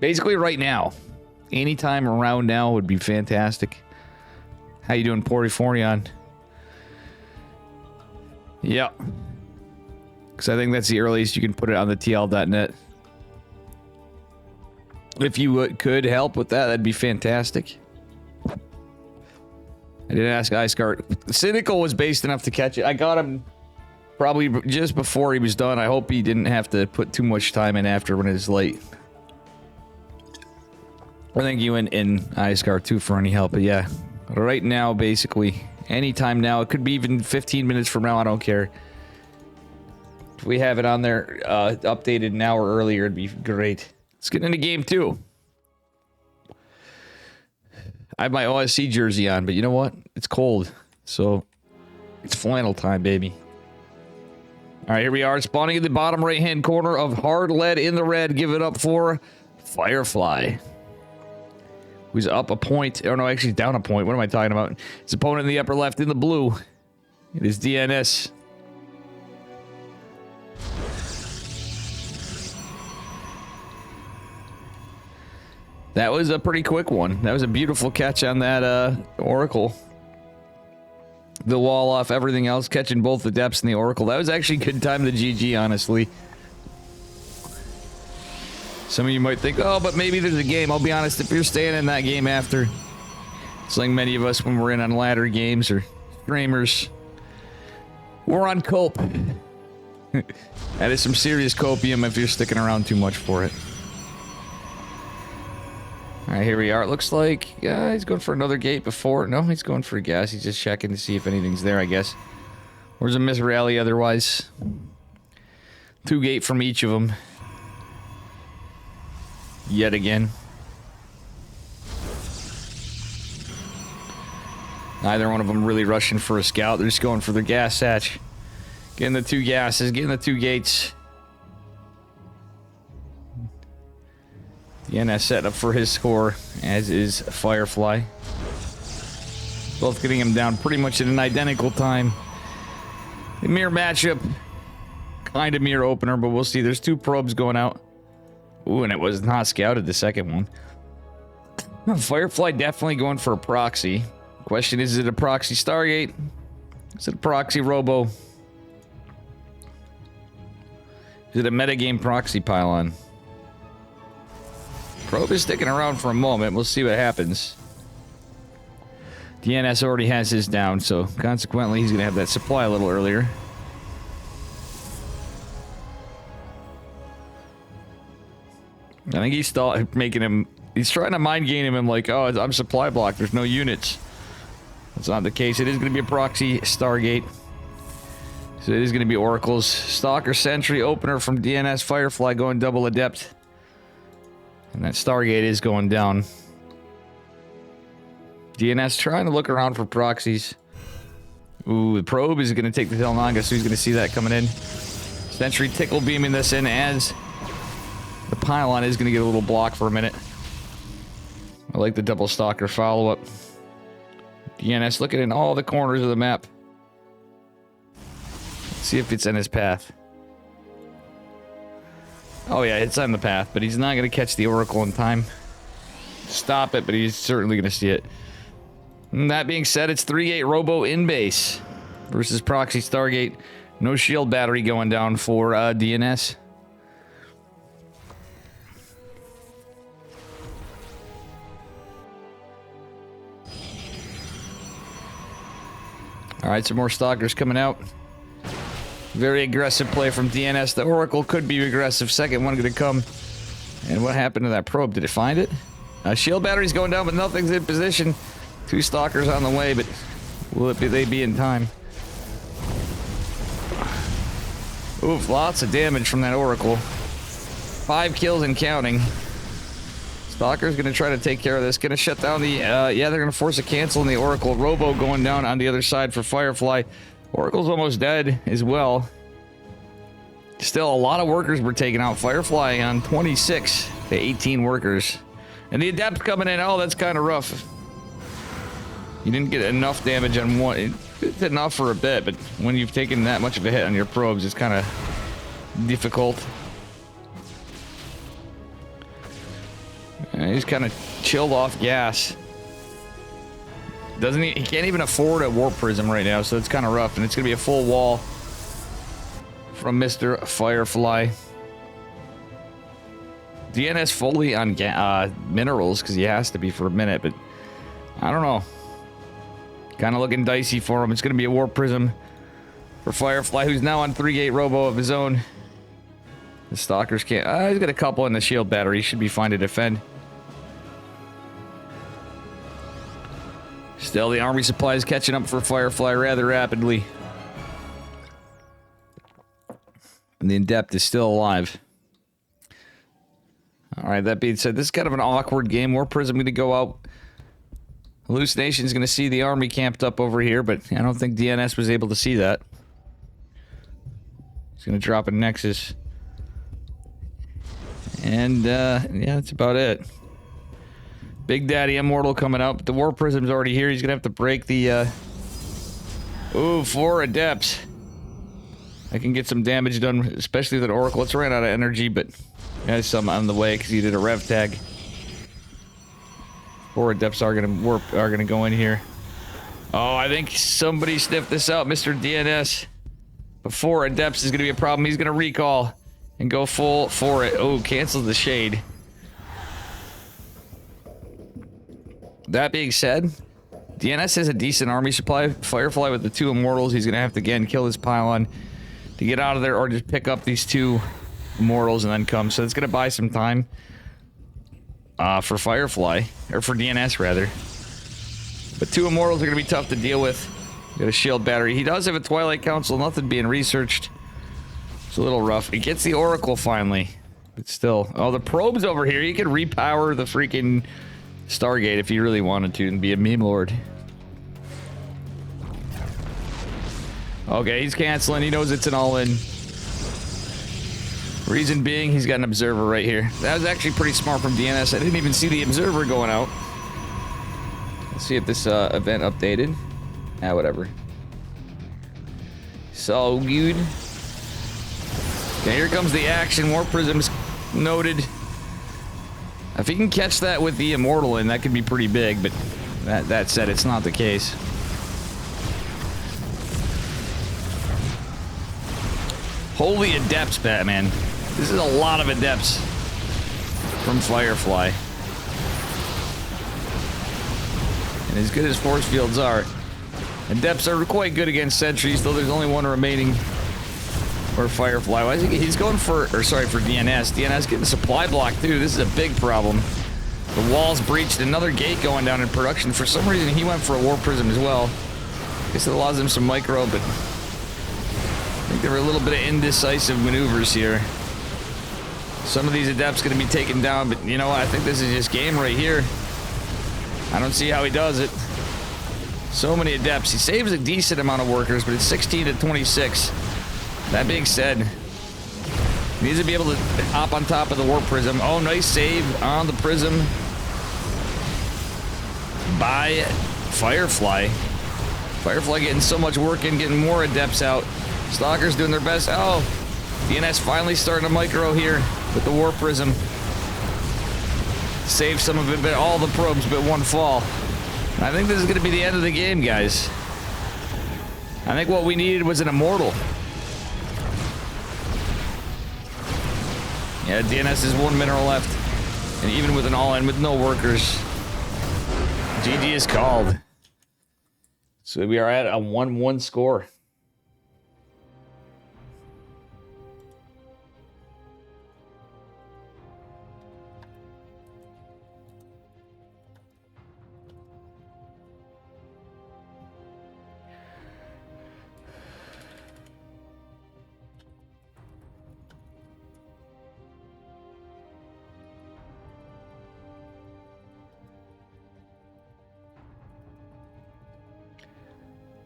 Basically right now. Anytime around now would be fantastic. How you doing, Poriforion? Yeah. Because I think that's the earliest you can put it on the TL.net. If you could help with that, that'd be fantastic. I didn't ask Icecart. Cynical was based enough to catch it. I got him probably just before he was done. I hope he didn't have to put too much time in after when it was late. I thank you and Icecart too for any help. But yeah, right now, basically, anytime now. It could be even 15 minutes from now. I don't care. If we have it on there updated an hour earlier, it'd be great. Let's get into game 2. I have my OSC jersey on, but you know what? It's cold, so it's flannel time, baby. All right, here we are, spawning in the bottom right-hand corner of Hard Lead in the red. Give it up for Firefly, who's up a point. Oh, no, actually down a point. What am I talking about? His opponent in the upper left in the blue. It is DNS. That was a pretty quick one. That was a beautiful catch on that Oracle. The wall off everything else, catching both the depths and the Oracle. That was actually a good time to GG, honestly. Some of you might think, oh, but maybe there's a game. I'll be honest, if you're staying in that game after, it's like many of us when we're in on ladder games or streamers, we're on cope. That is some serious copium if you're sticking around too much for it. Alright, here we are. It looks like he's going for another gate before. No, he's going for a gas. He's just checking to see if anything's there, I guess. Or is a miss rally otherwise? 2 gate from each of them. Yet again. Neither one of them really rushing for a scout. They're just going for their gas hatch. Getting the 2 gases, getting the 2 gates. DNS set up for his score, as is Firefly. Both getting him down pretty much at an identical time. A mirror matchup. Kind of mirror opener, but we'll see. There's 2 probes going out. Ooh, and it was not scouted, the second one. Firefly definitely going for a proxy. Question is it a proxy Stargate? Is it a proxy Robo? Is it a metagame proxy pylon? Probe is sticking around for a moment. We'll see what happens. DNS already has his down, so consequently he's going to have that supply a little earlier. I think he's making him... He's trying to mind game him like, oh, I'm supply blocked. There's no units. That's not the case. It is going to be a proxy Stargate. So it is going to be Oracles. Stalker Sentry opener from DNS Firefly going double adept. And that Stargate is going down. DNS trying to look around for proxies. Ooh, the probe is going to take the Telnaga, so he's going to see that coming in. Sentry tickle beaming this in as the pylon is going to get a little block for a minute. I like the double stalker follow-up. DNS looking in all the corners of the map. Let's see if it's in his path. Oh yeah, it's on the path, but he's not going to catch the Oracle in time. Stop it, but he's certainly going to see it. And that being said, it's 3-gate Robo in base versus Proxy Stargate. No shield battery going down for DNS. Alright, some more Stalkers coming out. Very aggressive play from DNS. The Oracle could be aggressive. Second one going to come. And what happened to that probe? Did it find it? Shield battery's going down, but nothing's in position. 2 Stalkers on the way, but will they be in time? Oof, lots of damage from that Oracle. 5 kills and counting. Stalker's going to try to take care of this. Going to shut down the... yeah, they're going to force a cancel in the Oracle. Robo going down on the other side for Firefly. Oracle's almost dead as well. Still, a lot of workers were taken out. Firefly on 26 to 18 workers. And the Adept coming in. Oh, that's kind of rough. You didn't get enough damage on one. It's enough for a bit, but when you've taken that much of a hit on your probes, it's kind of difficult. And he's kind of chilled off gas. Doesn't he? He can't even afford a warp prism right now, so it's kind of rough. And it's going to be a full wall from Mr. Firefly. DNS fully on minerals because he has to be for a minute, but I don't know. Kind of looking dicey for him. It's going to be a warp prism for Firefly, who's now on 3-gate robo of his own. The Stalkers can't. He's got a couple in the shield battery. He should be fine to defend. Still, the army supply is catching up for Firefly rather rapidly. And the Adept is still alive. Alright, that being said, this is kind of an awkward game. Warp Prism going to go out. Hallucination's going to see the army camped up over here, but I don't think DNS was able to see that. He's going to drop a Nexus. And, yeah, that's about it. Big Daddy Immortal coming out, but the Warp Prism's already here. He's going to have to break the, Ooh, 4 Adepts. I can get some damage done, especially with an Oracle. It's ran out of energy, but there's some on the way because he did a rev tag. 4 Adepts are gonna go in here. Oh, I think somebody sniffed this out, Mr. DNS. But 4 Adepts is gonna be a problem. He's gonna recall and go full for it. Oh, cancel the shade. That being said, DNS has a decent army supply. Firefly with the 2 Immortals, he's gonna have to again kill his pylon to get out of there, or just pick up these 2 Immortals and then come. So it's gonna buy some time for Firefly, or for DNS rather. But 2 Immortals are gonna be tough to deal with. Got a shield battery. He does have a Twilight Council, nothing being researched. It's a little rough. He gets the Oracle finally, but still. Oh, the probe's over here. You could repower the freaking Stargate if you really wanted to and be a meme lord. Okay, he's canceling. He knows it's an all-in. Reason being, he's got an observer right here. That was actually pretty smart from DNS. I didn't even see the observer going out. Let's see if this event updated. Whatever. So good. Okay, here comes the action. Warp Prism's noted. If he can catch that with the Immortal in, that could be pretty big, but that said, it's not the case. Holy Adepts, Batman. This is a lot of Adepts from Firefly. And as good as force fields are, Adepts are quite good against sentries, though there's only 1 remaining for Firefly. Why is he's going for, or sorry, for DNS. DNS getting supply block too. This is a big problem. The wall's breached. Another gate going down in production. For some reason, he went for a Warp Prism as well. I guess it allows him some micro, but I think there were a little bit of indecisive maneuvers here. Some of these Adepts going to be taken down, but you know what? I think this is just game right here. I don't see how he does it. So many Adepts. He saves a decent amount of workers, but it's 16 to 26. That being said, he needs to be able to hop on top of the Warp Prism. Oh, nice save on the Prism by Firefly. Firefly getting so much work in, getting more Adepts out. Stalkers doing their best. Oh, DNS finally starting a micro here with the Warp Prism. Save some of it, but all the probes but 1 fall. I think this is going to be the end of the game, guys. I think what we needed was an Immortal. Yeah, DNS is 1 mineral left. And even with an all-in with no workers, GG is called. So we are at a 1-1 score.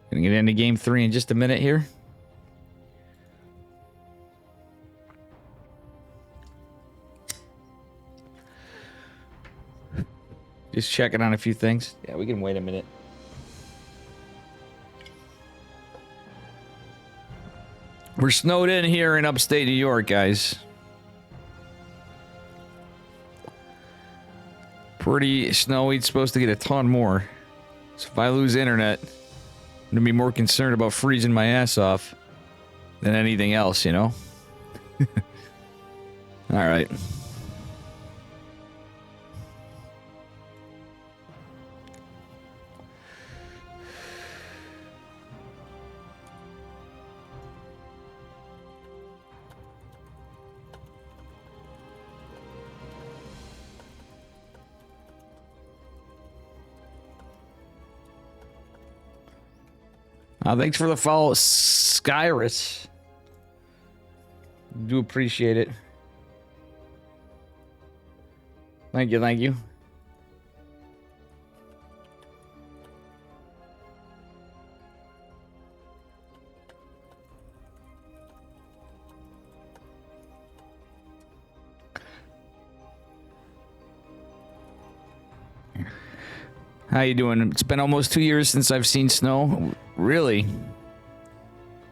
Gonna get into game 3 in just a minute here. Just checking on a few things. Yeah, we can wait a minute. We're snowed in here in upstate New York, guys. pretty snowy. It's supposed to get a ton more. So if I lose internet, I'm gonna be more concerned about freezing my ass off than anything else, you know? Alright. Thanks for the follow, Skyrus. Do appreciate it. Thank you, thank you. How you doing? It's been almost 2 years since I've seen snow. Really?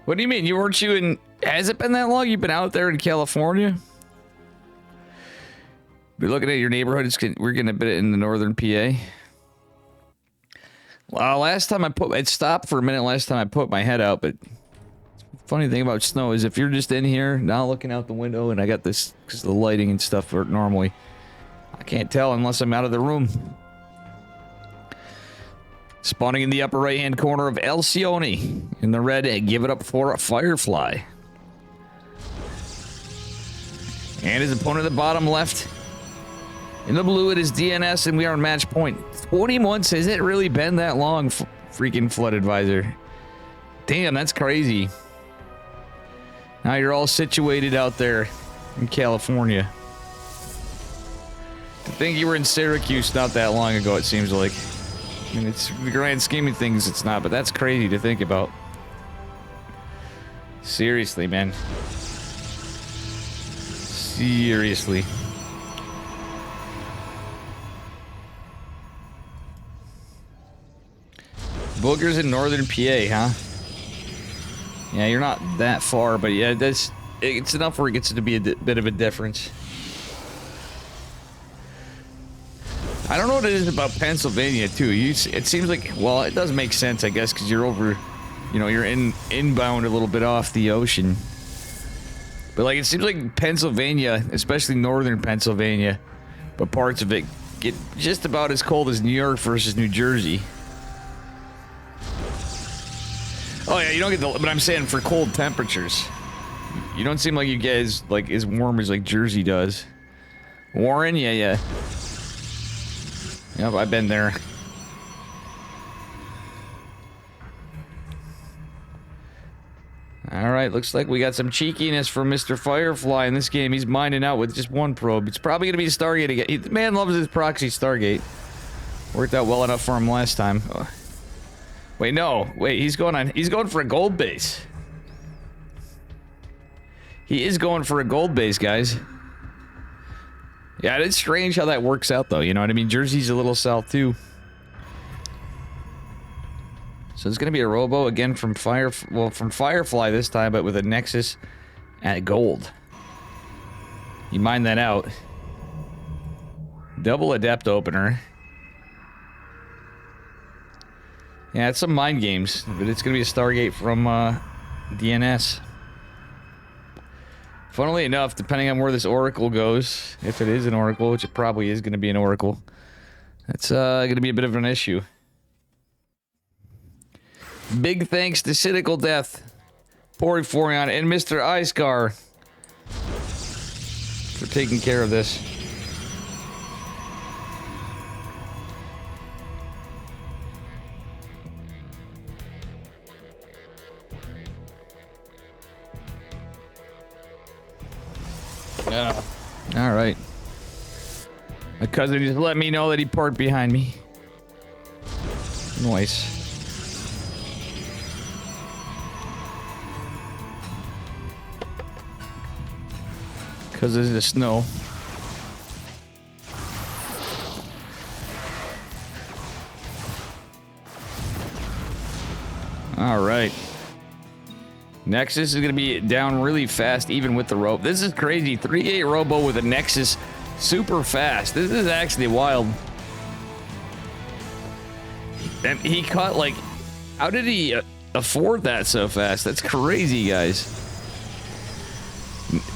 What do you mean? Weren't you in... Has it been that long? You've been out there in California? Be looking at your neighborhood. We're getting a bit in the northern PA. Well, last time it stopped for a minute last time I put my head out, but funny thing about snow is if you're just in here, not looking out the window, and I got this, because the lighting and stuff are normally, I can't tell unless I'm out of the room. Spawning in the upper right-hand corner of Alcione. In the red, give it up for a Firefly. And his opponent at the bottom left. In the blue, it is DNS, and we are on match point. 20 months, has it really been that long? Freaking Flood Advisor. Damn, that's crazy. Now you're all situated out there in California. To think you were in Syracuse not that long ago, it seems like. I mean, it's the grand scheme of things, it's not, but that's crazy to think about. Seriously, man. Seriously. Boogers in northern PA, huh? Yeah, you're not that far, but yeah, it's enough where it gets to be a bit of a difference. I don't know what it is about Pennsylvania, too. It seems like, well, it does make sense, I guess, because you're over, you know, you're inbound a little bit off the ocean. But, like, it seems like Pennsylvania, especially northern Pennsylvania, but parts of it get just about as cold as New York versus New Jersey. Oh, yeah, you don't get the, but I'm saying for cold temperatures. You don't seem like you guys, like, as warm as, like, Jersey does. Warren? Yeah, yeah. Yep, I've been there. Alright, looks like we got some cheekiness from Mr. Firefly in this game. He's mining out with just one probe. It's probably going to be a Stargate again. The man loves his proxy Stargate. Worked out well enough for him last time. Oh. Wait, no. Wait, he's going for a gold base. He is going for a gold base, guys. Yeah, it's strange how that works out, though. You know what I mean? Jersey's a little south, too. So it's going to be a Robo again from Firefly this time, but with a Nexus at gold. You mine that out. Double Adept Opener. Yeah, it's some mind games, but it's going to be a Stargate from DNS. Funnily enough, depending on where this Oracle goes, if it is an Oracle, which it probably is going to be an Oracle, that's going to be a bit of an issue. Big thanks to Cynical Death, Poriforion, and Mr. Icegar for taking care of this. Yeah. All right. My cousin just let me know that he parked behind me. Nice. Because of the snow. All right. Nexus is going to be down really fast, even with the rope. This is crazy. 3-8 Robo with a Nexus super fast. This is actually wild. And he caught, like, how did he afford that so fast? That's crazy, guys.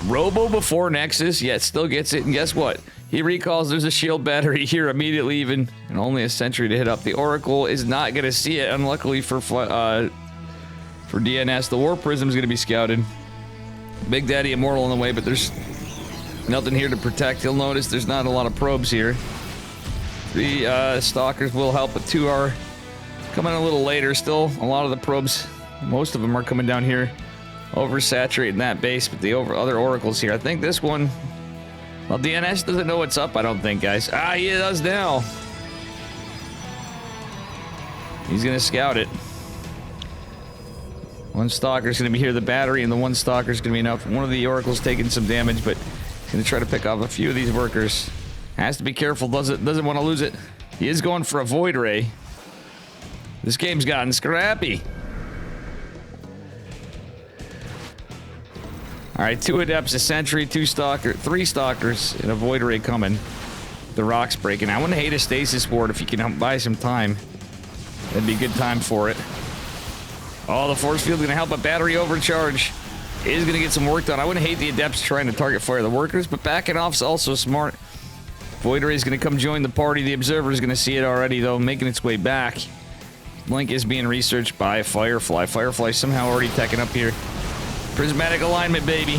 Robo before Nexus, yet still gets it. And guess what? He recalls there's a shield battery here immediately even. And only a sentry to hit up. The Oracle is not going to see it, unluckily for DNS. The War Prism is going to be scouted. Big Daddy Immortal on the way, but there's nothing here to protect. You'll notice there's not a lot of probes here. The Stalkers will help, but 2 are coming a little later still. A lot of the probes, most of them are coming down here, oversaturating that base, but the other Oracles here. I think this one, well, DNS doesn't know what's up, I don't think, guys. Ah, he does now. He's going to scout it. One Stalker's going to be here, the battery, and the one Stalker's going to be enough. One of the Oracles taking some damage, but he's going to try to pick off a few of these workers. Has to be careful, doesn't want to lose it. He is going for a Void Ray. This game's gotten scrappy. Alright, 2 Adepts, a Sentry, 3 Stalkers, and a Void Ray coming. The rock's breaking. I wouldn't hate a Stasis Ward if you can buy some time. That'd be a good time for it. Oh, the Force Field's gonna help a battery overcharge. Is gonna get some work done. I wouldn't hate the Adepts trying to target fire the workers, but backing off's also smart. Void Ray is gonna come join the party. The Observer is gonna see it already, though, making its way back. Blink is being researched by Firefly. Firefly somehow already teching up here. Prismatic alignment, baby.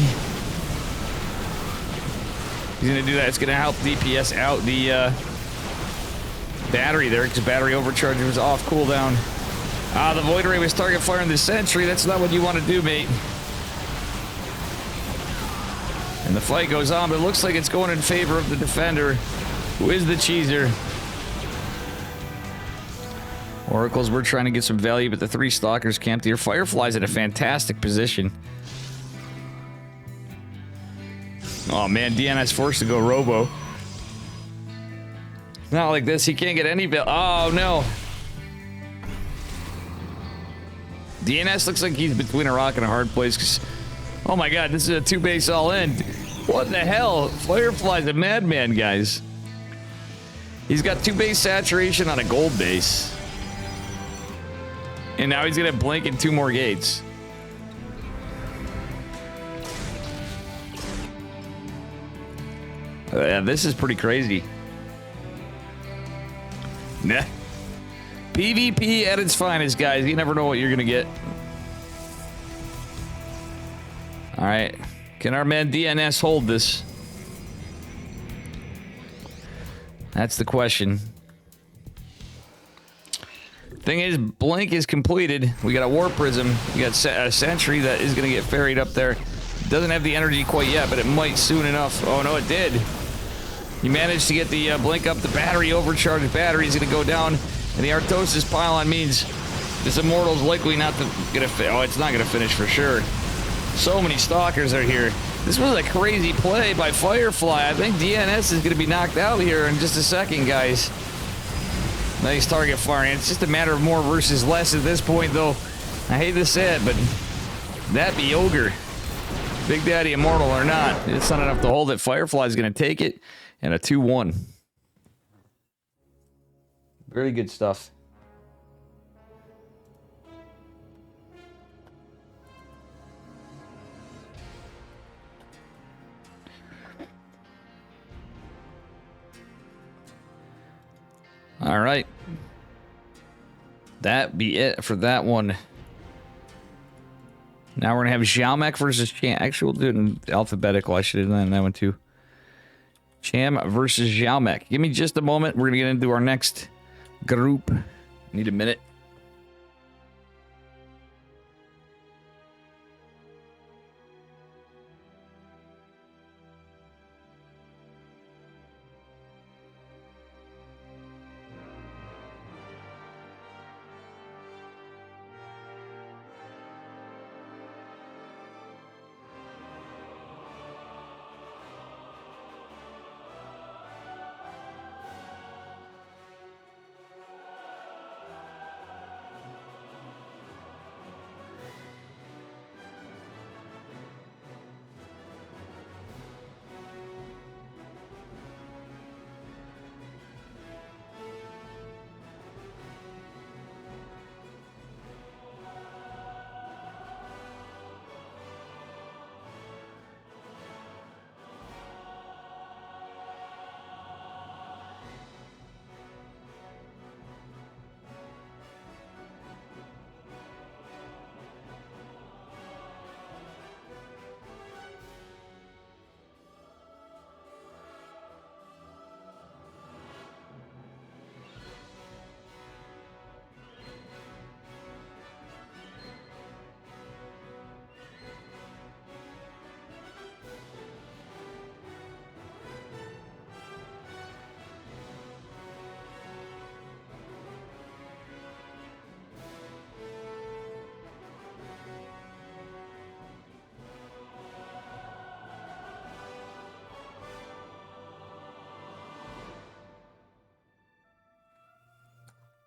He's gonna do that. It's gonna help DPS out the battery there, because battery overcharge was off cooldown. Ah, the Void Ray was target firing the Sentry. That's not what you want to do, mate. And the fight goes on, but it looks like it's going in favor of the Defender, who is the cheeser. Oracles, we're trying to get some value, but the 3 Stalkers camped here. Firefly's in a fantastic position. Oh man, DNS forced to go Robo. Not like this, he can't get any value. Oh no. DNS looks like he's between a rock and a hard place, because, oh my god, this is a 2 base all in. What the hell? Firefly's a madman, guys. He's got 2 base saturation on a gold base. And now he's gonna blink in 2 more gates. Yeah, this is pretty crazy. Nah. PvP at its finest, guys. You never know what you're gonna get. Alright. Can our man DNS hold this? That's the question. Thing is, Blink is completed. We got a War Prism. We got a Sentry that is gonna get ferried up there. Doesn't have the energy quite yet, but it might soon enough. Oh no, it did. He managed to get the Blink up. The battery, overcharged battery, is gonna go down. And the Artosis pylon means this Immortal's likely not gonna oh, it's not gonna finish for sure. So many Stalkers are here. This was a crazy play by Firefly. I think DNS is gonna be knocked out here in just a second, guys. Nice target firing. It's just a matter of more versus less at this point, though. I hate to say it, but that be Ogre. Big Daddy Immortal or not, it's not enough to hold it. Firefly's gonna take it, and a 2-1. Very good stuff. All right. That be it for that one. Now we're going to have Xiaomek versus Cham. Actually, we'll do it in alphabetical. I should have done that one too. Cham versus Xiaomek. Give me just a moment. We're going to get into our next group. Need a minute.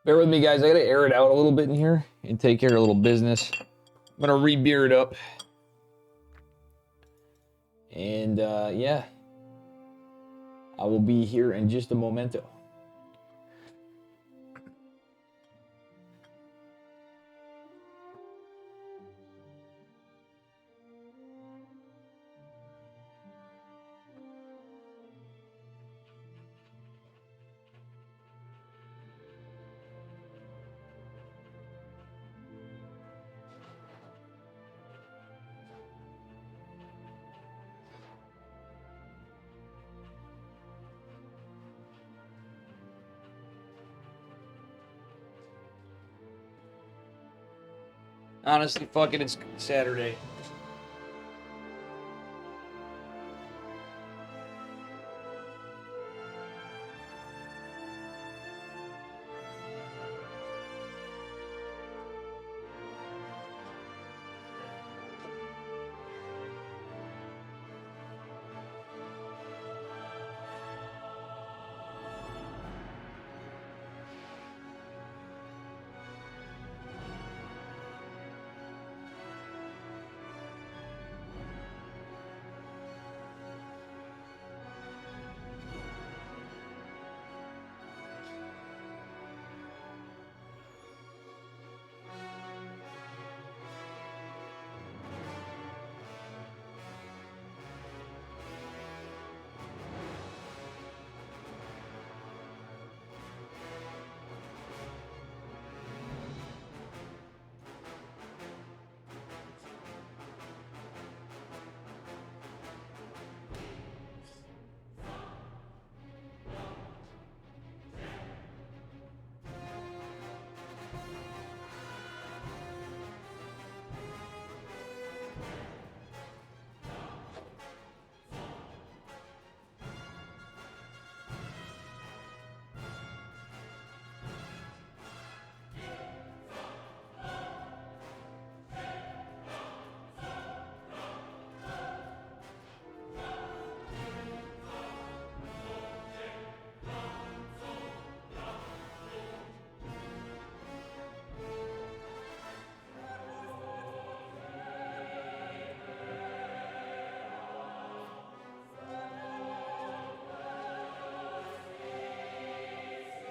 Bear with me, guys. I gotta air it out a little bit in here and take care of a little business. I'm gonna re-beer it up. And yeah, I will be here in just a momento. Honestly, fucking, it's Saturday.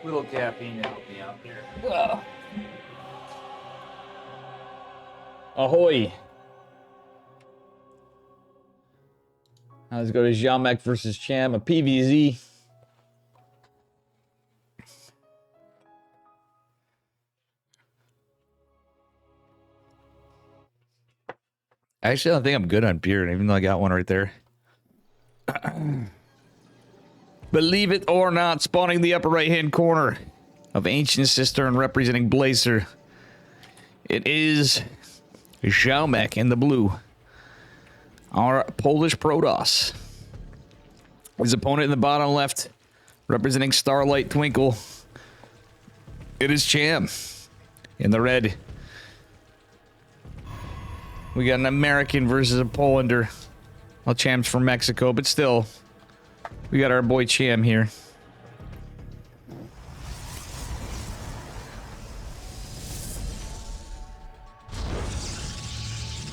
Little caffeine to help me out here. Ugh. Ahoy! Now let's go to Xiaomek versus Cham, a PVZ. Actually, I don't think I'm good on beer, even though I got one right there. Believe it or not, spawning the upper right-hand corner of Ancient Cistern representing Blazer. It is Xiaomek in the blue. Our Polish Protoss. His opponent in the bottom left, representing Starlight Twinkle. It is Cham in the red. We got an American versus a Polander. Well, Cham's from Mexico, but still, we got our boy Cham here.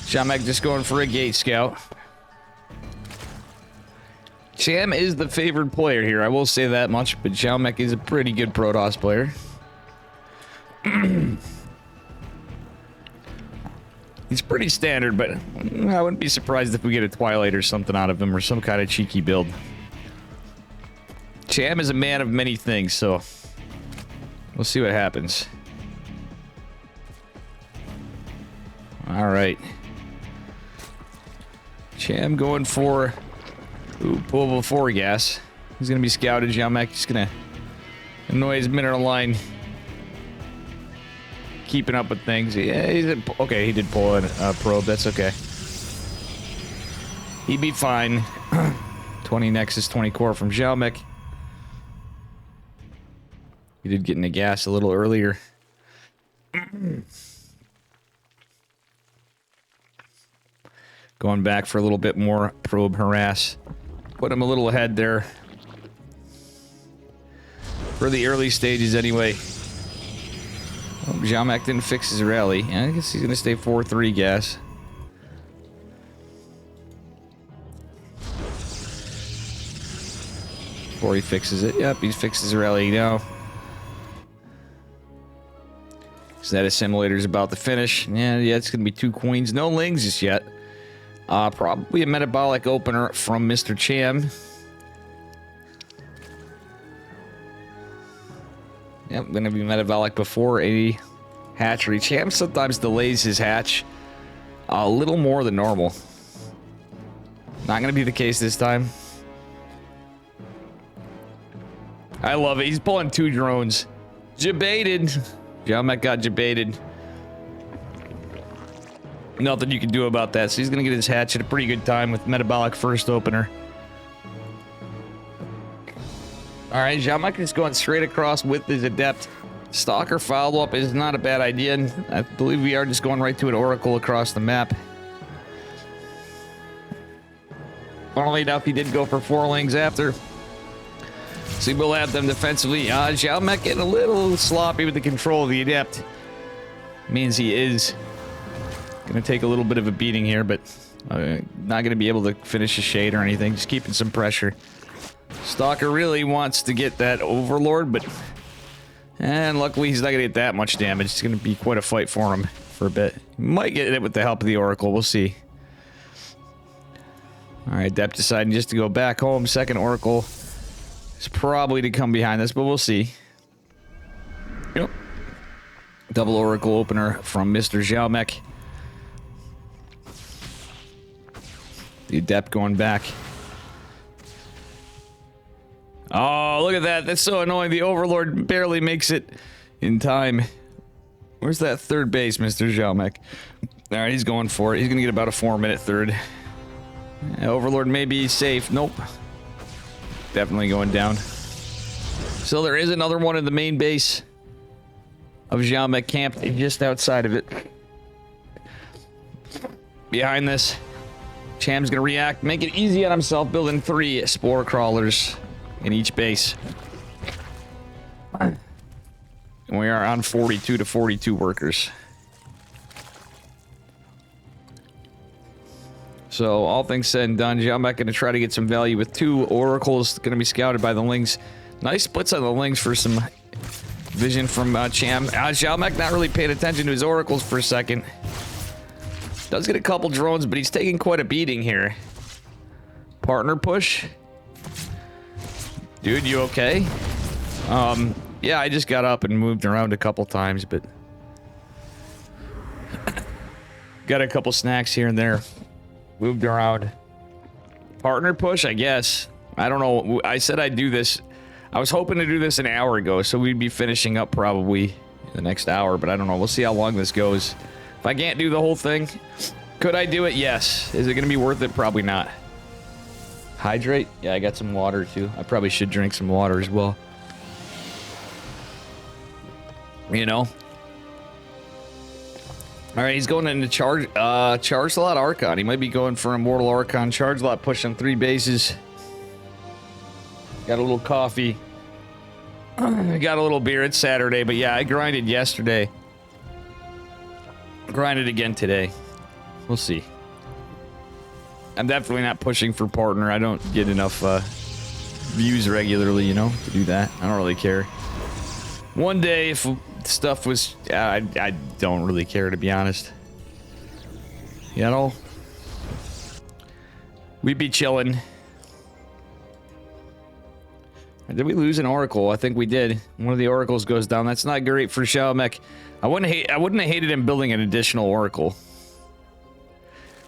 Xiaomek just going for a gate scout. Cham is the favored player here, I will say that much, but Xiaomek is a pretty good Protoss player. He's pretty standard, but I wouldn't be surprised if we get a Twilight or something out of him, or some kind of cheeky build. Cham is a man of many things, so we'll see what happens. Alright. Cham going for pullable 4 gas. He's going to be scouted. Xiaomek just going to annoy his mineral line. Keeping up with things. Yeah, okay, he did pull a probe. That's okay. He'd be fine. 20 Nexus, 20 core from Xiaomek. He did get into gas a little earlier. Going back for a little bit more probe harass. Put him a little ahead there. For the early stages anyway. Xiaomak didn't fix his rally. I guess he's going to stay 4-3 gas. Before he fixes it. Yep, he fixed his rally now. Status simulator's about to finish. Yeah, it's going to be 2 queens. No lings just yet. Probably a metabolic opener from Mr. Cham. Yep, going to be metabolic before a hatchery. Cham sometimes delays his hatch a little more than normal. Not going to be the case this time. I love it. He's pulling 2 drones. Jebaited. Xiaomak got jebaited. Nothing you can do about that. So he's going to get his hatch at a pretty good time with metabolic first opener. All right, Xiaomak is going straight across with his adept. Stalker follow-up is not a bad idea. And I believe we are just going right to an oracle across the map. Funnily enough, he did go for 4 lings after. So we'll have them defensively. Xiaomak getting a little sloppy with the control of the adept. Means he is going to take a little bit of a beating here, but not going to be able to finish a shade or anything. Just keeping some pressure. Stalker really wants to get that Overlord, but... And luckily he's not going to get that much damage. It's going to be quite a fight for him for a bit. He might get it with the help of the Oracle. We'll see. Alright, Adept deciding just to go back home. Second Oracle is probably to come behind this, but we'll see. Yep. Double Oracle opener from Mr. Xiaomak. The Adept going back. Oh, look at that. That's so annoying. The Overlord barely makes it in time. Where's that third base, Mr. Xiaomak? Alright, he's going for it. He's going to get about a 4-minute third. Overlord may be safe. Nope. Definitely going down. So there is another one in the main base of Xiaomak camp just outside of it. Behind this, Cham's going to react. Make it easy on himself, building 3 spore crawlers in each base. And we are on 42 to 42 workers. So, all things said and done, Xiaomak going to try to get some value with 2 oracles going to be scouted by the lings. Nice splits on the lings for some vision from Cham. Xiaomak not really paying attention to his oracles for a second. Does get a couple drones, but he's taking quite a beating here. Partner push. Dude, you okay? Yeah, I just got up and moved around a couple times, but... got a couple snacks here and there. Moved around. Partner push, I guess. I don't know. I said I'd do this. I was hoping to do this an hour ago, so we'd be finishing up probably in the next hour, but I don't know. We'll see how long this goes. If I can't do the whole thing, could I do it? Yes. Is it going to be worth it? Probably not. Hydrate? Yeah, I got some water too. I probably should drink some water as well. You know? Alright, he's going into charge lot Archon. He might be going for Immortal Archon. Charge lot pushing 3 bases. Got a little coffee. Got a little beer. It's Saturday, but yeah, I grinded yesterday. Grinded again today. We'll see. I'm definitely not pushing for partner. I don't get enough views regularly, you know, to do that. I don't really care. One day, if stuff was... I don't really care, to be honest. You know? We'd be chilling. Did we lose an Oracle? I think we did. One of the Oracles goes down. That's not great for Xiaomak. I wouldn't have hated him building an additional Oracle.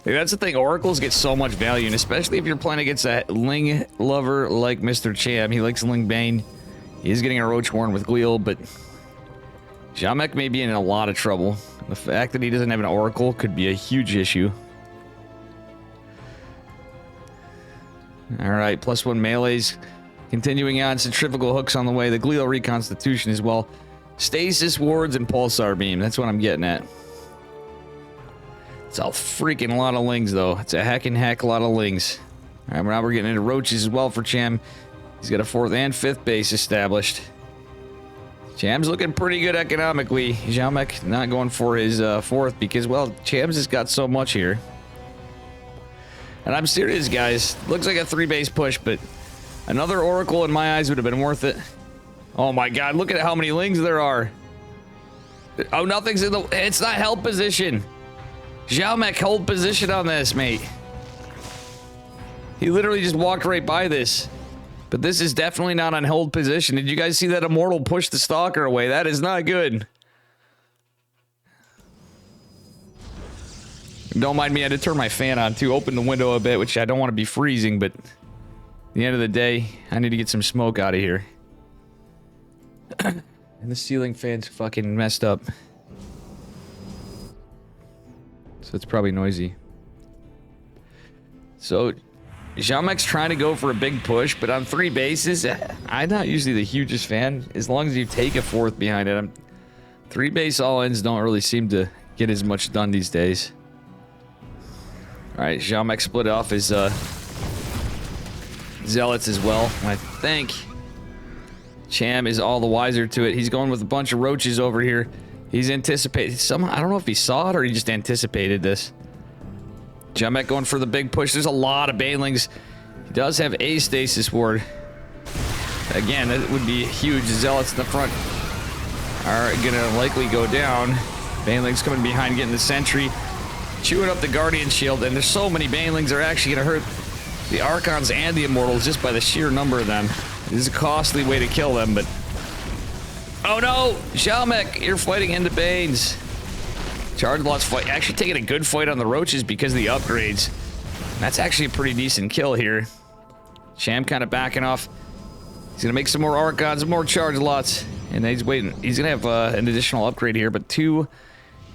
Like, that's the thing. Oracles get so much value, and especially if you're playing against a Ling lover like Mr. Cham. He likes Ling Bane. He is getting a Roach Horn with Gleal, but Xiaomak may be in a lot of trouble. The fact that he doesn't have an Oracle could be a huge issue. Alright, +1 melees. Continuing on, centrifugal hooks on the way. The Gleal reconstitution as well. Stasis wards and pulsar beam. That's what I'm getting at. It's a freaking lot of lings, though. It's a heck lot of lings. Alright, now we're getting into roaches as well for Cham. He's got a 4th and 5th base established. Cham's looking pretty good economically. Xiaomek not going for his fourth because, well, Cham's has got so much here. And I'm serious, guys. Looks like a 3-base push, but another Oracle in my eyes would have been worth it. Oh my god, look at how many Lings there are. Oh, nothing's in the... It's not held position. Xiaomek hold position on this, mate. He literally just walked right by this. But this is definitely not on hold position. Did you guys see that Immortal push the Stalker away? That is not good. Don't mind me, I had to turn my fan on too. Open the window a bit, which I don't want to be freezing, but at the end of the day, I need to get some smoke out of here. And the ceiling fan's fucking messed up. So it's probably noisy. So Xiaomek's trying to go for a big push, but on 3 bases, I'm not usually the hugest fan. As long as you take a fourth behind it, 3-base all-ins don't really seem to get as much done these days. Alright, Xiaomek split off his Zealots as well. I think Cham is all the wiser to it. He's going with a bunch of roaches over here. He's anticipated some. I don't know if he saw it or he just anticipated this. Xiaomek going for the big push. There's a lot of banelings. He does have a stasis ward. Again, that would be huge. Zealots in the front are gonna likely go down. Banelings coming behind, getting the sentry, chewing up the Guardian shield, and there's so many banelings they're actually gonna hurt the Archons and the Immortals just by the sheer number of them. This is a costly way to kill them, but... Oh no! Xiaomek, you're fighting into Banes. Charge Lot's fight, actually taking a good fight on the Roaches because of the upgrades. That's actually a pretty decent kill here. Cham kind of backing off. He's gonna make some more Archons, more Charge Lots, and he's waiting. He's gonna have an additional upgrade here, but 2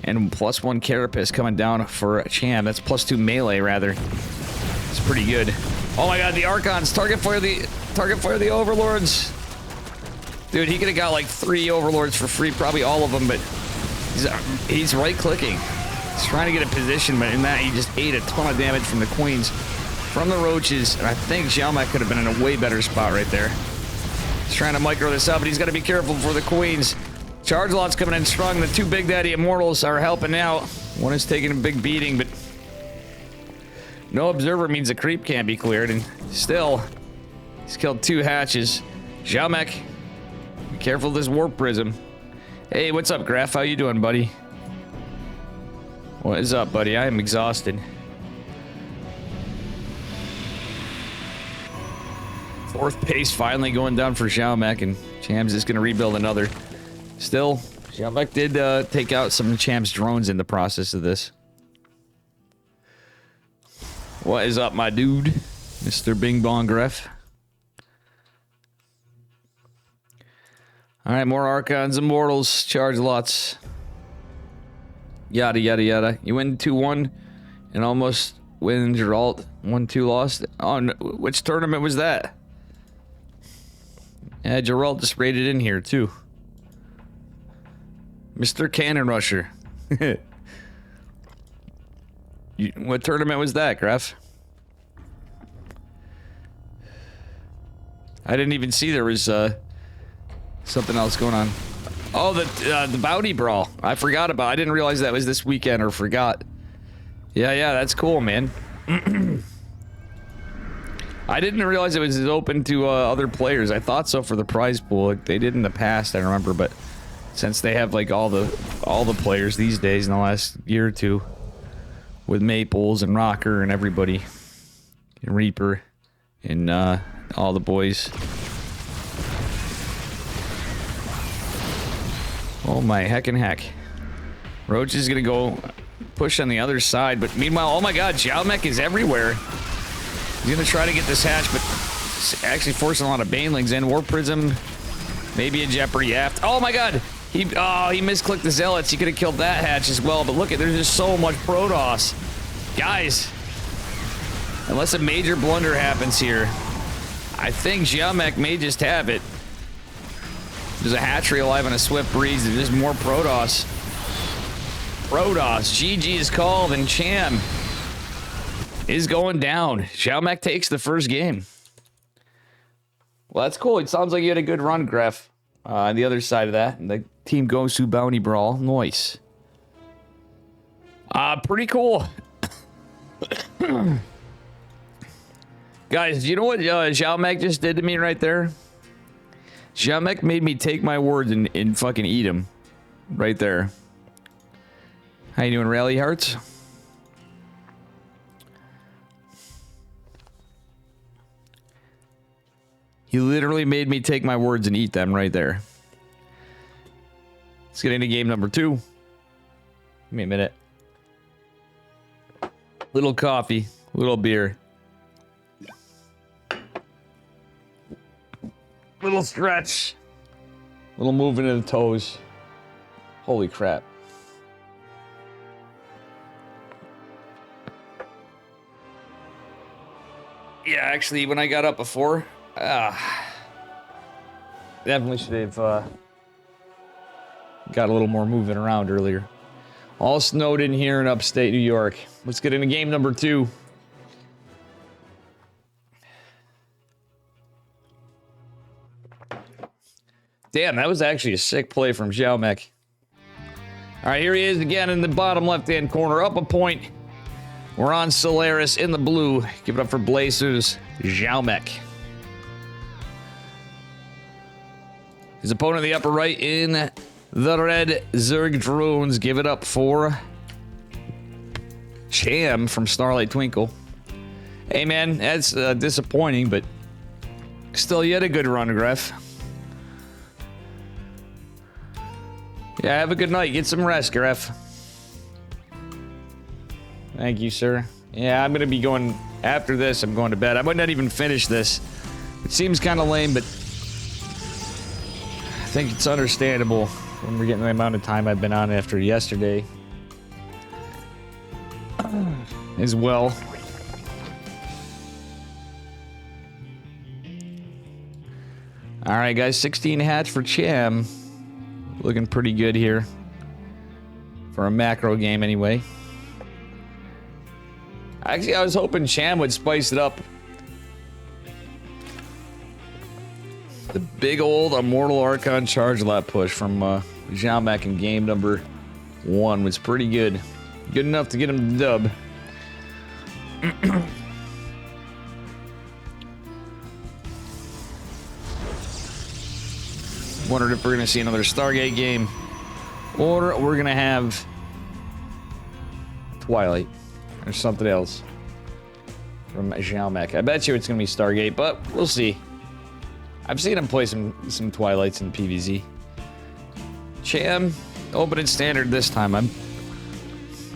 and +1 Carapace coming down for Cham. That's +2 melee rather. It's pretty good. Oh my god, the Archons target fire the Overlords. Dude, he could have got like 3 Overlords for free, probably all of them, but he's right-clicking. He's trying to get a position, but in that he just ate a ton of damage from the Queens, from the Roaches, and I think Xiaomek could have been in a way better spot right there. He's trying to micro this up, but he's got to be careful for the Queens. Charge Lot's coming in strong. The 2 Big Daddy Immortals are helping out. One is taking a big beating, but no Observer means the creep can't be cleared, and still, he's killed 2 hatches. Xiaomek, be careful of this Warp Prism. Hey, what's up, Graf? How you doing, buddy? What is up, buddy? I am exhausted. 4th pace finally going down for Xiaomek, and Cham's just gonna rebuild another. Still, Xiaomek did take out some of Cham's drones in the process of this. What is up, my dude? Mr. Bing Bong Gref. Alright, more Archons, Immortals, Charge Lots. Yada, yada, yada. You win 2-1 and almost win Geralt. 1-2 lost. Oh, no, which tournament was that? Yeah, Geralt just raided in here, too. Mr. Cannon Rusher. What tournament was that, Graf? I didn't even see there was something else going on. Oh, the Bounty Brawl. I forgot about. I didn't realize that was this weekend, or forgot. Yeah, that's cool, man. I didn't realize it was open to other players. I thought so for the prize pool. Like, they did in the past, I remember, but since they have like all the players these days in the last year or two, with Maples and Rocker and everybody, and Reaper, and all the boys. Oh my heckin' heck. Roach is gonna go push on the other side, but meanwhile, oh my god, Xiaomek is everywhere. He's gonna try to get this hatch, but actually forcing a lot of banelings in. Warp Prism, maybe a Jeopardy aft. Oh my god! He misclicked the Zealots. He could have killed that hatch as well, but look at, there's just so much Protoss. Guys, unless a major blunder happens here, I think Xiaomek may just have it. There's a hatchery alive on a swift breeze. There's more Protoss. GG is called, and Cham is going down. Xiaomek takes the first game. Well, that's cool. It sounds like you had a good run, Gref. On the other side of that, the team goes to Bounty Brawl. Nice. Pretty cool. Guys, do you know what Xiaomek just did to me right there? Xiaomek made me take my words and fucking eat them. Right there. How you doing, Rally Hearts? He literally made me take my words and eat them right there. Let's get into game number 2. Give me a minute. Little coffee, little beer. Little stretch. Little movement of the toes. Holy crap. Yeah, actually, when I got up before, definitely should have got a little more moving around earlier. All snowed in here in upstate New York. Let's get into game number 2. Damn, that was actually a sick play from Xiaomek. All right, here he is again in the bottom left-hand corner, up a point. We're on Solaris in the blue. Give it up for Blazers, Xiaomek. His opponent in the upper right in the red, Zerg Drones. Give it up for Cham from Starlight Twinkle. Hey, man, that's disappointing, but still, you had a good run, Gref. Yeah, have a good night. Get some rest, Gref. Thank you, sir. Yeah, I'm going to be going... After this, I'm going to bed. I might not even finish this. It seems kind of lame, but... I think it's understandable when we're getting the amount of time I've been on after yesterday. As well. Alright, guys. 16 hats for Cham. Looking pretty good here. For a macro game, anyway. Actually, I was hoping Cham would spice it up. The big old Immortal Archon Charge Lap push from Xiaomek in game number 1 was pretty good. Good enough to get him the dub. Wondered if we're going to see another Stargate game. Or we're going to have Twilight. Or something else. From Xiaomek. I bet you it's going to be Stargate, but we'll see. I've seen him play some Twilights in PvZ. Cham, open and standard this time.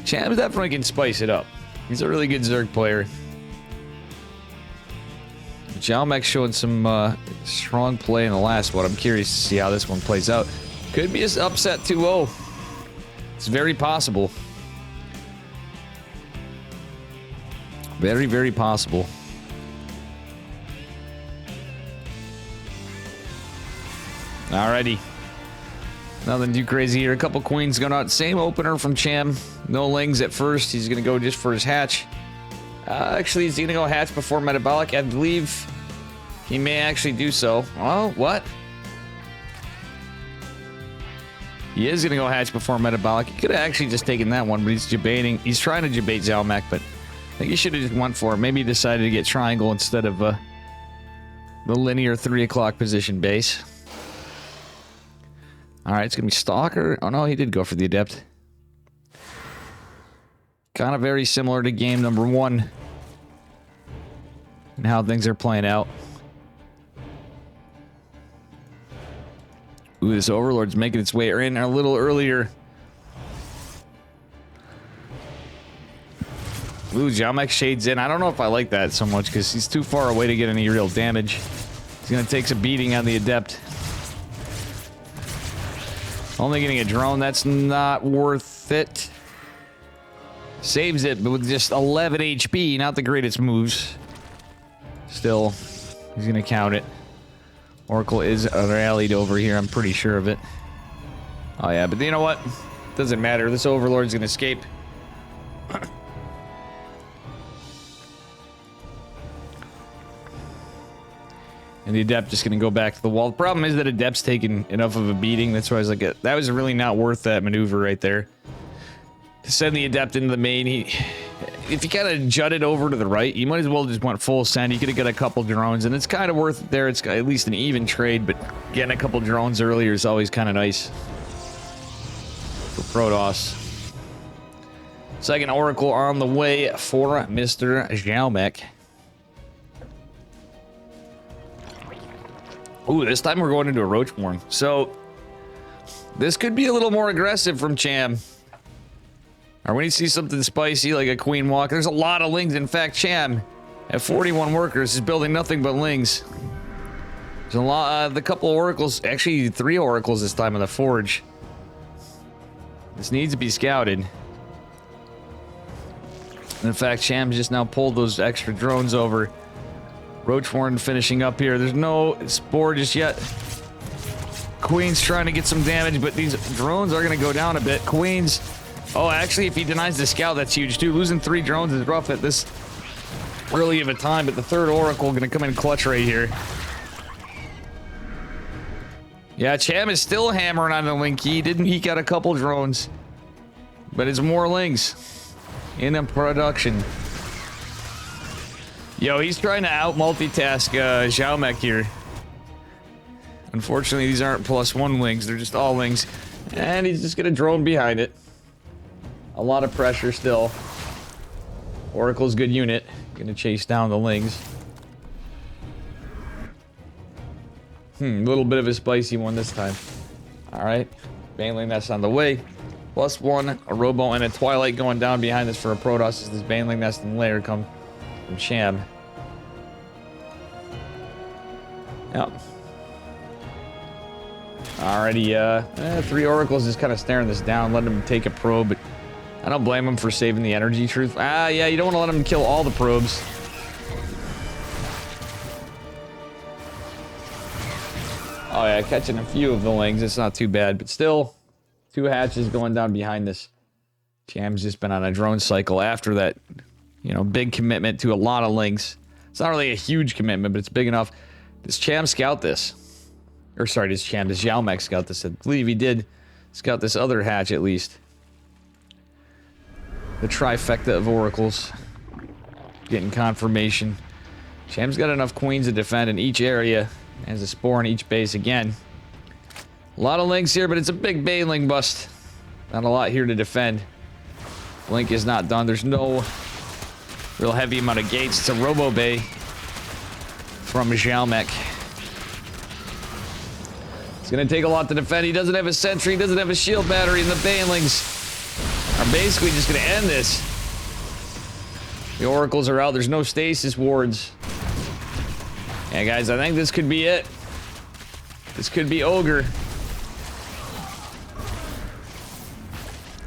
Cham definitely can spice it up. He's a really good Zerg player. Xiaomek's showing some strong play in the last one. I'm curious to see how this one plays out. Could be an upset 2-0. It's very possible. Very, very possible. Alrighty. Nothing too crazy here. A couple queens going out. Same opener from Cham. No lings at first. He's going to go just for his hatch. Actually, he's going to go hatch before metabolic. I believe he may actually do so. Oh, what? He is going to go hatch before metabolic. He could have actually just taken that one, but he's debating. He's trying to debate Xiaomek, but I think he should have just went for it. Maybe he decided to get triangle instead of the linear 3 o'clock position base. Alright, it's going to be Stalker. Oh no, he did go for the Adept. Kind of very similar to game number 1. And how things are playing out. Ooh, this Overlord's making its way in a little earlier. Ooh, Xiaomek shades in. I don't know if I like that so much because he's too far away to get any real damage. He's going to take some beating on the Adept. Only getting a drone, that's not worth it. Saves it, but with just 11 HP, not the greatest moves. Still, he's going to count it. Oracle is rallied over here, I'm pretty sure of it. Oh yeah, but you know what? Doesn't matter, this Overlord's going to escape. And the Adept just going to go back to the wall. The problem is that Adept's taken enough of a beating. That's why I was like, that was really not worth that maneuver right there. To send the Adept into the main, if you kind of jutted over to the right, you might as well just went full send. You could have got a couple drones, and it's kind of worth it there. It's at least an even trade, but getting a couple drones earlier is always kind of nice for Protoss. Second Oracle on the way for Mr. Xiaomek. Ooh, this time we're going into a Roachborn. So, this could be a little more aggressive from Cham. Or when you see something spicy like a Queen Walk, there's a lot of Lings. In fact, Cham, at 41 workers, is building nothing but Lings. There's a lot, the couple Oracles, actually 3 Oracles this time on the Forge. This needs to be scouted. In fact, Cham's just now pulled those extra drones over. Roachborn finishing up here. There's no Spore just yet. Queen's trying to get some damage, but these drones are going to go down a bit. Queen's... Oh, actually, if he denies the scout, that's huge, too. Losing 3 drones is rough at this early of a time, but the third Oracle going to come in clutch right here. Yeah, Cham is still hammering on the Link key. Didn't he got a couple drones? But it's more Lings in production. Yo, he's trying to out-multitask Xiaomek here. Unfortunately, these aren't +1 Lings. They're just all Lings. And he's just going to drone behind it. A lot of pressure still. Oracle's good unit. Going to chase down the Lings. A little bit of a spicy one this time. Alright. Baneling Nest on the way. +1, a Robo, and a Twilight going down behind this for a Protoss as this Baneling Nest and Lair come from Cham. Yep. Alrighty, 3 Oracles just kind of staring this down, letting him take a probe, but I don't blame him for saving the energy, truth. Yeah, you don't want to let him kill all the probes. Oh yeah, catching a few of the Lings, it's not too bad, but still, 2 hatches going down behind this. Cham's just been on a drone cycle after that, you know, big commitment to a lot of Lings. It's not really a huge commitment, but it's big enough. Does Cham scout this? Or sorry, does Xiaomek scout this? I believe he did scout this other hatch at least. The trifecta of Oracles. Getting confirmation. Cham's got enough Queens to defend in each area. Has a Spore in each base again. A lot of Links here, but it's a big Baneling bust. Not a lot here to defend. Link is not done. There's no real heavy amount of gates. It's a Robo Bay from Xiaomek. It's going to take a lot to defend. He doesn't have a sentry. He doesn't have a shield battery. And the Banelings are basically just going to end this. The Oracles are out. There's no stasis wards. Yeah, guys, I think this could be it. This could be Ogre.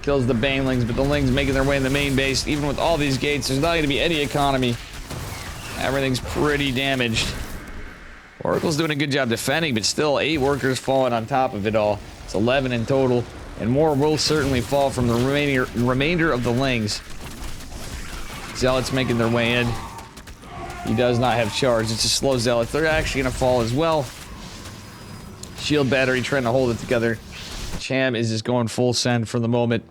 Kills the Banelings, but the Lings making their way in the main base. Even with all these gates, there's not going to be any economy. Everything's pretty damaged. Oracle's doing a good job defending, but still 8 workers falling on top of it all. It's 11 in total, and more will certainly fall from the remainder of the Lings. Zealots making their way in. He does not have charge. It's a slow Zealot. They're actually going to fall as well. Shield battery trying to hold it together. Cham is just going full send for the moment.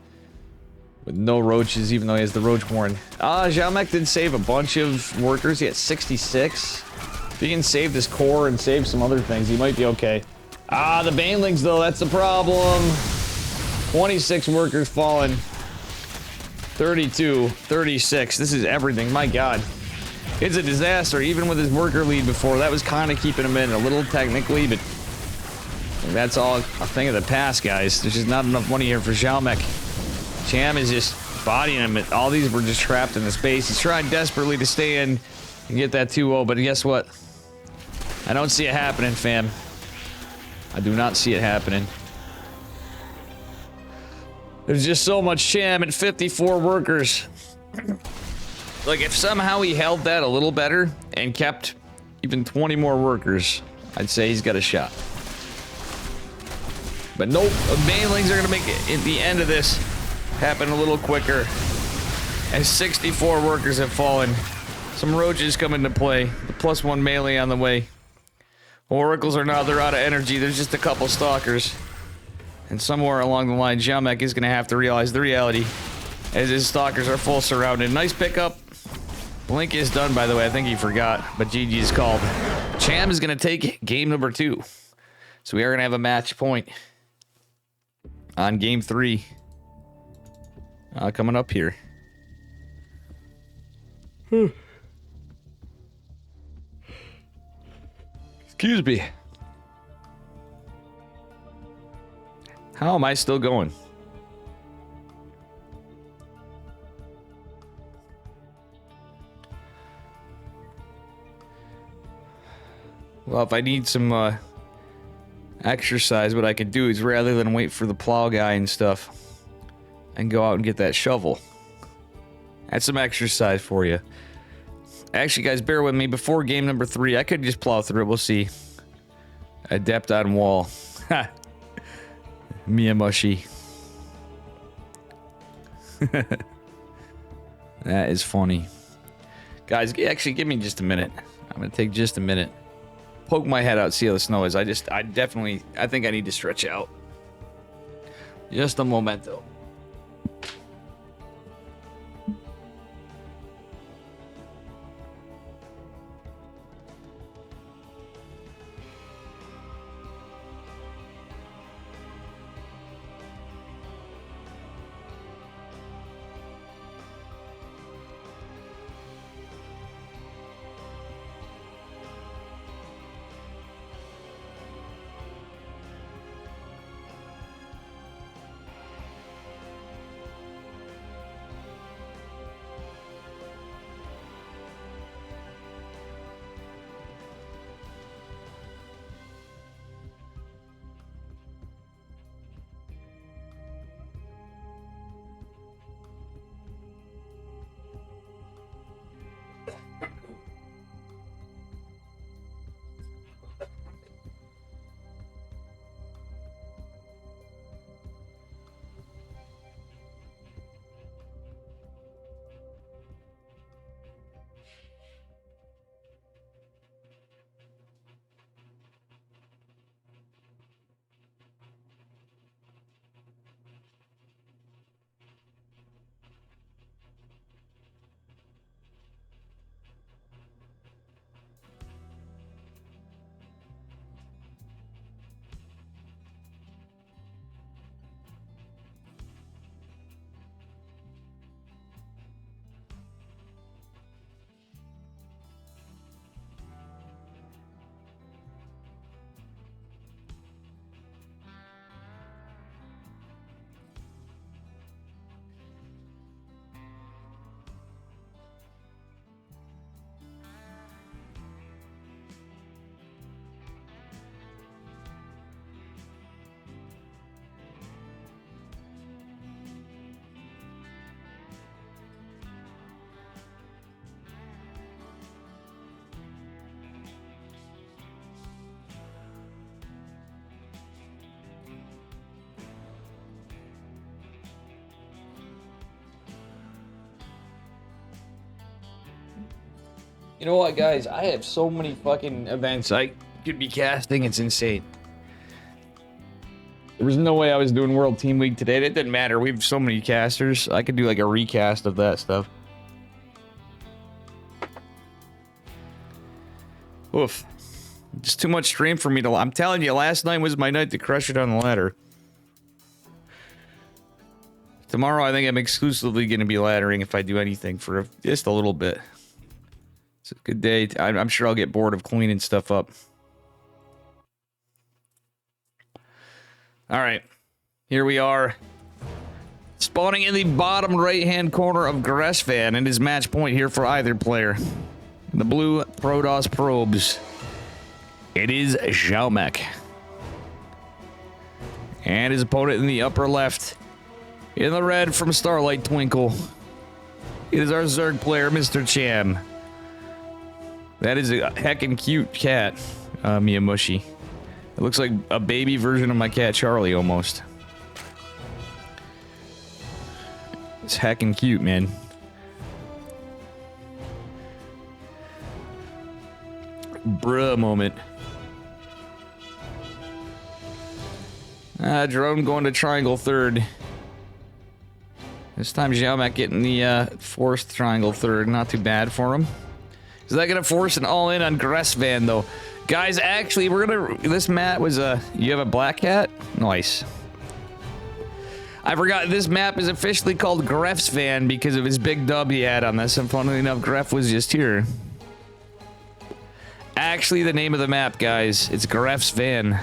With no roaches, even though he has the Roachborn. Xiaomek did save a bunch of workers. He had 66. If he can save this core and save some other things, he might be okay. The Banelings, though, that's the problem. 26 workers fallen. 32, 36. This is everything. My God. It's a disaster, even with his worker lead before. That was kind of keeping him in a little technically, but that's all a thing of the past, guys. There's just not enough money here for Xiaomek. Cham is just bodying him. All these were just trapped in the space. He's trying desperately to stay in and get that 2-0, but guess what? I don't see it happening, fam. I do not see it happening. There's just so much Cham and 54 workers. Like, if somehow he held that a little better and kept even 20 more workers, I'd say he's got a shot. But nope, the Banelings are going to make it at the end of this happen a little quicker. As 64 workers have fallen. Some roaches come into play. The +1 melee on the way. Oracles are now, they're out of energy. There's just a couple stalkers. And somewhere along the line, Xiaomek is going to have to realize the reality as his stalkers are full surrounded. Nice pickup. Blink is done, by the way. I think he forgot, but GG is called. Cham is going to take game number 2. So we are going to have a match point on game 3 coming up here. Excuse me. How am I still going? Well, if I need some exercise, what I could do is rather than wait for the plow guy and stuff, I can go out and get that shovel. That's some exercise for you. Actually, guys, bear with me. Before game number 3, I could just plow through it. We'll see. Adept on wall. Ha! Miyamoshi. That is funny. Guys, actually, give me just a minute. I'm going to take just a minute. Poke my head out, see how the snow is. I think I need to stretch out. Just a momento. You know what, guys? I have so many fucking events I could be casting. It's insane. There was no way I was doing World Team League today. It didn't matter. We have so many casters. I could do like a recast of that stuff. Oof. Just too much stream for me to... I'm telling you, last night was my night to crush it on the ladder. Tomorrow, I think I'm exclusively going to be laddering if I do anything for just a little bit. It's a good day. I'm sure I'll get bored of cleaning stuff up. All right. Here we are. Spawning in the bottom right-hand corner of Gresvan, and his match point here for either player. The blue Protoss probes. It is Xiaomek. And his opponent in the upper left. In the red from Starlight Twinkle. It is our Zerg player, Mr. Cham. That is a heckin' cute cat, Miyamoshi. It looks like a baby version of my cat Charlie, almost. It's heckin' cute, man. Bruh moment. Drone going to triangle third. This time Xiaomek getting the forced triangle third. Not too bad for him. Is that gonna force an all-in on Gressvan though? Guys, actually, we're gonna. This map was a. You have a black cat? Nice. I forgot this map is officially called Gressvan because of his big dub he had on this. And funnily enough, Greff was just here. Actually, the name of the map, guys, it's Gressvan.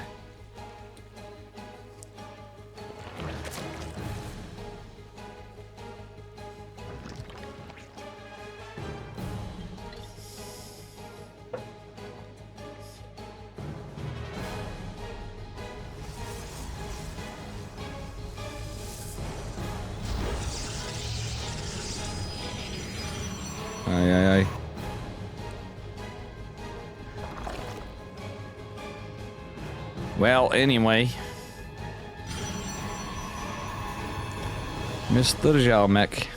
Aye. Well, anyway. Mr. Xiaomek.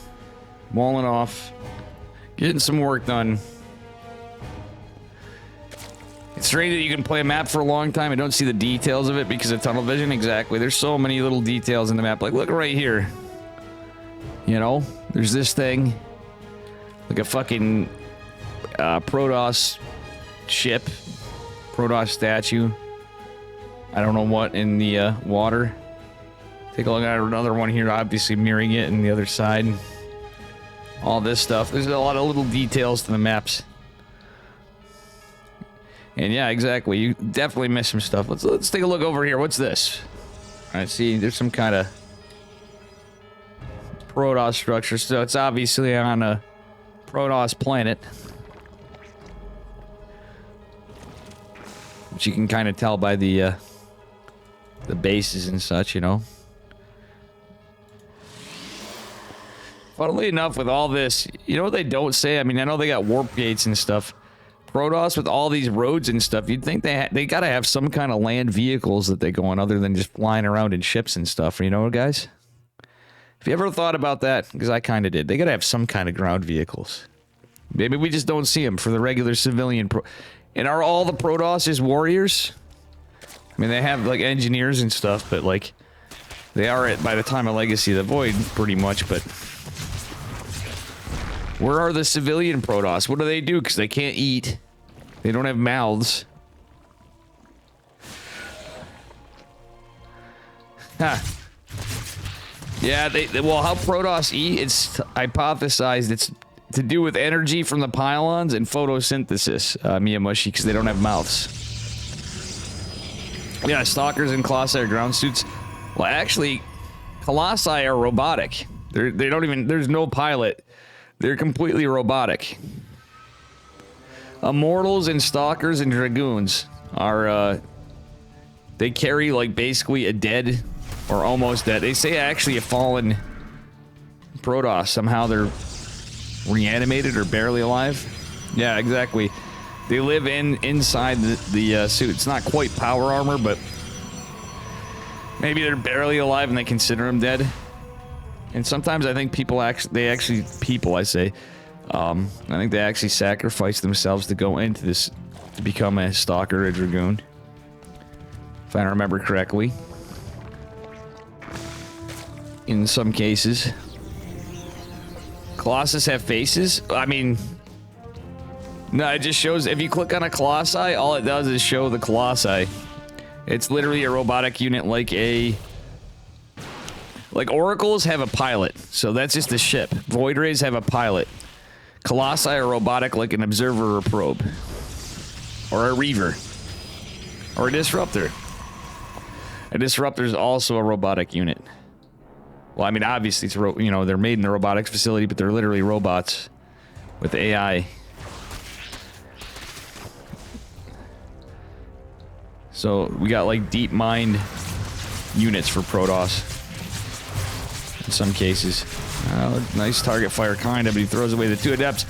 Walling off. Getting some work done. It's strange that you can play a map for a long time and don't see the details of it because of tunnel vision. Exactly. There's so many little details in the map. Like, look right here. You know? There's this thing. Like a fucking Protoss ship, Protoss statue. I don't know what in the water. Take a look at another one here, obviously mirroring it in the other side. All this stuff. There's a lot of little details to the maps. And yeah, exactly. You definitely missed some stuff. Let's take a look over here. What's this? All right, see, there's some kind of Protoss structure. So it's obviously on a Protoss planet, which you can kind of tell by the bases and such, you know. Funnily enough, with all this, you know what they don't say? I mean, I know they got warp gates and stuff. Protoss with all these roads and stuff, you'd think they gotta have some kind of land vehicles that they go on other than just flying around in ships and stuff, you know, guys? Have you ever thought about that? Because I kind of did. They gotta have some kind of ground vehicles. Maybe we just don't see them for the regular civilian And are all the Protoss just warriors? I mean, they have, like, engineers and stuff, but, like, they are, by the time of Legacy of the Void, pretty much, but... Where are the civilian Protoss? What do they do? Because they can't eat. They don't have mouths. Huh. Yeah, well, how Protoss eat, it's hypothesized it's to do with energy from the pylons and photosynthesis, Miyamushi, because they don't have mouths. Yeah, Stalkers and Colossi are ground suits. Well, actually, Colossi are robotic. They don't even, there's no pilot. They're completely robotic. Immortals and Stalkers and Dragoons are, they carry, like, basically a dead... or almost dead. They say actually a fallen Protoss. Somehow they're reanimated or barely alive. Yeah, exactly. They live inside the suit. It's not quite power armor, but maybe they're barely alive and they consider them dead. And sometimes I think people I think they actually sacrifice themselves to go into this, to become a Stalker or a Dragoon. If I remember correctly. In some cases. Colossus have faces? I mean... No, it just shows... If you click on a Colossi, all it does is show the Colossi. It's literally a robotic unit like a... Like, Oracles have a pilot, so that's just a ship. Void Rays have a pilot. Colossi are robotic like an Observer or Probe. Or a Reaver. Or a Disruptor. A Disruptor is also a robotic unit. Well, I mean, obviously, it's you know, they're made in a robotics facility, but they're literally robots with AI. So, we got, like, deep mind units for Protoss. In some cases. Nice target fire, kind of, but he throws away the 2 Adepts.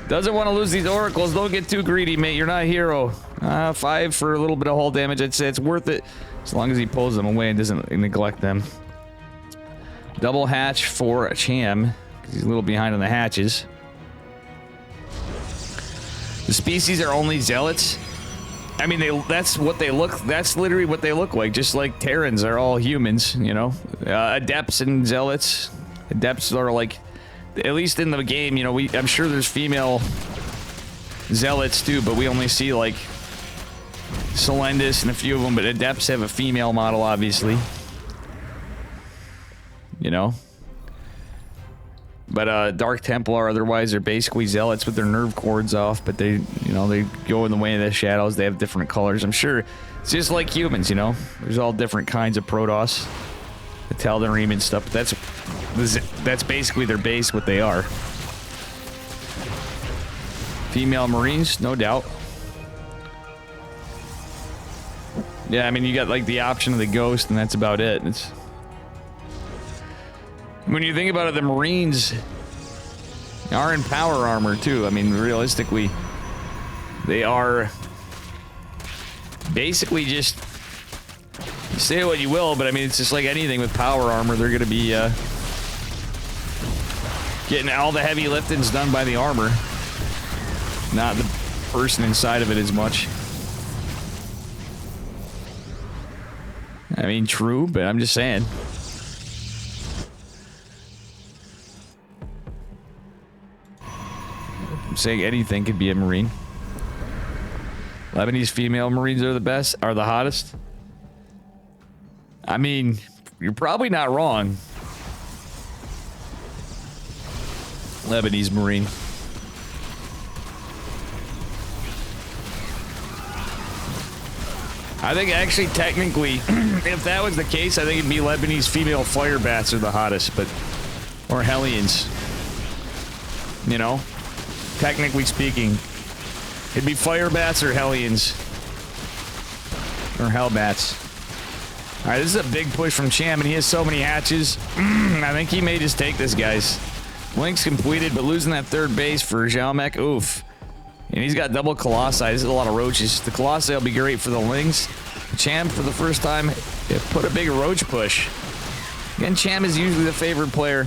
Doesn't want to lose these Oracles. Don't get too greedy, mate. You're not a hero. 5 for a little bit of hull damage. I'd say it's worth it. As long as he pulls them away and doesn't neglect them. Double hatch for a Cham, because he's a little behind on the hatches. The species are only zealots. I mean, that's what they look. That's literally what they look like. Just like Terrans are all humans, you know. Adepts and zealots. Adepts are like, at least in the game, you know. I'm sure there's female zealots too, but we only see like Solendis and a few of them. But adepts have a female model, obviously. You know. But Dark Templar otherwise are basically zealots with their nerve cords off, but they, you know, they go in the way of the shadows. They have different colors. I'm sure it's just like humans, you know. There's all different kinds of Protoss, the Tal'Darim and stuff. But that's basically their base, what they are. Female Marines, no doubt. Yeah, I mean, you got like the option of the Ghost, and that's about it. It's when you think about it, the Marines are in power armor too. I mean, realistically, they are basically just, say what you will, but I mean, it's just like anything with power armor. They're going to be getting all the heavy liftings done by the armor, not the person inside of it as much. I mean, true, but I'm just saying. I'm saying anything could be a Marine. Lebanese female Marines are the best, are the hottest. I mean, you're probably not wrong. Lebanese Marine. I think actually, technically, if that was the case, I think it'd be Lebanese female fire bats are the hottest, but, or Hellions. You know? Technically speaking, it'd be fire bats or Hellions. Or Hellbats. Alright, this is a big push from Cham, and he has so many hatches. I think he may just take this, guys. Link's completed, but losing that third base for Xiaomech, oof. And he's got double Colossi. This is a lot of roaches. The Colossi will be great for the Lings. Cham, for the first time, put a big roach push. Again, Cham is usually the favorite player.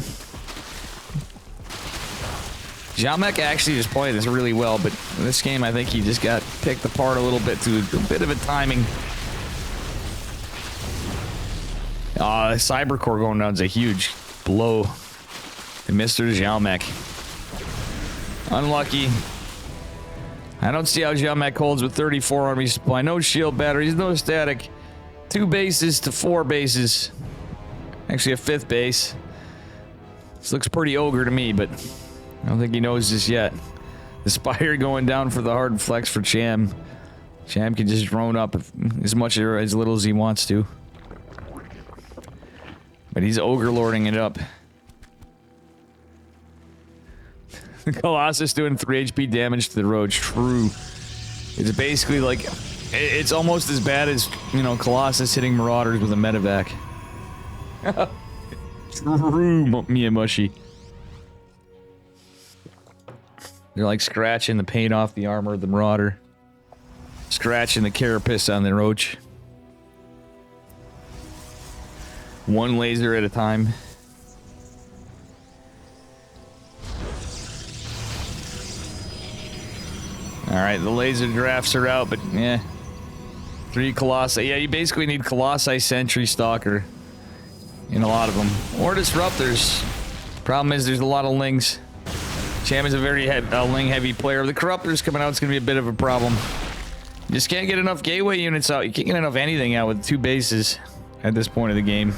Xiaomech actually is playing this really well, but in this game, I think he just got picked apart a little bit to a bit of a timing. Cybercore going down is a huge blow to Mr. Xiaomech. Unlucky. I don't see how Xiaomech holds with 34 army supply. No shield batteries, no static. 2 bases to 4 bases. Actually, a 5th base. This looks pretty ogre to me, but I don't think he knows this yet. The Spire going down for the hard flex for Cham. Cham can just drone up as much or as little as he wants to. But he's ogre lording it up. Colossus doing 3 HP damage to the roach. True. It's basically like, it's almost as bad as, you know, Colossus hitting Marauders with a medevac. True, Miyamushi. They're like scratching the paint off the armor of the Marauder. Scratching the carapace on the roach. One laser at a time. Alright, the laser drafts are out, but yeah. 3 Colossi. Yeah, you basically need Colossi, Sentry, Stalker. In a lot of them. Or Disruptors. Problem is, there's a lot of Lings. Cham is a very Ling-heavy player. The Corruptors coming out is going to be a bit of a problem. You just can't get enough gateway units out. You can't get enough anything out with 2 bases at this point of the game.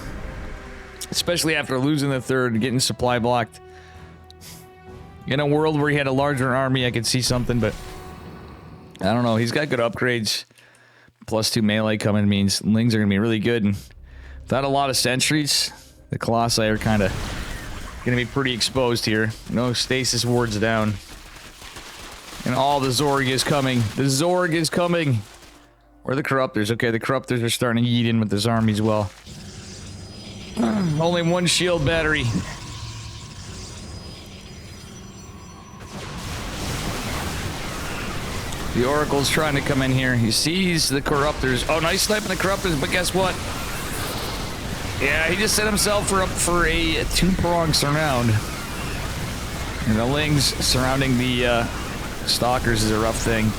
Especially after losing the third, getting supply blocked. In a world where he had a larger army, I could see something, but I don't know. He's got good upgrades. +2 melee coming means Lings are going to be really good. And without a lot of sentries, the Colossi are kind of going to be pretty exposed here. No stasis wards down. And all the Zorg is coming. The Zorg is coming. Or the Corruptors. Okay, the Corruptors are starting to yeet in with this army as well. Only 1 shield battery. The Oracle's trying to come in here. He sees the Corruptors. Oh, nice sniping the Corruptors, but guess what? Yeah, he just set himself up for a 2-prong surround. And the Lings surrounding the Stalkers is a rough thing.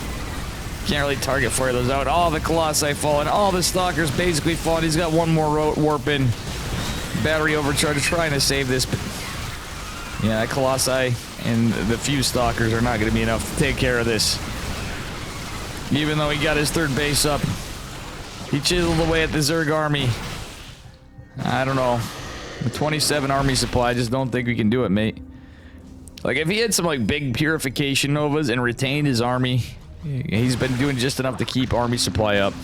Can't really target fire those out. All the Colossi falling. All the Stalkers basically falling. He's got one more warp in. Battery overcharge, trying to save this. But yeah, that Colossi and the few Stalkers are not going to be enough to take care of this. Even though he got his third base up. He chiseled away at the Zerg army. I don't know. The 27 army supply, I just don't think we can do it, mate. Like, if he had some, like, big purification novas and retained his army, he's been doing just enough to keep army supply up.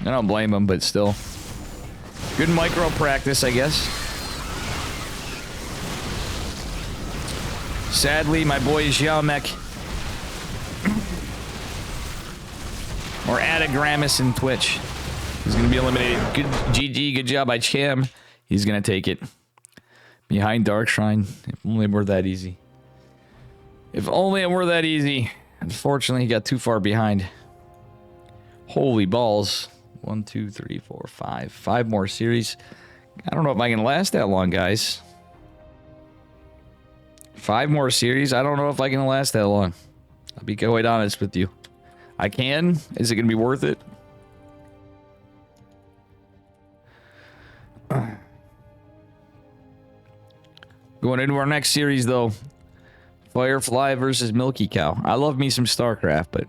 I don't blame him, but still. Good micro practice, I guess. Sadly, my boy Xiaomek, or Adagramus in Twitch, is going to be eliminated. Good GG, good job by Cham. He's going to take it. Behind Dark Shrine. If only it were that easy. If only it were that easy. Unfortunately, he got too far behind. Holy balls. 1, 2, 3, 4, 5. 5 more series. I don't know if I can last that long, guys. 5 more series? I don't know if I can last that long. I'll be quite honest with you. I can. Is it going to be worth it? Going into our next series, though. Firefly versus Milky Cow. I love me some StarCraft, but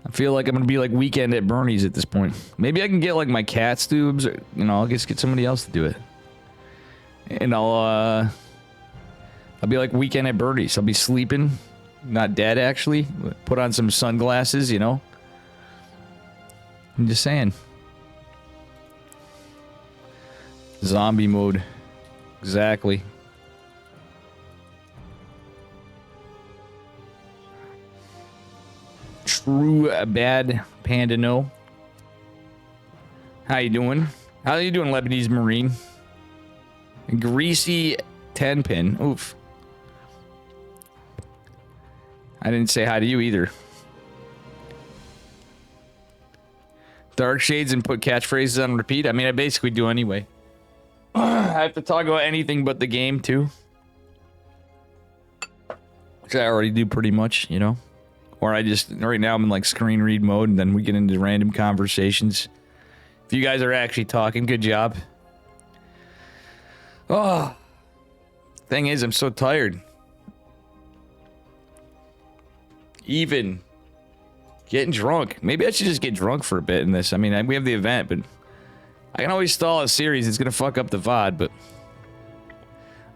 I feel like I'm going to be like Weekend at Bernie's at this point. Maybe I can get like my Cat's tubes, or, you know, I'll just get somebody else to do it. And I'll be like Weekend at Bernie's. I'll be sleeping. Not dead, actually. Put on some sunglasses, you know. I'm just saying. Zombie mode. Exactly. True bad panda no. How you doing? How you doing, Lebanese Marine? Greasy 10 pin. Oof. I didn't say hi to you either. Dark shades and put catchphrases on repeat. I mean, I basically do anyway. I have to talk about anything but the game, too. Which I already do pretty much, you know. Or I just, right now I'm in like screen read mode, and then we get into random conversations. If you guys are actually talking, good job. Oh. Thing is, I'm so tired. Even getting drunk. Maybe I should just get drunk for a bit in this. I mean, we have the event, but I can always stall a series. It's going to fuck up the VOD, but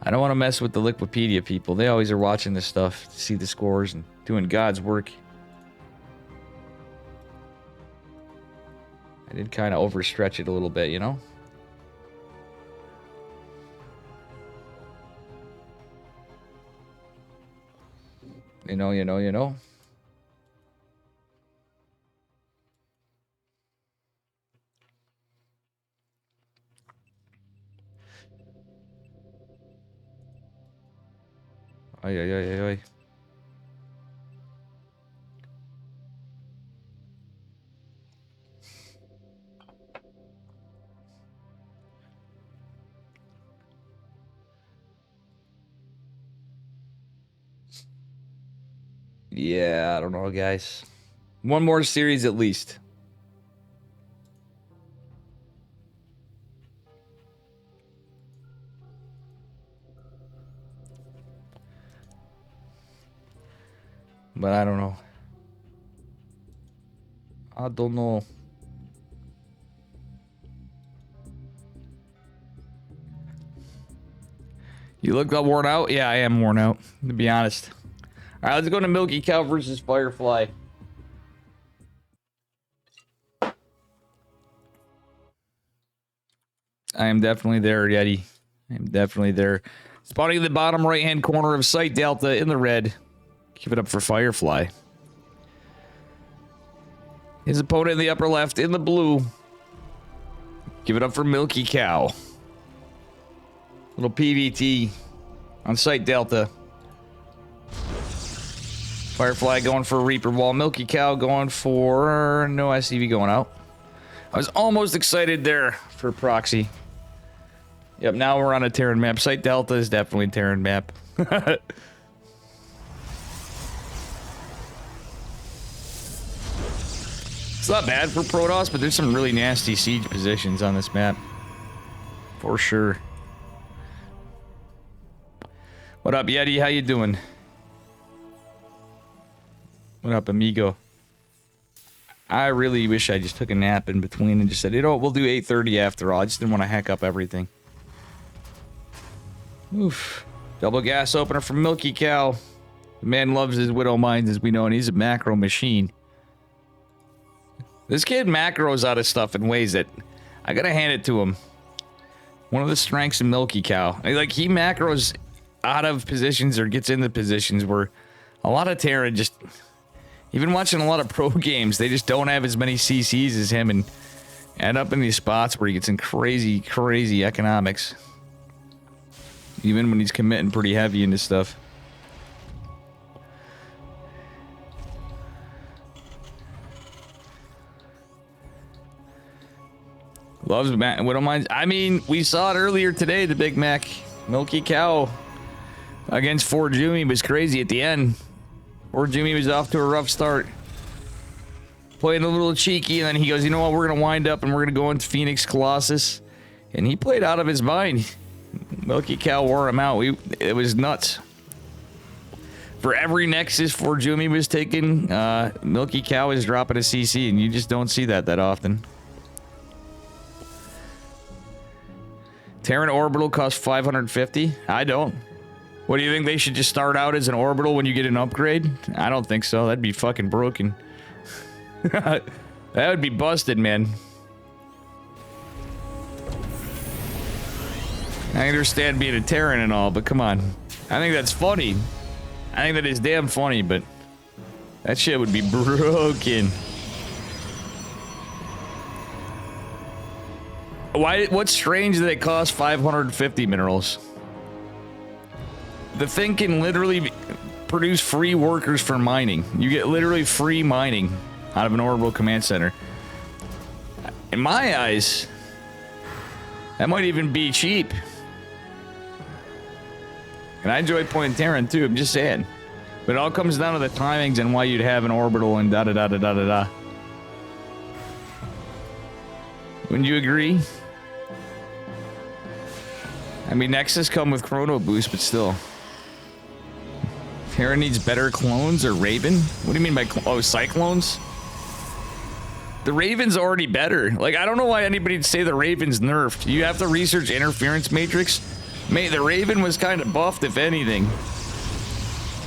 I don't want to mess with the Liquipedia people. They always are watching this stuff to see the scores and doing God's work. I did kind of overstretch it a little bit, you know? You know. Ay. Yeah, I don't know, guys. One more series at least. But I don't know. I don't know. You look worn out? Yeah, I am worn out, to be honest. All right, let's go to Milky Cow versus Firefly. I am definitely there, Yeti. I am definitely there. Spawning in the bottom right-hand corner of Site Delta in the red. Give it up for Firefly. His opponent in the upper left in the blue. Give it up for Milky Cow. Little PVT on Site Delta. Firefly going for a Reaper Wall. Milky Cow going for no SCV going out. I was almost excited there for Proxy. Yep, now we're on a Terran map. Site Delta is definitely a Terran map. It's not bad for Protoss, but there's some really nasty siege positions on this map. For sure. What up, Yeti? How you doing? What up, amigo? I really wish I just took a nap in between and just said, you know what, we'll do 8:30 after all. I just didn't want to hack up everything. Oof. Double gas opener from Milky Cow. The man loves his Widow Mines, as we know, and he's a macro machine. This kid macros out of stuff in ways that I gotta hand it to him. One of the strengths of Milky Cow. Like, he macros out of positions or gets into positions where a lot of Terran just... Even watching a lot of pro games, they just don't have as many CCs as him and end up in these spots where he gets in crazy, crazy economics. Even when he's committing pretty heavy into stuff. Loves Widow Mines. I mean, we saw it earlier today, the Big Mac. Milky Cow against Fort Jumi was crazy at the end. Fort Jumi was off to a rough start. Playing a little cheeky, and then he goes, you know what, we're going to wind up and we're going to go into Phoenix Colossus. And he played out of his mind. Milky Cow wore him out. It was nuts. For every Nexus Fort Jumi was taken, Milky Cow is dropping a CC, and you just don't see that often. Terran Orbital costs 550? I don't. What do you think, they should just start out as an orbital when you get an upgrade? I don't think so. That'd be fucking broken. That would be busted, man. I understand being a Terran and all, but come on. I think that's funny. I think that is damn funny, but that shit would be broken. What's strange that it costs 550 minerals? The thing can literally produce free workers for mining. You get literally free mining out of an orbital command center. In my eyes, that might even be cheap. And I enjoy Point Terran too, I'm just saying. But it all comes down to the timings and why you'd have an orbital and da-da-da-da-da-da-da. Wouldn't you agree? I mean, Nexus come with Chrono Boost, but still. Terran needs better clones or Raven? What do you mean by Cyclones? The Raven's already better. Like, I don't know why anybody'd say the Raven's nerfed. You have to research interference matrix. Mate, the Raven was kind of buffed, if anything.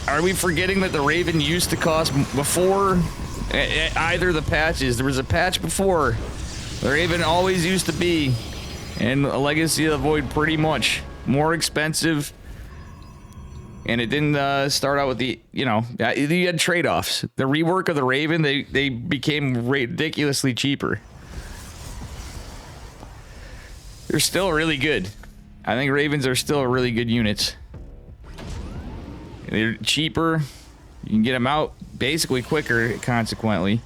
Are we forgetting that the Raven used to cost before either the patches? There was a patch before. The Raven always used to be, in Legacy of the Void, pretty much more expensive. And it didn't start out with the, you know, you had trade-offs. The rework of the Raven, they became ridiculously cheaper. They're still really good. I think Ravens are still really good units. They're cheaper. You can get them out basically quicker, consequently.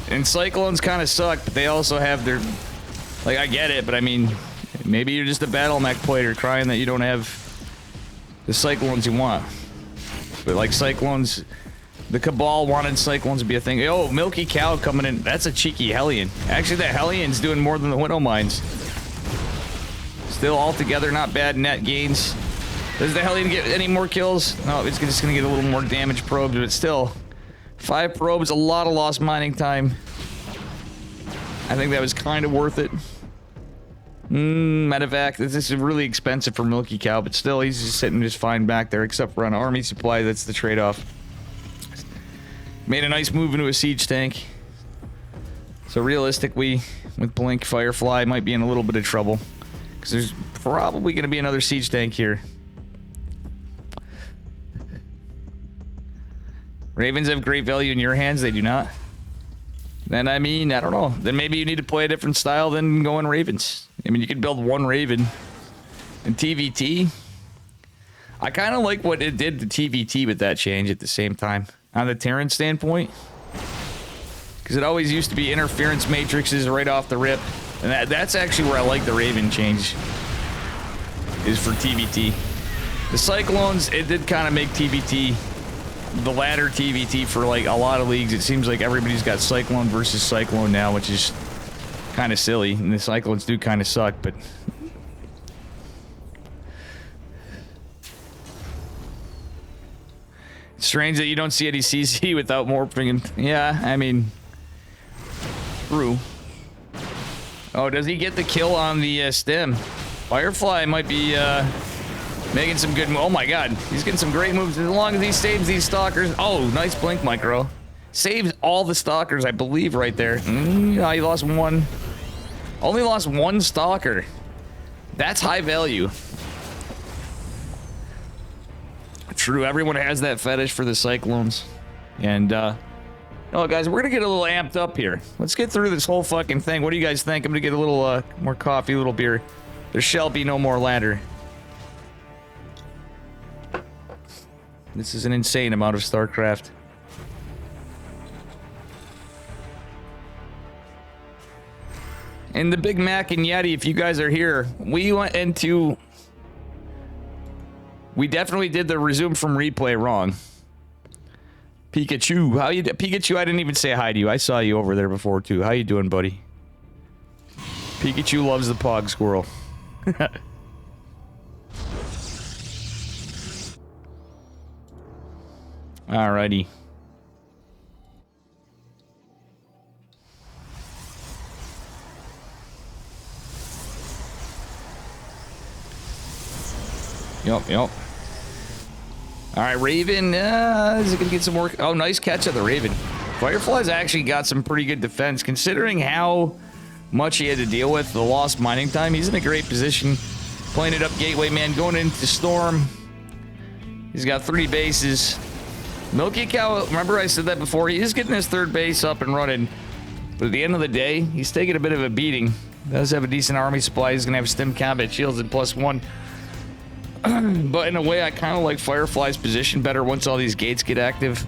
And Cyclones kind of suck, but they also have their... Like, I get it, but I mean, maybe you're just a battle mech player crying that you don't have the Cyclones you want. But like Cyclones, the Cabal wanted Cyclones to be a thing. Oh, Milky Cow coming in. That's a cheeky Hellion. Actually, the Hellion's doing more than the Widow Mines. Still, altogether, not bad net gains. Does the Hellion get any more kills? No, it's just going to get a little more damage probes, but still. 5 probes, a lot of lost mining time. I think that was kind of worth it. Medevac, this is really expensive for Milky Cow, but still, he's just sitting just fine back there, except for on army supply. That's the trade-off. Made a nice move into a siege tank. So realistically, with Blink, Firefly might be in a little bit of trouble. Because there's probably going to be another siege tank here. Ravens have great value in your hands, they do not. Then, I mean, I don't know. Then maybe you need to play a different style than going Ravens. I mean, you could build one Raven. And TVT, I kind of like what it did to TVT with that change at the same time. On the Terran standpoint. Because it always used to be interference matrices right off the rip. And that's actually where I like the Raven change. Is for TVT. The Cyclones, it did kind of make TVT, the ladder TVT for like a lot of leagues. It seems like everybody's got Cyclone versus Cyclone now, which is kind of silly. And the Cyclones do kind of suck, but... It's strange that you don't see any CC without morphing and... Yeah, I mean... True. Oh, does he get the kill on the stem? Firefly might be making some good moves. Oh my god, he's getting some great moves as long as he saves these stalkers. Oh, nice blink micro. Saves all the stalkers, I believe, right there. Yeah, he lost one. Only lost one stalker. That's high value. True, everyone has that fetish for the Cyclones. And, oh, guys, we're gonna get a little amped up here. Let's get through this whole fucking thing. What do you guys think? I'm gonna get a little, more coffee, a little beer. There shall be no more ladder. This is an insane amount of StarCraft. And the Big Mac and Yeti, if you guys are here, we went into... We definitely did the resume from replay wrong. Pikachu, how you... Pikachu, I didn't even say hi to you. I saw you over there before, too. How you doing, buddy? Pikachu loves the Pog Squirrel. Alrighty. Yup. Alright, Raven, is it gonna get some work? Oh, nice catch of the Raven. Firefly's actually got some pretty good defense, considering how much he had to deal with the lost mining time. He's in a great position, playing it up Gateway Man, going into Storm. He's got 3 bases. Milky Cow, remember I said that before, he is getting his 3rd base up and running, but at the end of the day, he's taking a bit of a beating. Does have a decent army supply. He's gonna have stem combat shields and +1. But in a way, I kind of like Firefly's position better once all these gates get active.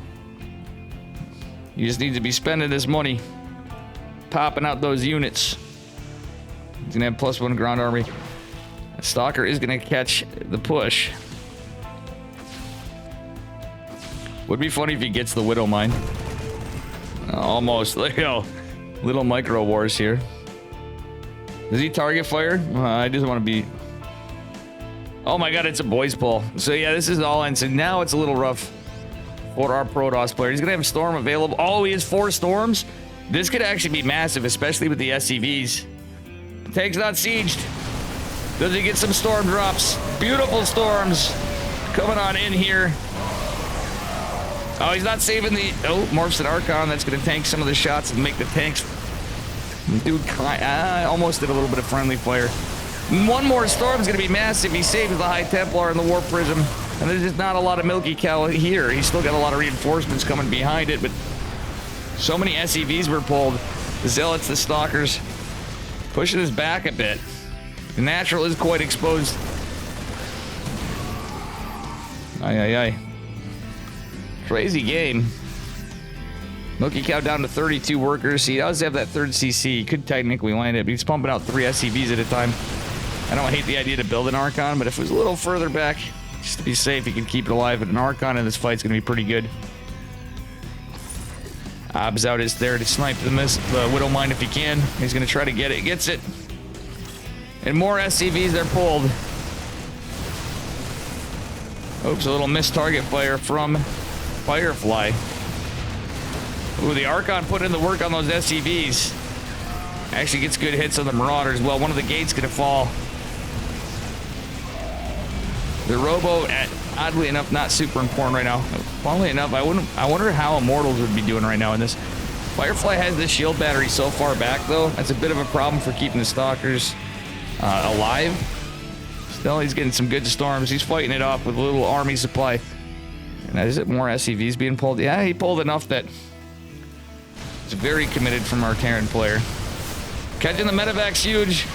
You just need to be spending his money, popping out those units. He's gonna have +1 ground army. Stalker is gonna catch the push. Would be funny if he gets the Widow Mine. Almost. There you go. Little micro wars here. Does he target fire? I just want to be... Oh my god, it's a boys pull. So yeah, this is all in. So now it's a little rough for our Protoss player. He's gonna have a storm available. Oh, he has 4 storms. This could actually be massive, especially with the SCVs. Tank's not sieged. Does he get some storm drops? Beautiful storms coming on in here. Oh, he's not saving the... Oh, morphs an Archon. That's gonna tank some of the shots and make the tanks... Dude, almost did a little bit of friendly fire. One more storm's gonna be massive. He saves the High Templar and the War Prism. And there's just not a lot of Milky Cow here. He's still got a lot of reinforcements coming behind it, but so many SCVs were pulled. The Zealots, the Stalkers, pushing us back a bit. The Natural is quite exposed. Aye. Crazy game. Milky Cow down to 32 workers. He does have that 3rd CC. He could technically land it, but he's pumping out 3 SCVs at a time. I don't hate the idea to build an Archon, but if it was a little further back, just to be safe, he can keep it alive. But an Archon in this fight's gonna be pretty good. Ob's out is there to snipe the Widow Mine if he can. He's gonna try to get it. Gets it. And more SCVs are pulled. Oops, a little missed target fire from Firefly. Ooh, the Archon put in the work on those SCVs. Actually gets good hits on the Marauders. Well, one of the gates gonna fall. The Robo, oddly enough, not super important right now. Funnily enough, I wonder how Immortals would be doing right now in this. Firefly has this shield battery so far back, though. That's a bit of a problem for keeping the Stalkers alive. Still, he's getting some good storms. He's fighting it off with a little army supply. And is it more SCVs being pulled? Yeah, he pulled enough that it's very committed from our Terran player. Catching the Medevac's huge,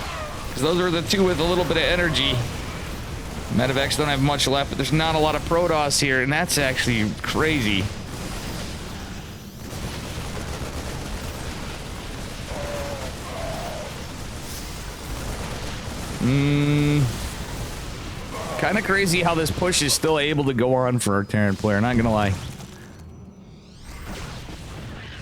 because those are the 2 with a little bit of energy. Medevacs don't have much left, but there's not a lot of Protoss here, and that's actually crazy. Kind of crazy how this push is still able to go on for our Terran player, not gonna lie.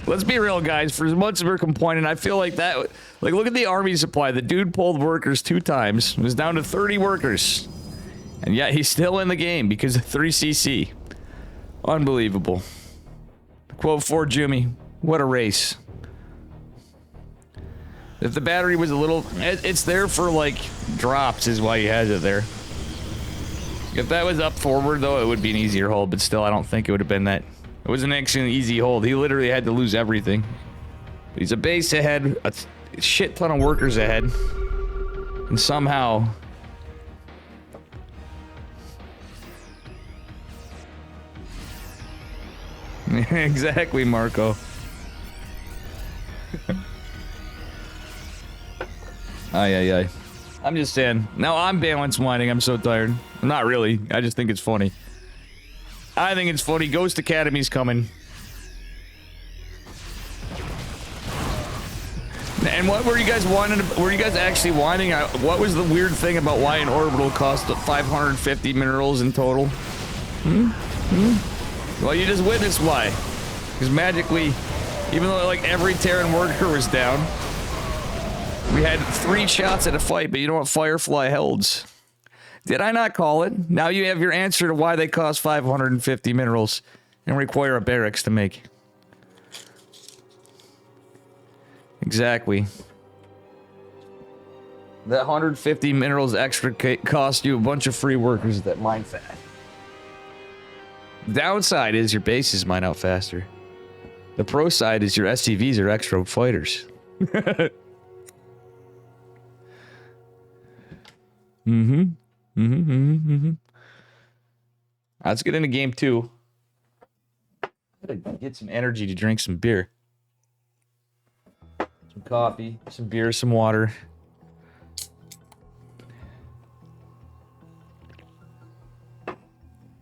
Let's be real, guys. For as much as we're complaining, I feel like that... Like, look at the army supply. The dude pulled workers 2 times. It was down to 30 workers. And yet he's still in the game because of 3cc. Unbelievable. Quote for Jimmy. What a race. If the battery was a little... It's there for, like, drops is why he has it there. If that was up forward, though, it would be an easier hold. But still, I don't think it would have been that... It wasn't actually an easy hold. He literally had to lose everything. He's a base ahead, a shit ton of workers ahead. And somehow... Exactly, Marco. Ay. I'm just saying. Now I'm balance whining. I'm so tired. Not really. I just think it's funny. I think it's funny. Ghost Academy's coming. And what were you guys whining? Were you guys actually whining? What was the weird thing about why an orbital cost 550 minerals in total? Well, you just witnessed why. Because magically, even though like every Terran worker was down, we had 3 shots at a fight, but you know what Firefly holds? Did I not call it? Now you have your answer to why they cost 550 minerals and require a barracks to make. Exactly. That 150 minerals extra cost you a bunch of free workers that mine fast. Downside is your bases mine out faster. The pro side is your SCVs are extra fighters. Let's get into game 2. Gotta get some energy to drink some beer. Some coffee, some beer, some water.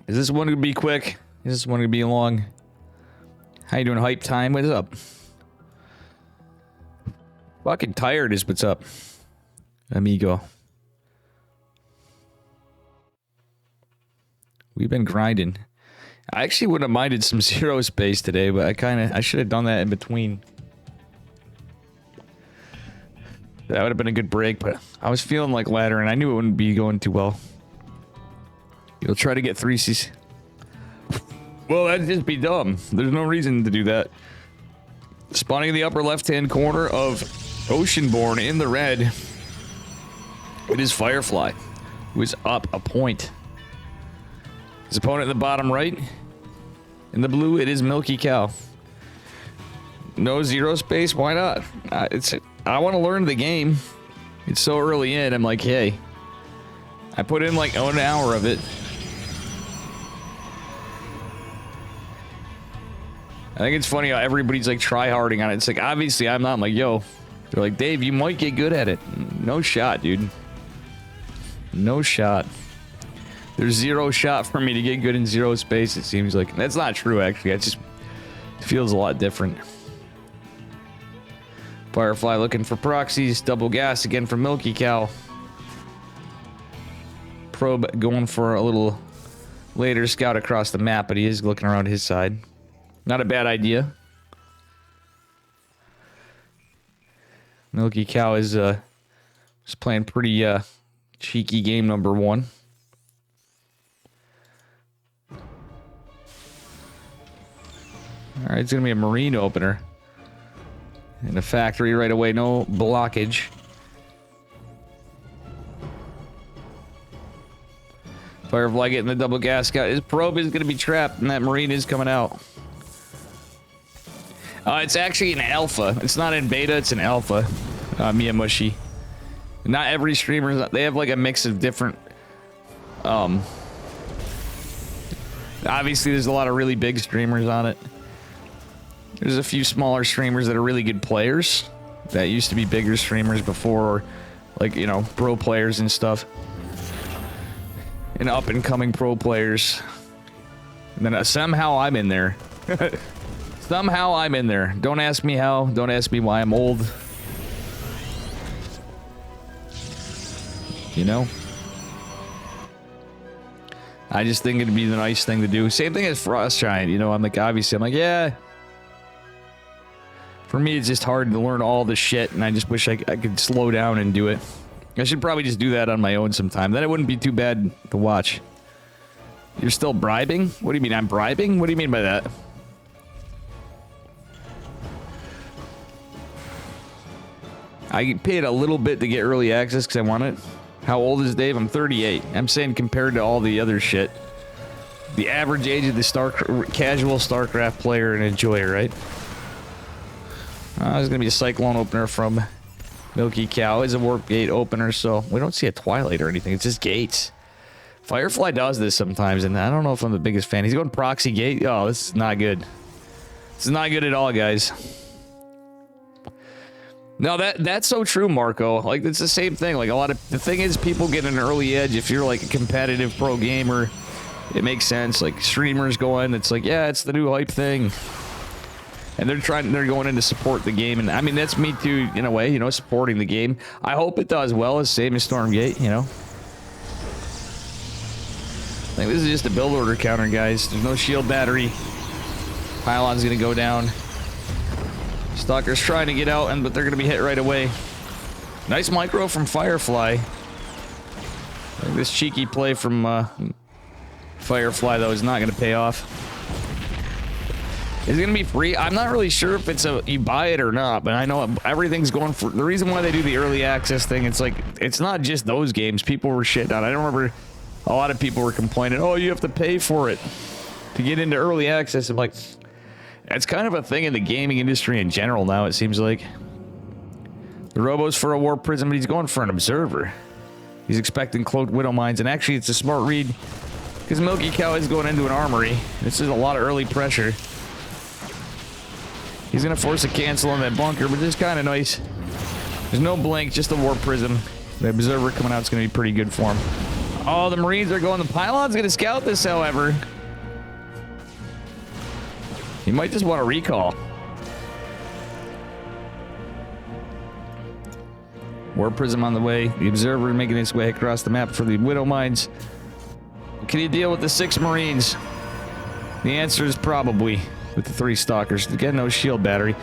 Is this one gonna be quick? Is this one gonna be long? How you doing, hype time? What is up? Fucking tired is what's up, amigo. We've been grinding. I actually wouldn't have minded some zero space today, but I should have done that in between. That would have been a good break, but I was feeling like ladder, and I knew it wouldn't be going too well. You'll try to get 3Cs. Well, that'd just be dumb. There's no reason to do that. Spawning in the upper left-hand corner of Oceanborn in the red. It is Firefly, who is up a point. His opponent in the bottom right. In the blue, it is Milky Cow. No zero space? Why not? I want to learn the game. It's so early in. I'm like, hey. I put in like an hour of it. I think it's funny how everybody's like try-harding on it. It's like, obviously I'm not. I'm like, yo. They're like, Dave, you might get good at it. No shot, dude. No shot. There's zero shot for me to get good in zero space, it seems like. That's not true, actually. It just feels a lot different. Firefly looking for proxies. Double gas again for Milky Cow. Probe going for a little later scout across the map, but he is looking around his side. Not a bad idea. Milky Cow is just playing pretty cheeky game number 1. Alright, it's gonna be a marine opener. In the factory right away, no blockage. Firefly getting the double gas scout. His probe is gonna be trapped, and that marine is coming out. It's actually an alpha. It's not in beta, it's an alpha. Miyamushi. Not every streamer, they have like a mix of different... Obviously, there's a lot of really big streamers on it. There's a few smaller streamers that are really good players. That used to be bigger streamers before, like, you know, pro players and stuff. And up-and-coming pro players. And then somehow I'm in there. Somehow I'm in there. Don't ask me how. Don't ask me why I'm old. You know? I just think it'd be the nice thing to do. Same thing as Frost Giant, you know. I'm like, obviously, I'm like, yeah. For me, it's just hard to learn all the shit, and I just wish I could slow down and do it. I should probably just do that on my own sometime. Then it wouldn't be too bad to watch. You're still bribing? What do you mean, I'm bribing? What do you mean by that? I paid a little bit to get early access because I want it. How old is Dave? I'm 38. I'm saying compared to all the other shit. The average age of the casual StarCraft player and enjoyer, right? There's going to be a Cyclone opener from Milky Cow. It's a Warp Gate opener, so we don't see a Twilight or anything. It's just gates. Firefly does this sometimes, and I don't know if I'm the biggest fan. He's going Proxy Gate. Oh, this is not good. This is not good at all, guys. No, that's so true, Marco. Like, it's the same thing. Like, the thing is, people get an early edge. If you're, like, a competitive pro gamer, it makes sense. Like, streamers go in, it's like, yeah, it's the new hype thing. And they're going in to support the game. And, I mean, that's me, too, in a way, you know, supporting the game. I hope it does well, as same as Stormgate, you know. I think this is just a build order counter, guys. There's no shield battery. Pylon's gonna go down. Stalker's trying to get out, but they're going to be hit right away. Nice micro from Firefly. Like this cheeky play from Firefly, though, is not going to pay off. Is it going to be free? I'm not really sure if it's you buy it or not, but I know everything's going for... The reason why they do the early access thing, it's like, it's not just those games. People were shitting on it. I don't remember... A lot of people were complaining, oh, you have to pay for it to get into early access. I'm like... It's kind of a thing in the gaming industry in general now, it seems like. The Robo's for a Warp Prism, but he's going for an Observer. He's expecting Cloaked Widow Mines, and actually it's a smart read, because Milky Cow is going into an Armory. This is a lot of early pressure. He's going to force a cancel on that bunker, but this is kind of nice. There's no blink, just a Warp Prism. The Observer coming out is going to be pretty good for him. Oh, the Marines are going. The Pylon's going to scout this, however. He might just want to recall. Warp Prism on the way. The Observer making its way across the map for the Widow Mines. Can he deal with the 6 Marines? The answer is probably with the 3 Stalkers. Again, no shield battery.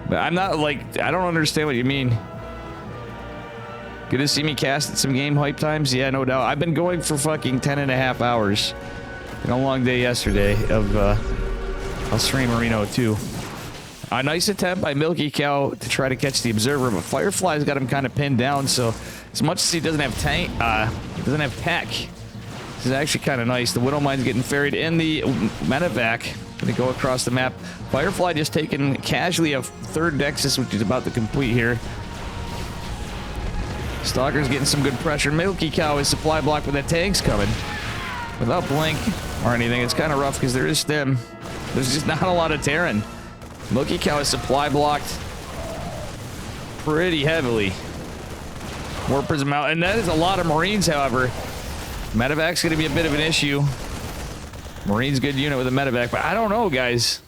But I'm not like... I don't understand what you mean. Good to see me cast at some game hype times? Yeah, no doubt. I've been going for fucking 10.5 hours. And a long day yesterday of I'll stream Marino 2. A nice attempt by Milky Cow to try to catch the Observer, but Firefly's got him kind of pinned down, so as much as he doesn't have tank, doesn't have tech, this is actually kind of nice. The Widow Mine's getting ferried in the medevac. Gonna go across the map. Firefly just taking casually a 3rd Nexus, which is about to complete here. Stalker's getting some good pressure. Milky Cow is supply blocked, but that tank's coming. Without blink or anything, it's kind of rough because there is stim. There's just not a lot of Terran. Milky Cow is supply blocked pretty heavily. Warp Prism out, and that is a lot of Marines, however. Medevac's going to be a bit of an issue. Marines good unit with a medevac, but I don't know, guys.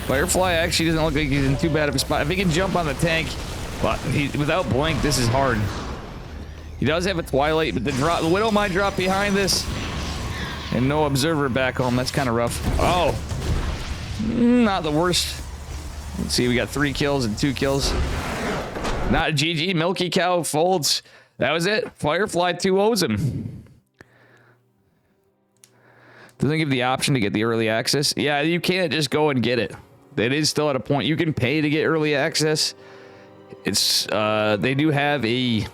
Firefly actually doesn't look like he's in too bad of a spot. If he can jump on the tank, but without blink, this is hard. He does have a Twilight, but the Widow might drop behind this. And no Observer back home. That's kind of rough. Oh. Not the worst. Let's see, we got 3 kills and 2 kills. Not GG. Milky Cow folds. That was it. Firefly 2-0s him. Doesn't give the option to get the early access. Yeah, you can't just go and get it. It is still at a point. You can pay to get early access. It's, they do have a...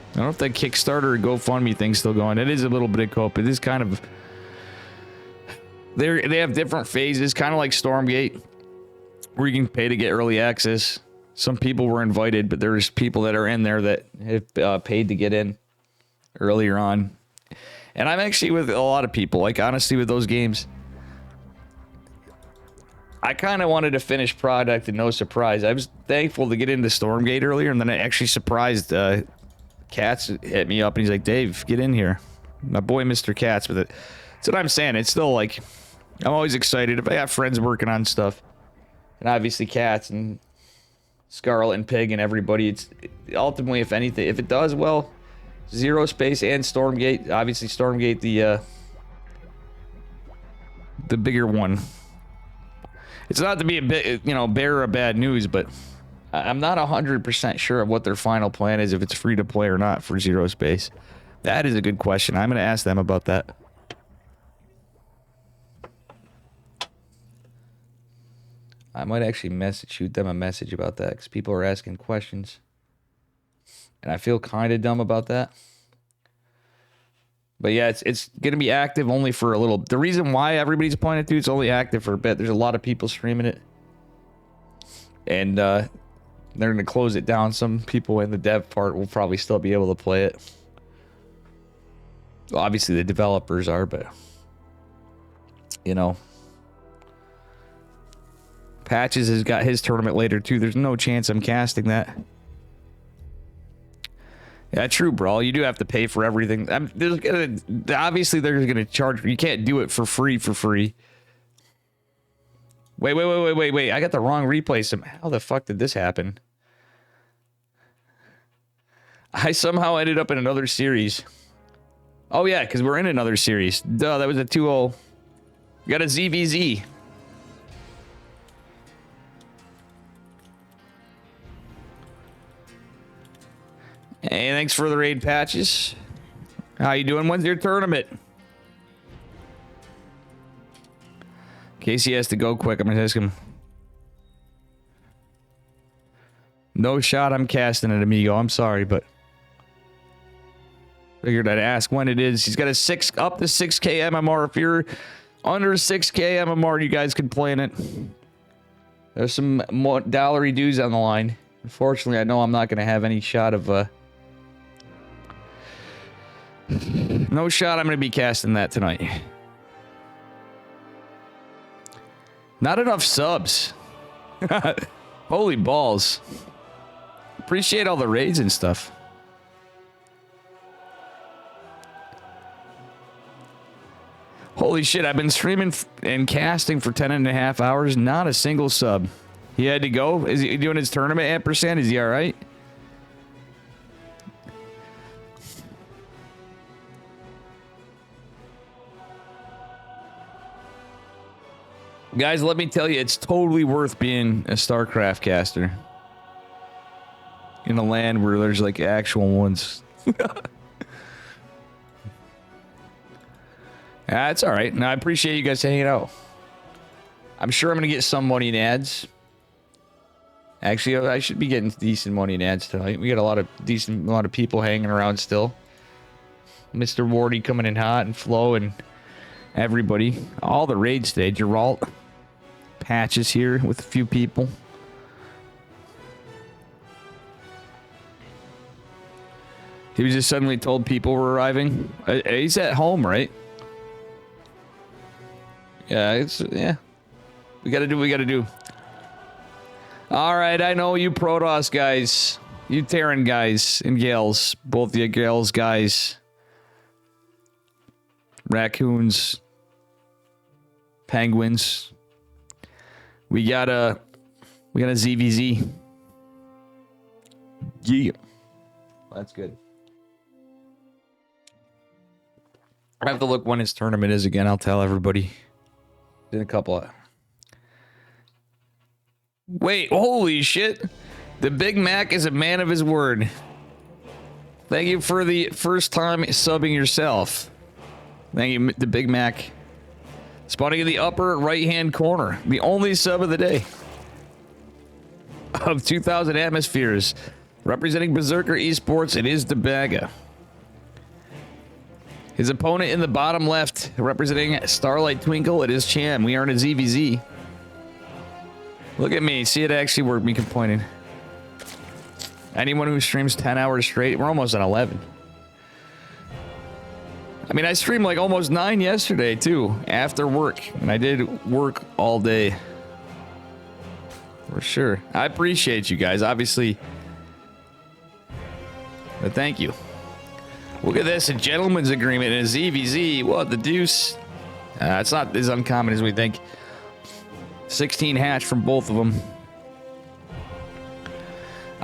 I don't know if that Kickstarter or GoFundMe thing's still going. It is a little bit of cope. It is kind of... They have different phases, kind of like Stormgate, where you can pay to get early access. Some people were invited, but there's people that are in there that have paid to get in earlier on. And I'm actually with a lot of people, like, honestly, with those games. I kind of wanted to finish product and no surprise. I was thankful to get into Stormgate earlier, and then I actually surprised... Katz hit me up and he's like, Dave, get in here. My boy, Mr. Katz. But that's what I'm saying. It's still like, I'm always excited if I have friends working on stuff. And obviously Katz and Scarlet and Pig and everybody. It's ultimately, if anything, if it does well, Zero Space and Stormgate. Obviously, Stormgate, the bigger one. It's not to be a bit, bearer of bad news, but I'm not 100% sure of what their final plan is, if it's free to play or not for Zero Space. That is a good question. I'm going to ask them about that. I might actually shoot them a message about that, because people are asking questions. And I feel kind of dumb about that. But yeah, it's going to be active only for a little. The reason why everybody's pointing to it's only active for a bit. There's a lot of people streaming it. And they're going to close it down. Some people in the dev part will probably still be able to play it. Well, obviously, the developers are, but... Patches has got his tournament later, too. There's no chance I'm casting that. Yeah, true, bro. You do have to pay for everything. Obviously, they're gonna charge. You can't do it for free. Wait. I got the wrong replay. How the fuck did this happen? I somehow ended up in another series. Oh, yeah, because we're in another series. Duh, that was a 2-0. We got a ZVZ. Hey, thanks for the raid, Patches. How you doing? When's your tournament? Casey has to go quick. I'm gonna ask him. No shot. I'm casting it, amigo. I'm sorry, but figured I'd ask when it is. He's got a up to 6K MMR. If you're under 6K MMR, you guys can play in it. There's some more dollary dues on the line. Unfortunately, I know I'm not gonna have any shot of no shot I'm going to be casting that tonight. Not enough subs. Holy balls. Appreciate all the raids and stuff. Holy shit, I've been streaming and casting for 10.5 hours. Not a single sub. He had to go? Is he doing his tournament ampersand? Is he alright? Guys, let me tell you, it's totally worth being a StarCraft caster. In a land where there's like actual ones. That's alright. No, I appreciate you guys hanging out. I'm sure I'm going to get some money in ads. Actually, I should be getting decent money in ads tonight. We got a lot of people hanging around still. Mr. Wardy coming in hot, and Flo and everybody. All the raids today. Geralt. Patches here with a few people. He was just suddenly told people were arriving. He's at home, right? Yeah. We gotta do what we gotta do. Alright, I know you Protoss guys. You Terran guys and gals. Both you gals guys. Raccoons. Penguins. We got a ZVZ. Yeah. That's good. I have to look when his tournament is again. I'll tell everybody in a couple of... Wait, holy shit. The Big Mac is a man of his word. Thank you for the first time subbing yourself. Thank you, the Big Mac. Spawning in the upper right-hand corner. The only sub of the day. Of 2,000 atmospheres. Representing Berserker Esports, it is Debaga. His opponent in the bottom left, representing Starlight Twinkle, it is Cham. We are in a ZVZ. Look at me. See, it actually worked. Me complaining. Anyone who streams 10 hours straight, we're almost at 11. I mean, I streamed like almost 9 yesterday, too, after work. And I did work all day. For sure. I appreciate you guys, obviously. But thank you. Look at this, a gentleman's agreement and a ZVZ. What the deuce? It's not as uncommon as we think. 16 hatch from both of them.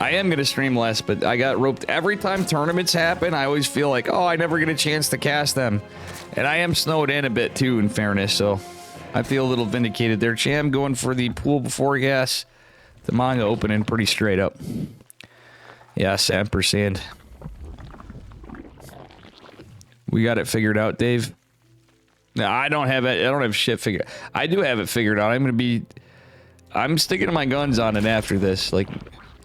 I am going to stream less, but I got roped. Every time tournaments happen, I always feel like, oh, I never get a chance to cast them. And I am snowed in a bit, too, in fairness, so I feel a little vindicated there. Cham going for the pool before gas. The manga opening pretty straight up. Yes, ampersand. We got it figured out, Dave. No, I don't have it. I don't have shit figured. I do have it figured out. I'm sticking to my guns on it after this. Like,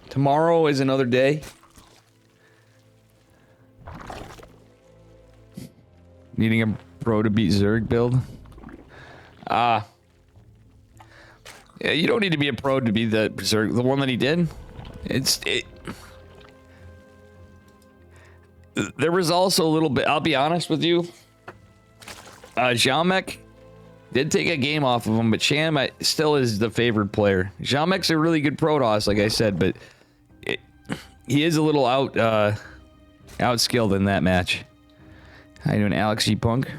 tomorrow is another day. Needing a pro to beat Zerg build. Yeah, you don't need to be a pro to be the Zerg. The one that he did. There was also a little bit. I'll be honest with you. Xiaomek did take a game off of him, but Cham still is the favored player. Xiaomek's a really good Protoss, like I said, but he is a little outskilled in that match. How you doing, Alex G. Punk?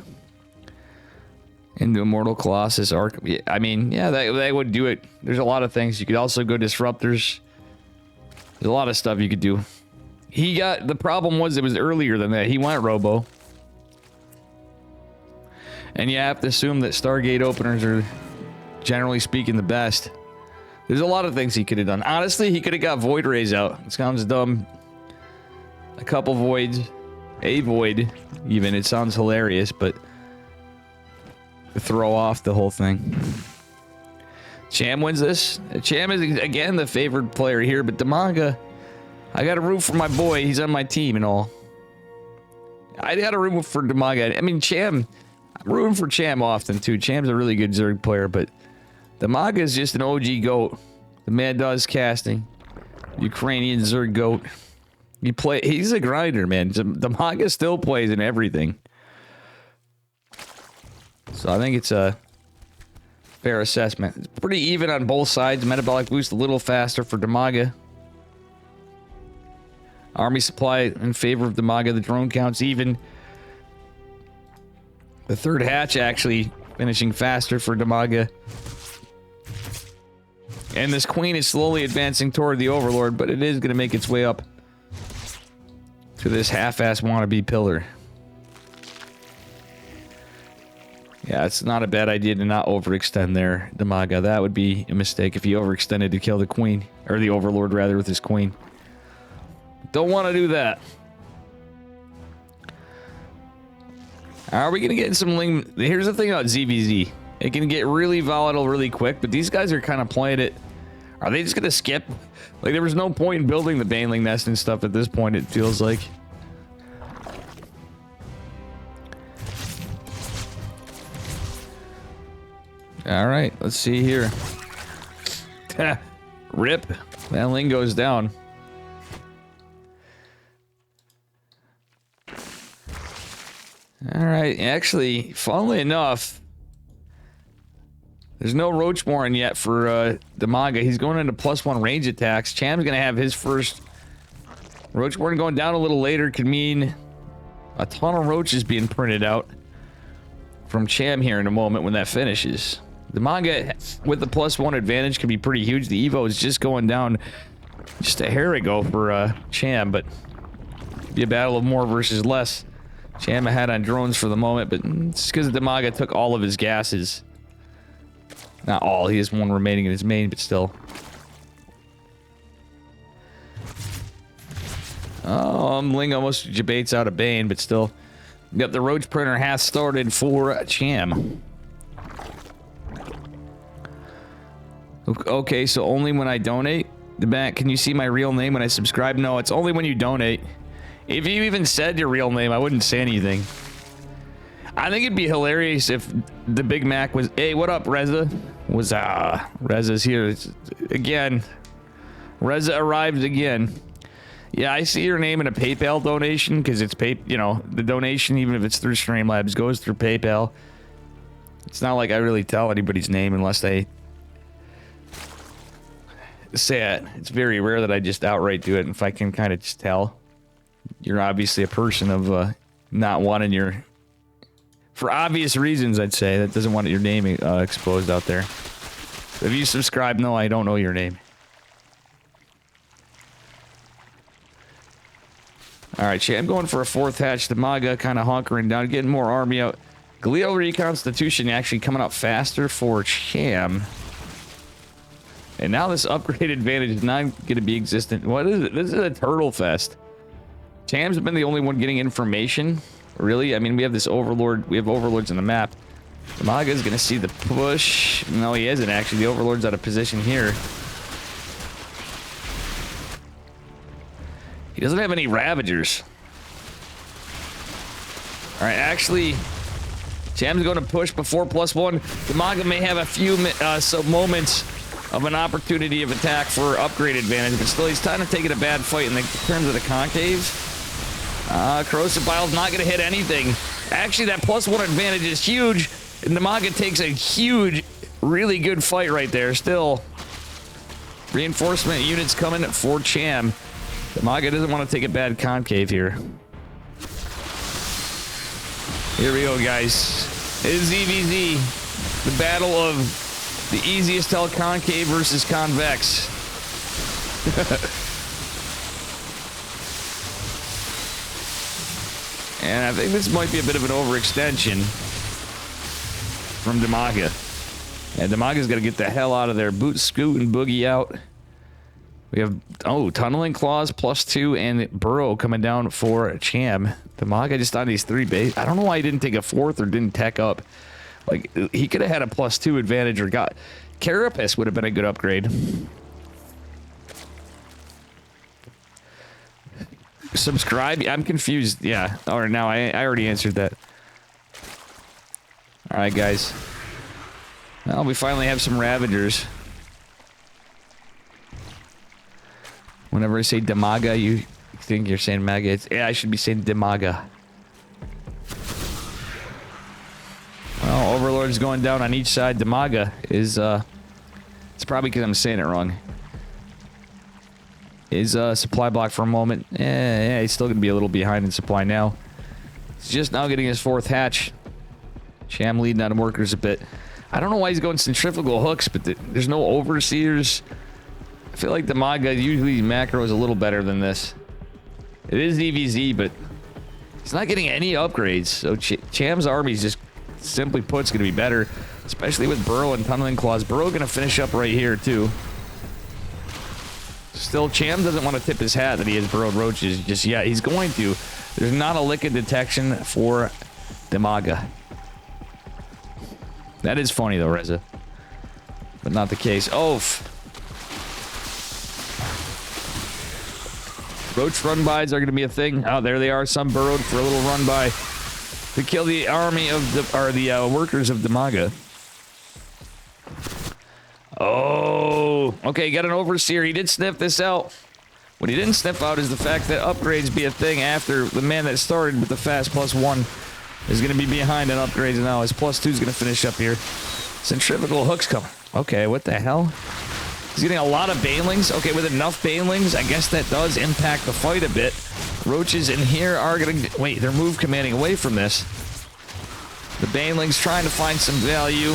Into Immortal Colossus Arc. I mean, yeah, that would do it. There's a lot of things. You could also go Disruptors. There's a lot of stuff you could do. The problem was it was earlier than that. He went Robo. And you have to assume that Stargate openers are, generally speaking, the best. There's a lot of things he could have done. Honestly, he could have got Void Rays out. It sounds dumb. A couple Voids. A Void, even. It sounds hilarious, but to throw off the whole thing. Cham wins this. Cham is, again, the favored player here, but the manga, I got to root for my boy. He's on my team and all. I got to root for Demaga. I mean, Cham... I'm rooting for Cham often, too. Cham's a really good Zerg player, but Demaga is just an OG GOAT. The man does casting. Ukrainian Zerg GOAT. He's a grinder, man. Demaga still plays in everything. So I think it's a fair assessment. It's pretty even on both sides. Metabolic boost a little faster for Demaga. Army supply in favor of Demaga. The drone count's even. The third hatch actually finishing faster for Demaga. And this queen is slowly advancing toward the Overlord, but it is going to make its way up to this half-ass wannabe pillar. Yeah, it's not a bad idea to not overextend there, Demaga. That would be a mistake if he overextended to kill the queen. Or the Overlord, rather, with his queen. Don't want to do that. Are we going to get some Ling? Here's the thing about ZVZ. It can get really volatile really quick, but these guys are kind of playing it. Are they just going to skip? Like, there was no point in building the Baneling Nest and stuff at this point, it feels like. All right, let's see here. Rip. That Ling goes down. Alright, actually, funnily enough, there's no Roachborn yet for Demaga. He's going into +1 range attacks. Cham's going to have his first. Roachborn going down a little later could mean a ton of roaches being printed out from Cham here in a moment when that finishes. Demaga with the +1 advantage could be pretty huge. The Evo is just going down just a hair ago for Cham, but it'd be a battle of more versus less. Cham ahead on drones for the moment, but it's because Demaga took all of his gases. Not all, he has one remaining in his main, but still. Oh, Ling almost debates out a Bane, but still. Yep, the Roach Printer has started for Cham. Okay, so only when I donate? The back, can you see my real name when I subscribe? No, it's only when you donate. If you even said your real name, I wouldn't say anything. I think it'd be hilarious if the Big Mac was, hey, what up, Reza? Reza's here. Again. Reza arrived again. Yeah, I see your name in a PayPal donation, because it's you know, the donation, even if it's through Streamlabs, goes through PayPal. It's not like I really tell anybody's name unless they say it. It's very rare that I just outright do it, and if I can kind of just tell. You're obviously a person of not wanting your... For obvious reasons, I'd say, that doesn't want your name exposed out there. If you subscribe, no, I don't know your name. All right, Cham going for a 4th hatch. Damaga kind of hunkering down, getting more army out. Galil Reconstitution actually coming up faster for Cham. And now this upgrade advantage is not going to be existent. What is it? This is a turtle fest. Cham's been the only one getting information. Really? I mean, we have this overlord. We have overlords on the map. Damaga's going to see the push. No, he isn't actually. The overlord's out of position here. He doesn't have any Ravagers. All right, actually, Cham's going to push before +1. Damaga may have a few moments of an opportunity of attack for upgrade advantage, but still, he's kind of taking a bad fight in terms of the concave. Corrosive Bile's not going to hit anything. Actually, that +1 advantage is huge, and Damaga takes a huge, really good fight right there. Still, reinforcement units coming for Cham. Damaga doesn't want to take a bad concave here. Here we go, guys. It is ZVZ. The battle of the easiest tell concave versus convex. And I think this might be a bit of an overextension from Damaga. And Damaga's got to get the hell out of there. Boot, scoot, and boogie out. We have, Tunneling Claws +2 and Burrow coming down for Cham. Damaga just on these 3 base. I don't know why he didn't take a 4th or didn't tech up. Like, he could have had a +2 advantage or got... Carapace would have been a good upgrade. Subscribe? I'm confused. Yeah. Or now I already answered that. Alright, guys. Well, we finally have some Ravagers. Whenever I say Damaga, you think you're saying Maga. Yeah, I should be saying Damaga. Well, Overlord's going down on each side. Damaga is, it's probably because I'm saying it wrong. Is supply block for a moment. Yeah, he's still going to be a little behind in supply now. He's just now getting his 4th hatch. Cham leading on workers a bit. I don't know why he's going centrifugal hooks, but there's no overseers. I feel like Damaga usually macro is a little better than this. It is EVZ, but he's not getting any upgrades. So Cham's army is just simply put, it's going to be better, especially with Burrow and Tunneling Claws. Burrow going to finish up right here too. Still, Cham doesn't want to tip his hat that he has burrowed roaches just yet. He's going to. There's not a lick of detection for Damaga. That is funny though, Reza. But not the case. Roach run-bys are going to be a thing. Oh, there they are. Some burrowed for a little run-by to kill the army of the workers of Damaga. Oh, okay, got an overseer. He did sniff this out. What he didn't sniff out is the fact that upgrades be a thing after the man that started with the fast +1 is going to be behind on upgrades now. His +2 is going to finish up here. Centrifugal hooks coming. Okay, what the hell? He's getting a lot of banelings. Okay, with enough banelings, I guess that does impact the fight a bit. Roaches in here are going to... Wait, they're move commanding away from this. The banelings trying to find some value.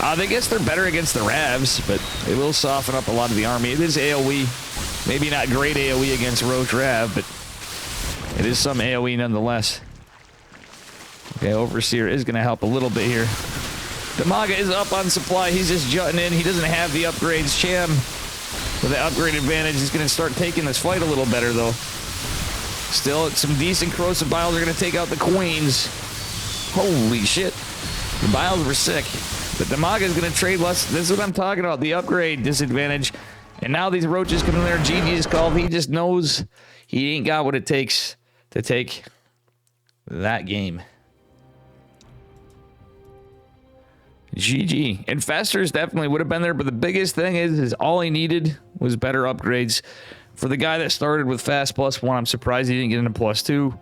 I guess they're better against the Ravs, but they will soften up a lot of the army. It is AoE. Maybe not great AoE against Roach Rav, but it is some AoE nonetheless. Okay, Overseer is going to help a little bit here. Damaga is up on supply. He's just jutting in. He doesn't have the upgrades. Cham, with the upgrade advantage, is going to start taking this fight a little better, though. Still, some decent corrosive biles are going to take out the queens. Holy shit. The biles were sick. But Damaga is going to trade less. This is what I'm talking about. The upgrade disadvantage. And now these roaches come in there. GG is called. He just knows he ain't got what it takes to take that game. GG. Infestors definitely would have been there, but the biggest thing is all he needed was better upgrades. For the guy that started with fast +1, I'm surprised he didn't get into +2.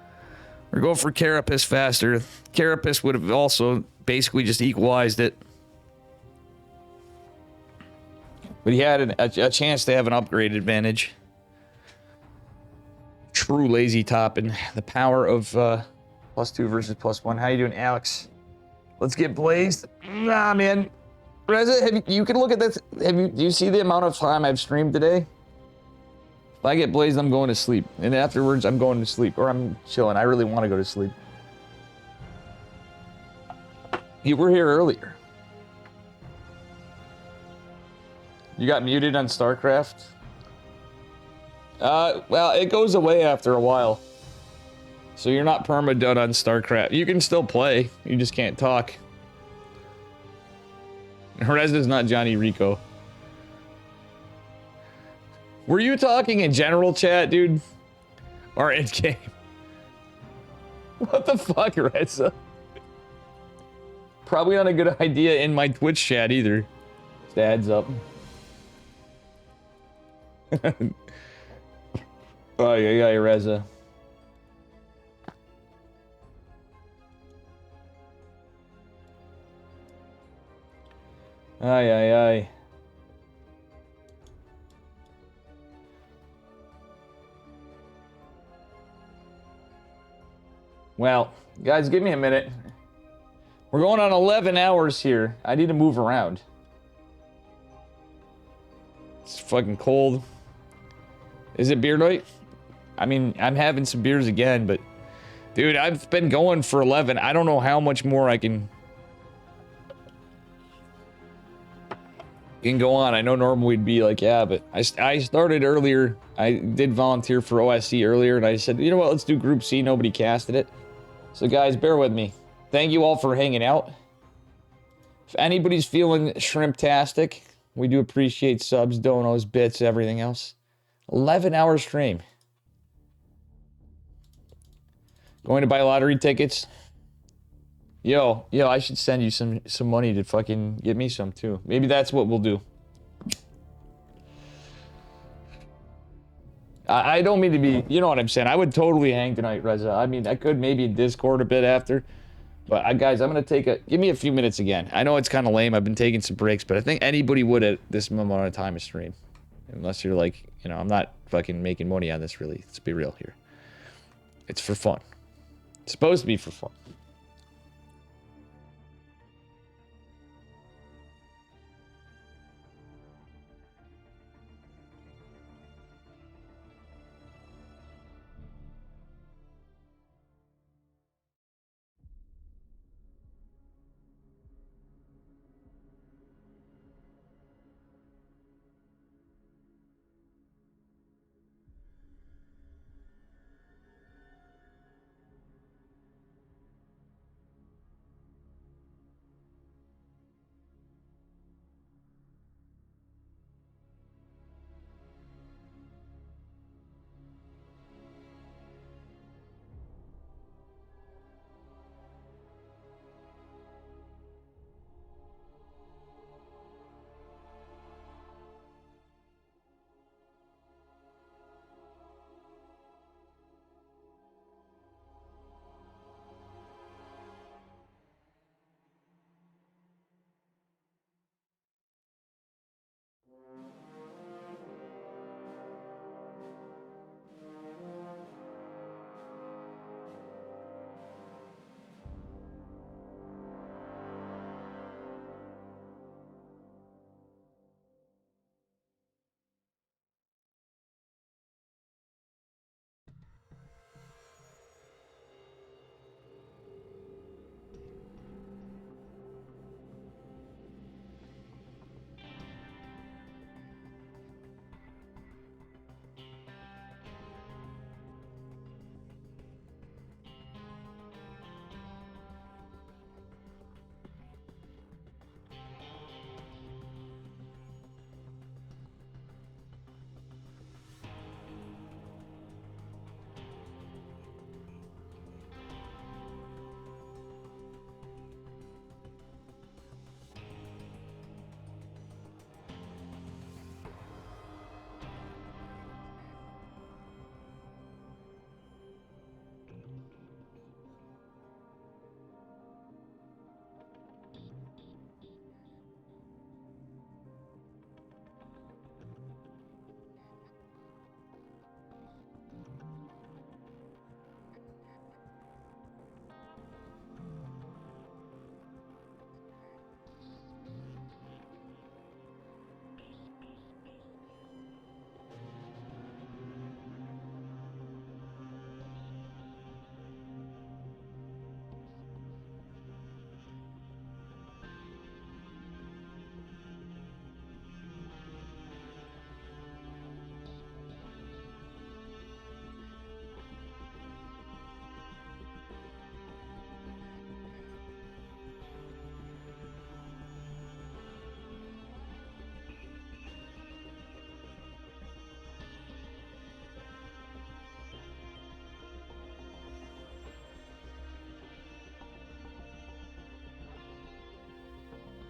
Or go for Carapace faster. Carapace would have also basically just equalized it. But he had a chance to have an upgrade advantage. True lazy top and the power of +2 versus +1. How you doing, Alex? Let's get blazed. Nah, man. Reza, you can look at this. Do you see the amount of time I've streamed today? If I get blazed, I'm going to sleep. And afterwards, I'm going to sleep. Or I'm chilling. I really want to go to sleep. You were here earlier. You got muted on StarCraft? Well, it goes away after a while. So you're not perma-done on StarCraft. You can still play. You just can't talk. Reza's not Johnny Rico. Were you talking in general chat, dude? Or in game? What the fuck, Reza? Probably not a good idea in my Twitch chat either. Just adds up. Oh, yeah, Reza. Ay. Well, guys, give me a minute. We're going on 11 hours here. I need to move around. It's fucking cold. Is it beer night? I mean, I'm having some beers again, but... Dude, I've been going for 11. I don't know how much more I can go on. I know normally we'd be like, yeah, but I started earlier. I did volunteer for OSC earlier, and I said, you know what, let's do Group C. Nobody casted it. So guys, bear with me. Thank you all for hanging out. If anybody's feeling shrimp-tastic, we do appreciate subs, donos, bits, everything else. 11-hour stream. Going to buy lottery tickets. Yo, I should send you some money to fucking get me some too. Maybe that's what we'll do. I don't mean to be, you know what I'm saying. I would totally hang tonight, Reza. I mean, I could maybe Discord a bit after. But guys, I'm gonna give me a few minutes again. I know it's kind of lame. I've been taking some breaks, but I think anybody would at this moment of time of stream. Unless you're like, you know, I'm not fucking making money on this really. Let's be real here. It's for fun. It's supposed to be for fun.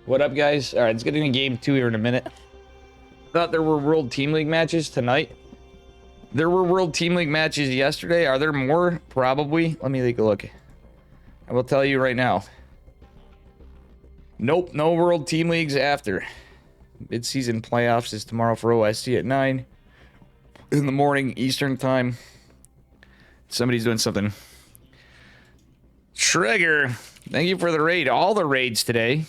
What up, guys? All right, let's get into game 2 here in a minute. Thought there were World Team League matches tonight. There were World Team League matches yesterday. Are there more? Probably. Let me take a look. I will tell you right now. Nope, no World Team Leagues after. Mid-season playoffs is tomorrow for OSC at 9 in the morning Eastern time. Somebody's doing something. Trigger, thank you for the raid. All the raids today.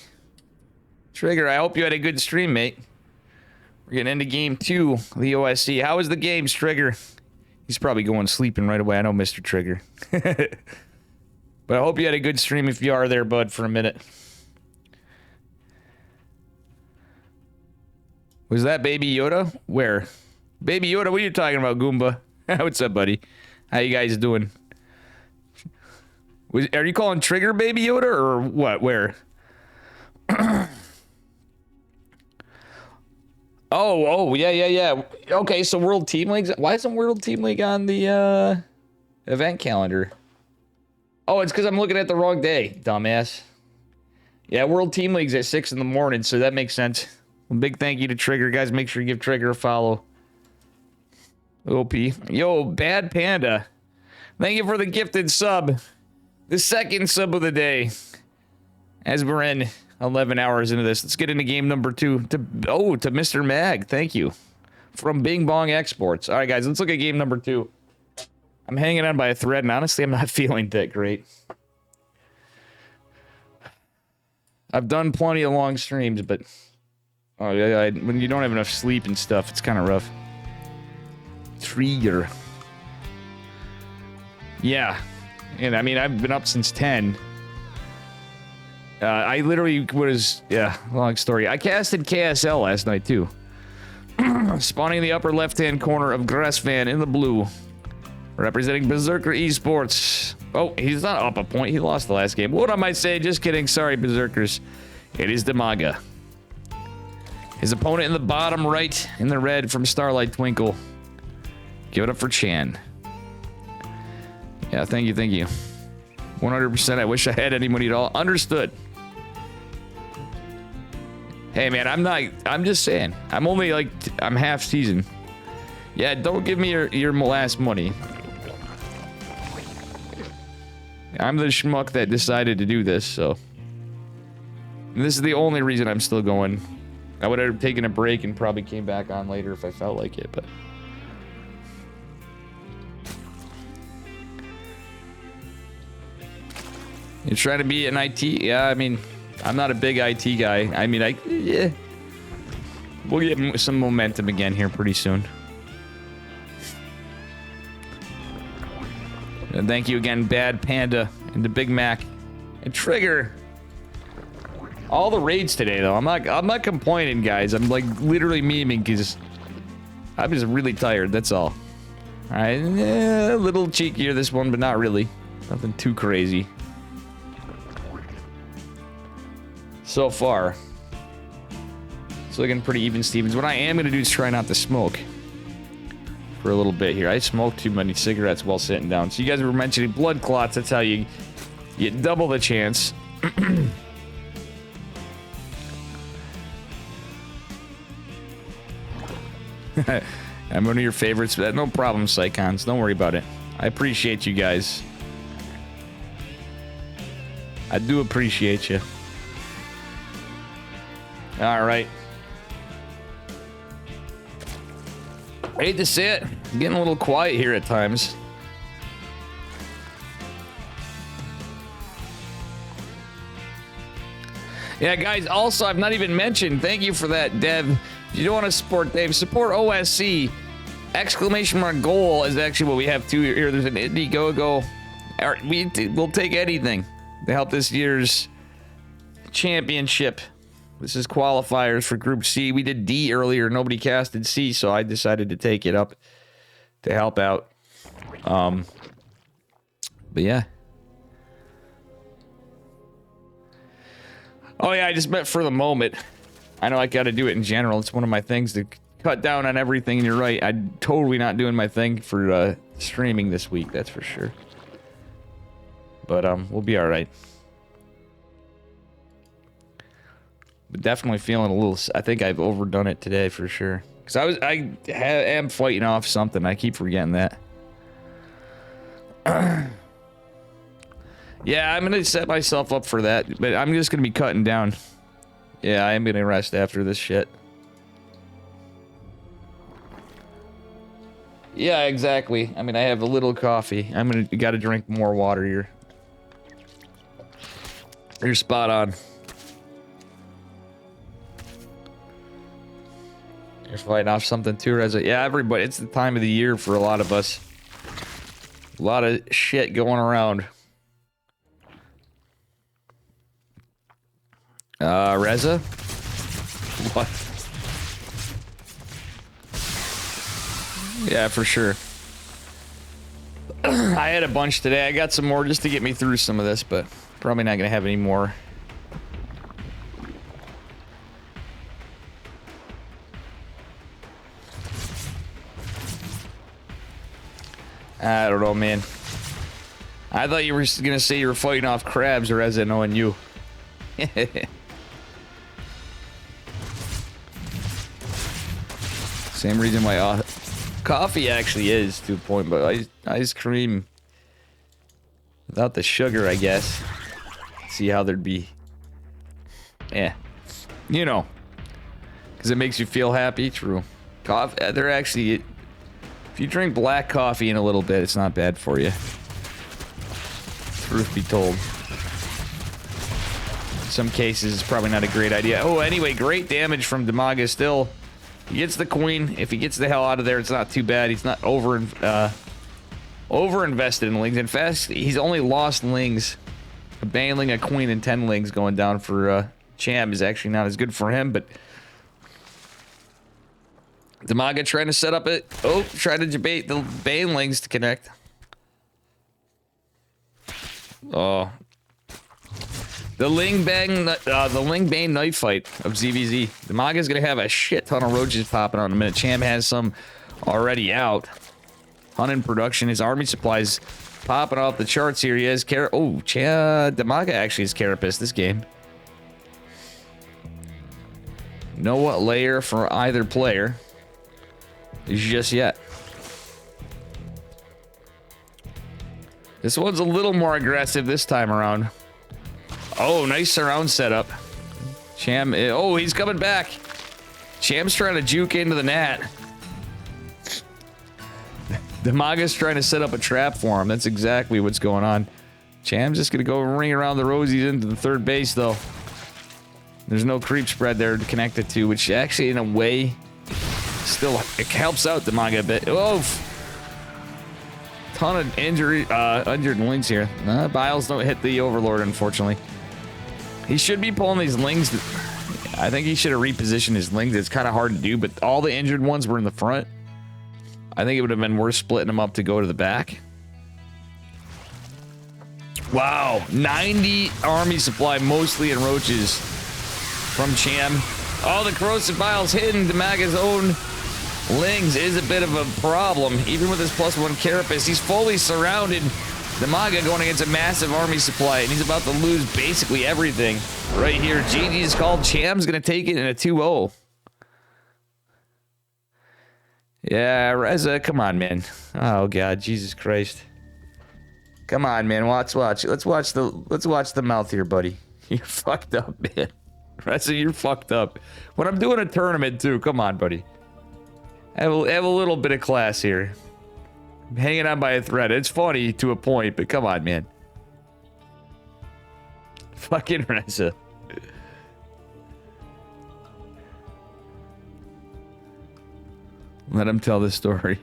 Trigger, I hope you had a good stream, mate. We're getting into game 2 of the OSC. How was the game, Trigger? He's probably going sleeping right away. I know, Mr. Trigger. But I hope you had a good stream if you are there, bud, for a minute. Was that Baby Yoda? Where? Baby Yoda, what are you talking about, Goomba? What's up, buddy? How you guys doing? Are you calling Trigger Baby Yoda or what? Where? Oh, yeah. Okay, so World Team Leagues. Why isn't World Team League on the event calendar? Oh, it's because I'm looking at the wrong day, dumbass. Yeah, World Team League's at 6 in the morning, so that makes sense. A big thank you to Trigger. Guys, make sure you give Trigger a follow. OP. Yo, Bad Panda. Thank you for the gifted sub. The second sub of the day. As we're in 11 hours into this. Let's get into game number 2. To Mr. Mag. Thank you. From Bing Bong Exports. All right, guys, let's look at game number 2. I'm hanging on by a thread, and honestly, I'm not feeling that great. I've done plenty of long streams, but when you don't have enough sleep and stuff, it's kind of rough. Trigger. Yeah. And I mean, I've been up since 10. I literally was, long story. I casted KSL last night, too. Spawning in the upper left-hand corner of Grassvan in the blue. Representing Berserker Esports. Oh, he's not up a point. He lost the last game. What am I saying? Just kidding. Sorry, Berserkers. It is Demaga. His opponent in the bottom right in the red from Starlight Twinkle. Give it up for Chan. Yeah, thank you. 100%. I wish I had any money at all. Understood. Hey, man, I'm just saying. I'm only I'm half season. Yeah, don't give me your last money. I'm the schmuck that decided to do this, so. And this is the only reason I'm still going. I would have taken a break and probably came back on later if I felt like it, but. You trying to be an IT? Yeah, I mean, I'm not a big IT guy. I mean, yeah. We'll get some momentum again here pretty soon. And thank you again, Bad Panda, and the Big Mac, and Trigger. All the raids today, though. I'm not complaining, guys. I'm literally memeing because I'm just really tired. That's all. All right, a little cheekier this one, but not really. Nothing too crazy. So far, it's looking pretty even, Stevens. What I am gonna do is try not to smoke for a little bit here. I smoked too many cigarettes while sitting down. So you guys were mentioning blood clots. That's how you double the chance. I'm one of your favorites. No problem, Psychons. Don't worry about it. I appreciate you guys. I do appreciate you. All right. I hate to say it. I'm getting a little quiet here at times. Yeah, guys, also, I've not even mentioned, thank you for that, Dev. If you don't want to support Dave, support OSC. Exclamation mark goal is actually what we have too here. There's an Indiegogo. We'll take anything to help this year's championship. This is qualifiers for Group C. We did D earlier. Nobody casted C, so I decided to take it up to help out. But yeah. Oh yeah, I just meant for the moment. I know I got to do it in general. It's one of my things to cut down on everything, and you're right. I'm totally not doing my thing for streaming this week, that's for sure. But we'll be all right. But definitely feeling a little. I think I've overdone it today for sure. Because I am fighting off something. I keep forgetting that. Yeah, I'm gonna set myself up for that, but I'm just gonna be cutting down. Yeah, I am gonna rest after this shit. Yeah, exactly. I mean, I have a little coffee. Gotta drink more water here. You're spot on. You're fighting off something too, Reza. Yeah, everybody. It's the time of the year for a lot of us. A lot of shit going around. Reza? What? Yeah, for sure. I had a bunch today. I got some more just to get me through some of this, but probably not gonna have any more. I don't know, man. I thought you were gonna say you were fighting off crabs, Reza, knowing you. Same reason why coffee actually is to a point, but ice cream without the sugar, I guess. See how there'd be. Yeah, you know, because it makes you feel happy. True. Coffee. They're actually. If you drink black coffee in a little bit, it's not bad for you. Truth be told. In some cases, it's probably not a great idea. Oh, anyway, great damage from Damaga still. He gets the queen. If he gets the hell out of there, it's not too bad. He's not over-invested in lings. In fact, he's only lost lings. Abandoning a queen and 10 lings going down for Cham is actually not as good for him, but... Damaga trying to set up it. Oh, trying to debate the banelings to connect. Oh. The Ling Bang knife fight of ZVZ. Damaga's gonna have a shit ton of roaches popping out in a minute. Cham has some already out. Hunt in production. His army supplies popping off the charts here. He has Damaga actually is Carapace this game. Know what layer for either player. Just yet. This one's a little more aggressive this time around. Oh, nice surround setup. Cham, oh, he's coming back. Cham's trying to juke into the gnat. Damaga's trying to set up a trap for him. That's exactly what's going on. Cham's just gonna go ring around the rosies into the third base, though. There's no creep spread there to connect it to, which actually, in a way... Still, it helps out Damaga a bit. Oh, ton of injured lings here. Biles don't hit the Overlord, unfortunately. He should be pulling these lings. I think he should have repositioned his lings. It's kind of hard to do, but all the injured ones were in the front. I think it would have been worth splitting them up to go to the back. Wow, 90 army supply, mostly in roaches from Cham. Oh, the corrosive biles hitting Damaga's own lings is a bit of a problem. Even with his +1 carapace, he's fully surrounded. Damaga going against a massive army supply, and he's about to lose basically everything. Right here, GG's called. Cham's gonna take it in a 2-0. Yeah, Reza, come on, man. Oh god, Jesus Christ. Come on, man. Watch. Let's watch the mouth here, buddy. You're fucked up, man. Reza, you're fucked up. When I'm doing a tournament too, come on, buddy. Have a little bit of class here. I'm hanging on by a thread. It's funny to a point, but come on, man. Fucking Reza. Let him tell the story.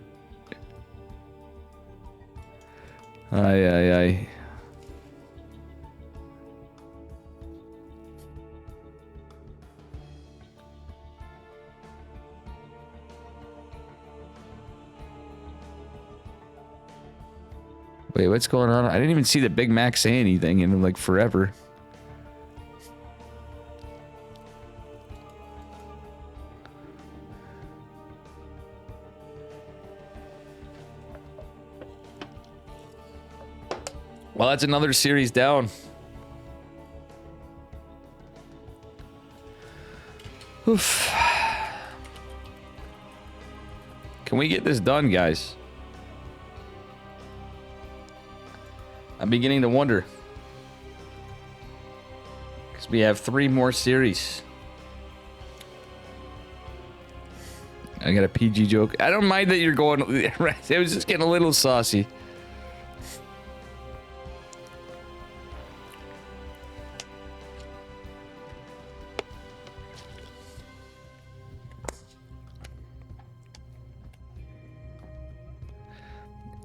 Aye. Wait, what's going on? I didn't even see the Big Mac say anything in like forever. Well, that's another series down. Oof. Can we get this done, guys? I'm beginning to wonder. Because we have 3 more series. I got a PG joke. I don't mind that you're going... It was just getting a little saucy.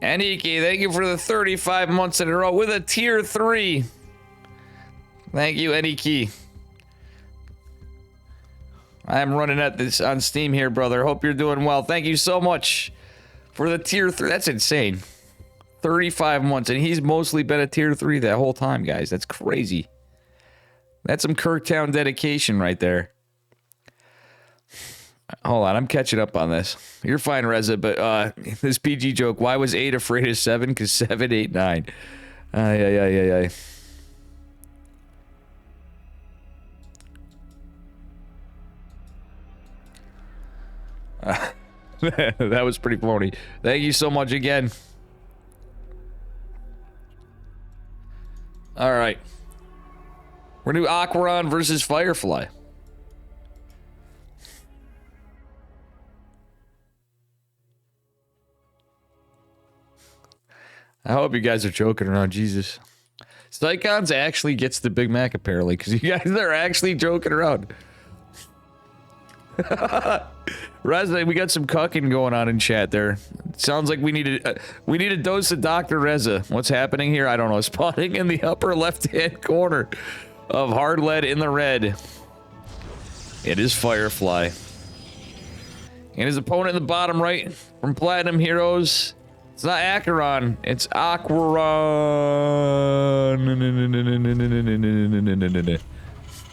Aniki, thank you for the 35 months in a row with a tier 3. Thank you, Aniki. I'm running at this on Steam here, brother. Hope you're doing well. Thank you so much for the tier 3. That's insane. 35 months, and he's mostly been a tier 3 that whole time, guys. That's crazy. That's some Kirktown dedication right there. Hold on, I'm catching up on this. You're fine, Reza, but this PG joke, why was 8 afraid of 7? Because 7, 8, 9. Ay. That was pretty funny. Thank you so much again. Alright. We're gonna do Aquaron versus Firefly. I hope you guys are joking around, Jesus. Psychons actually gets the Big Mac, apparently, because you guys are actually joking around. Reza, we got some cucking going on in chat there. Sounds like we need a dose of Dr. Reza. What's happening here? I don't know. Spotting in the upper left-hand corner of hard lead in the red. It is Firefly. And his opponent in the bottom right from Platinum Heroes. It's not Acheron, it's Aquaron.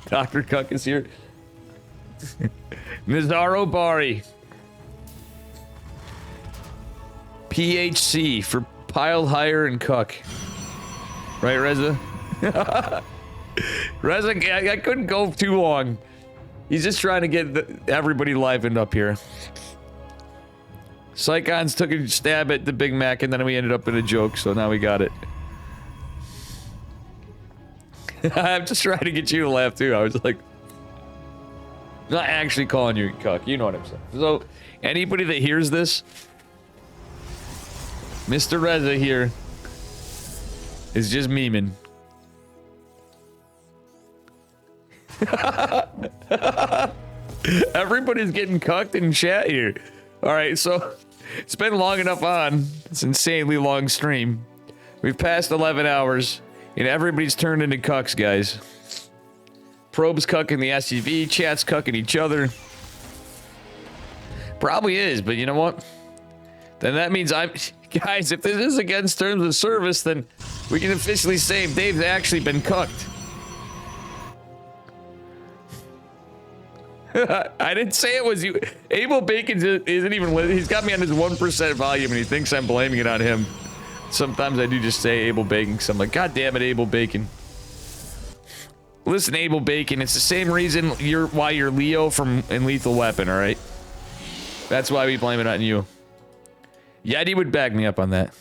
Dr. Cuck is here. Mizaro Bari. PHC for piled higher and Cuck. Right, Reza? Reza, I couldn't go too long. He's just trying to get everybody livened up here. Psychons took a stab at the Big Mac and then we ended up in a joke, so now we got it. I'm just trying to get you to laugh too. I was like, I'm not actually calling you a cuck, you know what I'm saying. So, anybody that hears this, Mr. Reza here is just memeing. Everybody's getting cucked in chat here. Alright, so it's been long enough on. It's an insanely long stream. We've passed 11 hours, and everybody's turned into cucks, guys. Probe's cucking the SUV, chat's cucking each other. Probably is, but you know what? Then that means I'm... Guys, if this is against terms of service, then we can officially say Dave's actually been cucked. I didn't say it was you. Abel Bacon isn't even... He's got me on his 1% volume and he thinks I'm blaming it on him. Sometimes I do just say Abel Bacon because I'm like, God damn it, Abel Bacon. Listen, Abel Bacon, it's the same reason why you're Leo from In Lethal Weapon, alright? That's why we blame it on you. Yeti would back me up on that.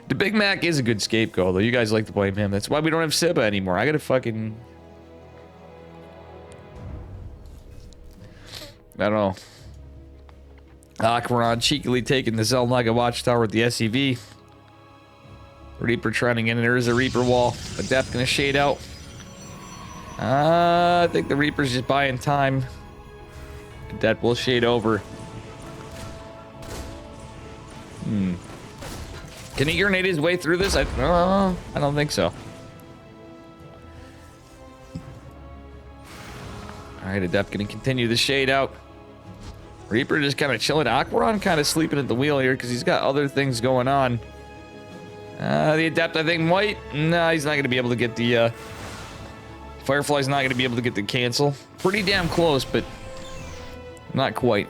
The Big Mac is a good scapegoat, though. You guys like to blame him. That's why we don't have Siba anymore. I gotta fucking... I don't know. Aquaron cheekily taking the Zelnaga Watchtower with the SCV. Reaper trying to get in. There is a Reaper wall. Adept gonna shade out. I think the Reaper's just buying time. Adept will shade over. Can he grenade his way through this? I don't think so. Alright, Adept gonna continue the shade out. Reaper just kind of chilling. Aquaron kind of sleeping at the wheel here because he's got other things going on. The Adept, I think, might... No, he's not going to be able to get the... Firefly's not going to be able to get the cancel. Pretty damn close, but... not quite.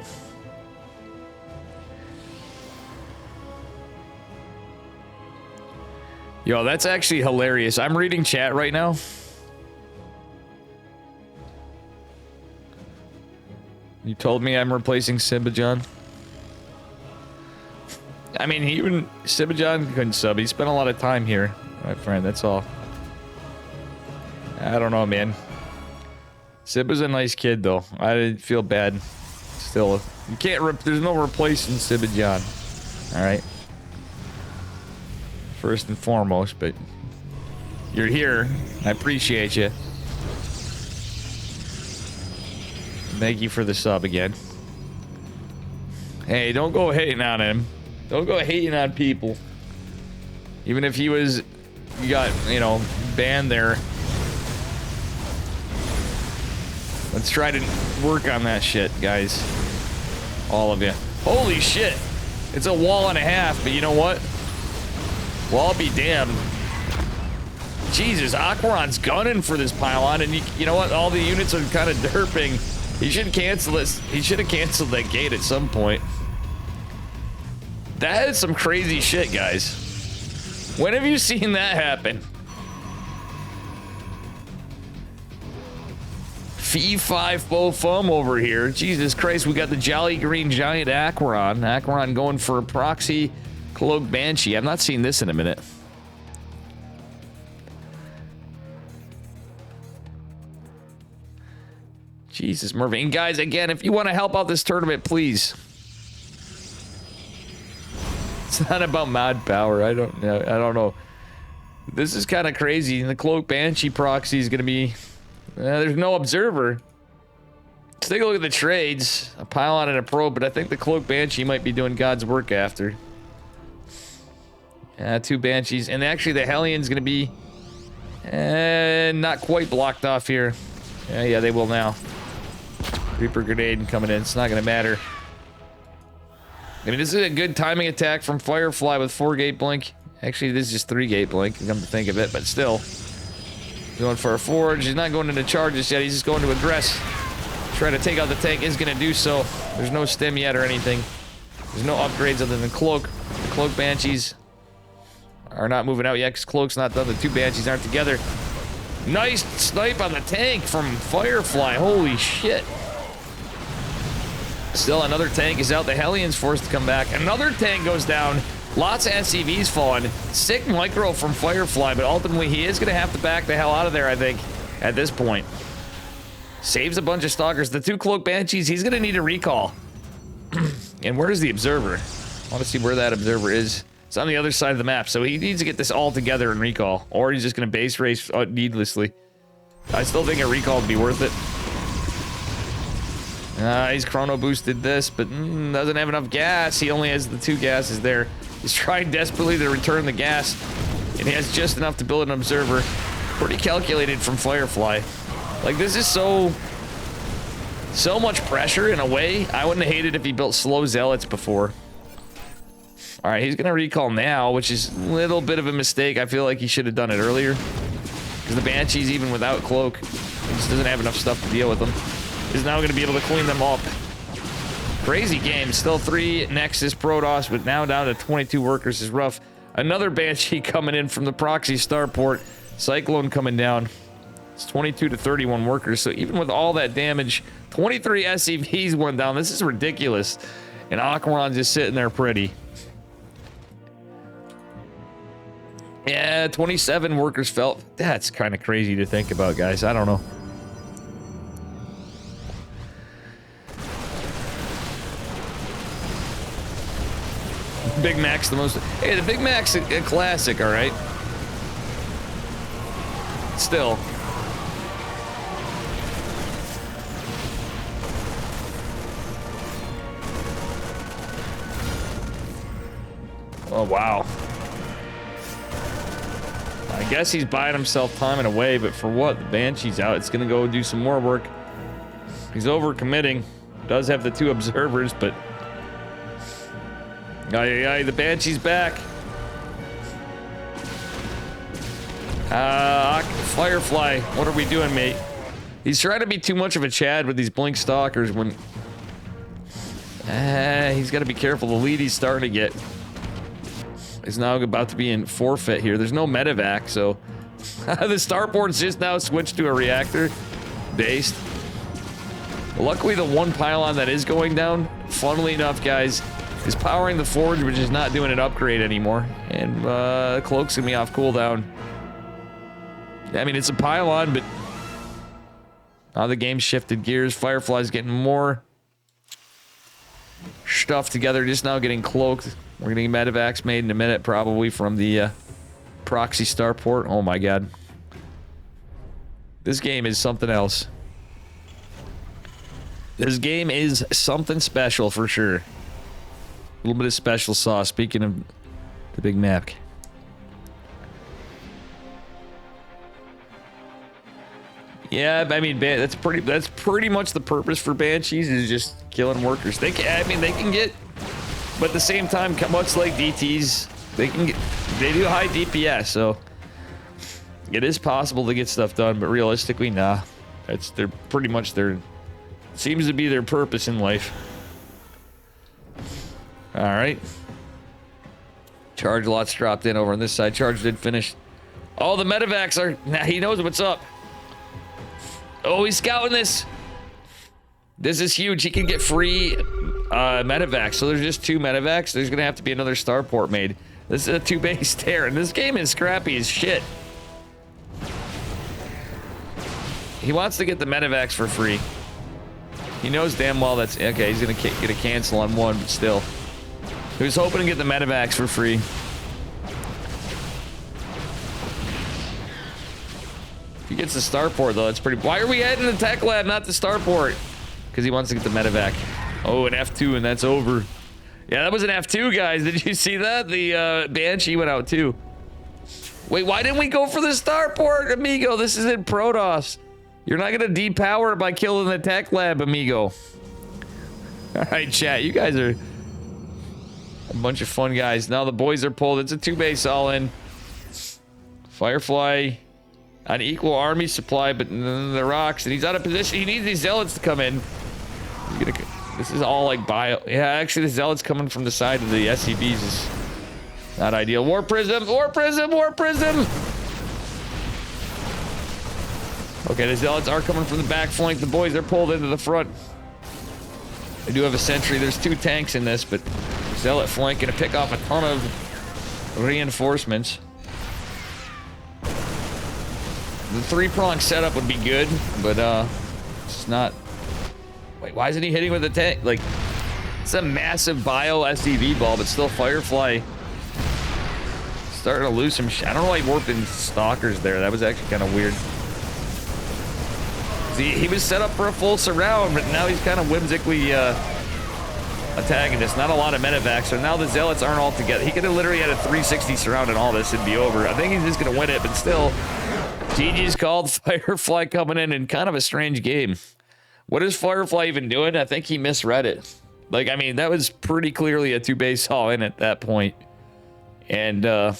Yo, that's actually hilarious. I'm reading chat right now. You told me I'm replacing Simbajon. I mean, even Simbajon couldn't sub. He spent a lot of time here, my friend. That's all. I don't know, man. Simba's a nice kid, though. I didn't feel bad. Still, you can't. There's no replacing Simbajon. All right. First and foremost, but you're here. I appreciate you. Thank you for the sub again. Hey, don't go hating on him. Don't go hating on people. Even if he was, you got, you know, banned there. Let's try to work on that shit, guys. All of you. Holy shit. It's a wall and a half, but you know what? Well, I'll be damned. Jesus, Aquaron's gunning for this pylon, and you know what? All the units are kind of derping. He should cancel this. He should have canceled that gate at some point. That is some crazy shit, guys. When have you seen that happen? Fee 5 Bo Fum over here. Jesus Christ, we got the Jolly Green Giant Aquaron. Aquaron going for a proxy Cloak Banshee. I've not seen this in a minute. Jesus, Mervin. And guys, again, if you want to help out this tournament, please. It's not about mod power. I don't know. This is kind of crazy. And the Cloak Banshee proxy is going to be... there's no observer. Let's take a look at the trades. A pylon and a probe, but I think the Cloak Banshee might be doing God's work after. 2 Banshees. And actually, the Hellion's going to be... not quite blocked off here. Yeah, they will now. Reaper Grenade coming in. It's not going to matter. I mean, this is a good timing attack from Firefly with 4-gate blink. Actually, this is just 3-gate blink, come to think of it, but still. Going for a forge. He's not going into charges yet. He's just going to aggress. Try to take out the tank. Is going to do so. There's no stim yet or anything. There's no upgrades other than Cloak. The Cloak Banshees are not moving out yet because Cloak's not done. The 2 Banshees aren't together. Nice snipe on the tank from Firefly. Holy shit. Still, another tank is out. The Hellion's forced to come back. Another tank goes down. Lots of SCVs falling. Sick micro from Firefly, but ultimately he is going to have to back the hell out of there, I think, at this point. Saves a bunch of stalkers. The 2 Cloak Banshees, he's going to need a recall. And where's the observer? I want to see where that observer is. It's on the other side of the map, so he needs to get this all together and recall. Or he's just going to base race needlessly. I still think a recall would be worth it. He's chrono boosted this, but doesn't have enough gas. He only has the 2 gases there. He's trying desperately to return the gas, and he has just enough to build an observer. Pretty calculated from Firefly. Like, this is so much pressure in a way. I wouldn't have hated if he built slow zealots before. All right, he's gonna recall now, which is a little bit of a mistake. I feel like he should have done it earlier, because the Banshees, even without Cloak, he just doesn't have enough stuff to deal with them. Is now going to be able to clean them up. Crazy game. Still 3 Nexus Protoss, but now down to 22 workers is rough. Another Banshee coming in from the proxy starport. Cyclone coming down. It's 22 to 31 workers. So even with all that damage, 23 SCVs went down. This is ridiculous. And Aquaron's just sitting there pretty. Yeah, 27 workers fell. That's kind of crazy to think about, guys. I don't know. Big Mac's the most... Hey, the Big Mac's a classic, all right? Still. Oh, wow. I guess he's buying himself time and away, but for what? The Banshee's out. It's going to go do some more work. He's over-committing. Does have the 2 observers, but... The Banshee's back. Firefly, what are we doing, mate? He's trying to be too much of a Chad with these blink stalkers when... he's got to be careful. The lead he's starting to get is now about to be in forfeit here. There's no medevac, so... the starport's just now switched to a reactor based. Luckily, the one pylon that is going down, funnily enough, guys, is powering the forge, which is not doing an upgrade anymore. And cloak's gonna be off cooldown. I mean, it's a pylon, but now the game shifted gears. Firefly's getting more stuff together, just now getting cloaked. We're getting medevacs made in a minute, probably from the proxy starport. Oh my god. This game is something else. This game is something special for sure. A little bit of special sauce, speaking of the Big Mac. Yeah, I mean, that's pretty much the purpose for Banshees, is just killing workers. They can get, but at the same time, much like DTs, they do high DPS, so it is possible to get stuff done, but realistically, nah. They're pretty much seems to be their purpose in life. All right. Charge lots dropped in over on this side. Charge did finish. Oh, the medevacs are... Nah, he knows what's up. Oh, he's scouting this. This is huge. He can get free medevacs. So there's just 2 medevacs. There's going to have to be another starport made. This is a 2-base tear, and this game is scrappy as shit. He wants to get the medevacs for free. He knows damn well that's... Okay, he's going to get a cancel on one, but still. He was hoping to get the medevacs for free. If he gets the starport, though, that's pretty... Why are we heading to the tech lab, not the starport? Because he wants to get the medevac. Oh, an F2, and that's over. Yeah, that was an F2, guys. Did you see that? The Banshee went out, too. Wait, why didn't we go for the starport, amigo? This is in Protoss. You're not going to depower it by killing the tech lab, amigo. All right, chat. You guys are a bunch of fun guys. Now the boys are pulled. It's a 2-base all-in. Firefly on equal army supply, but the rocks. And he's out of position. He needs these zealots to come in. This is all like bio. Yeah, actually, the zealots coming from the side of the SCVs is not ideal. War Prism! War Prism! War Prism! Okay, the zealots are coming from the back flank. The boys are pulled into the front. They do have a sentry. There's 2 tanks in this, but zealot flank gonna pick off a ton of reinforcements. The 3-prong setup would be good, but it's not. Wait, why isn't he hitting with the tank? Like, it's a massive bio SCV ball, but still Firefly starting to lose some shit. I don't know why he warped in stalkers there. That was actually kind of weird. He was set up for a full surround, but now he's kind of whimsically attacking this. Not a lot of medevacs, so now the zealots aren't all together. He could have literally had a 360 surround and all this and be over. I think he's just going to win it, but still, GG's called. Firefly coming in kind of a strange game. What is Firefly even doing? I think he misread it. Like, I mean, that was pretty clearly a 2-base all-in at that point. And I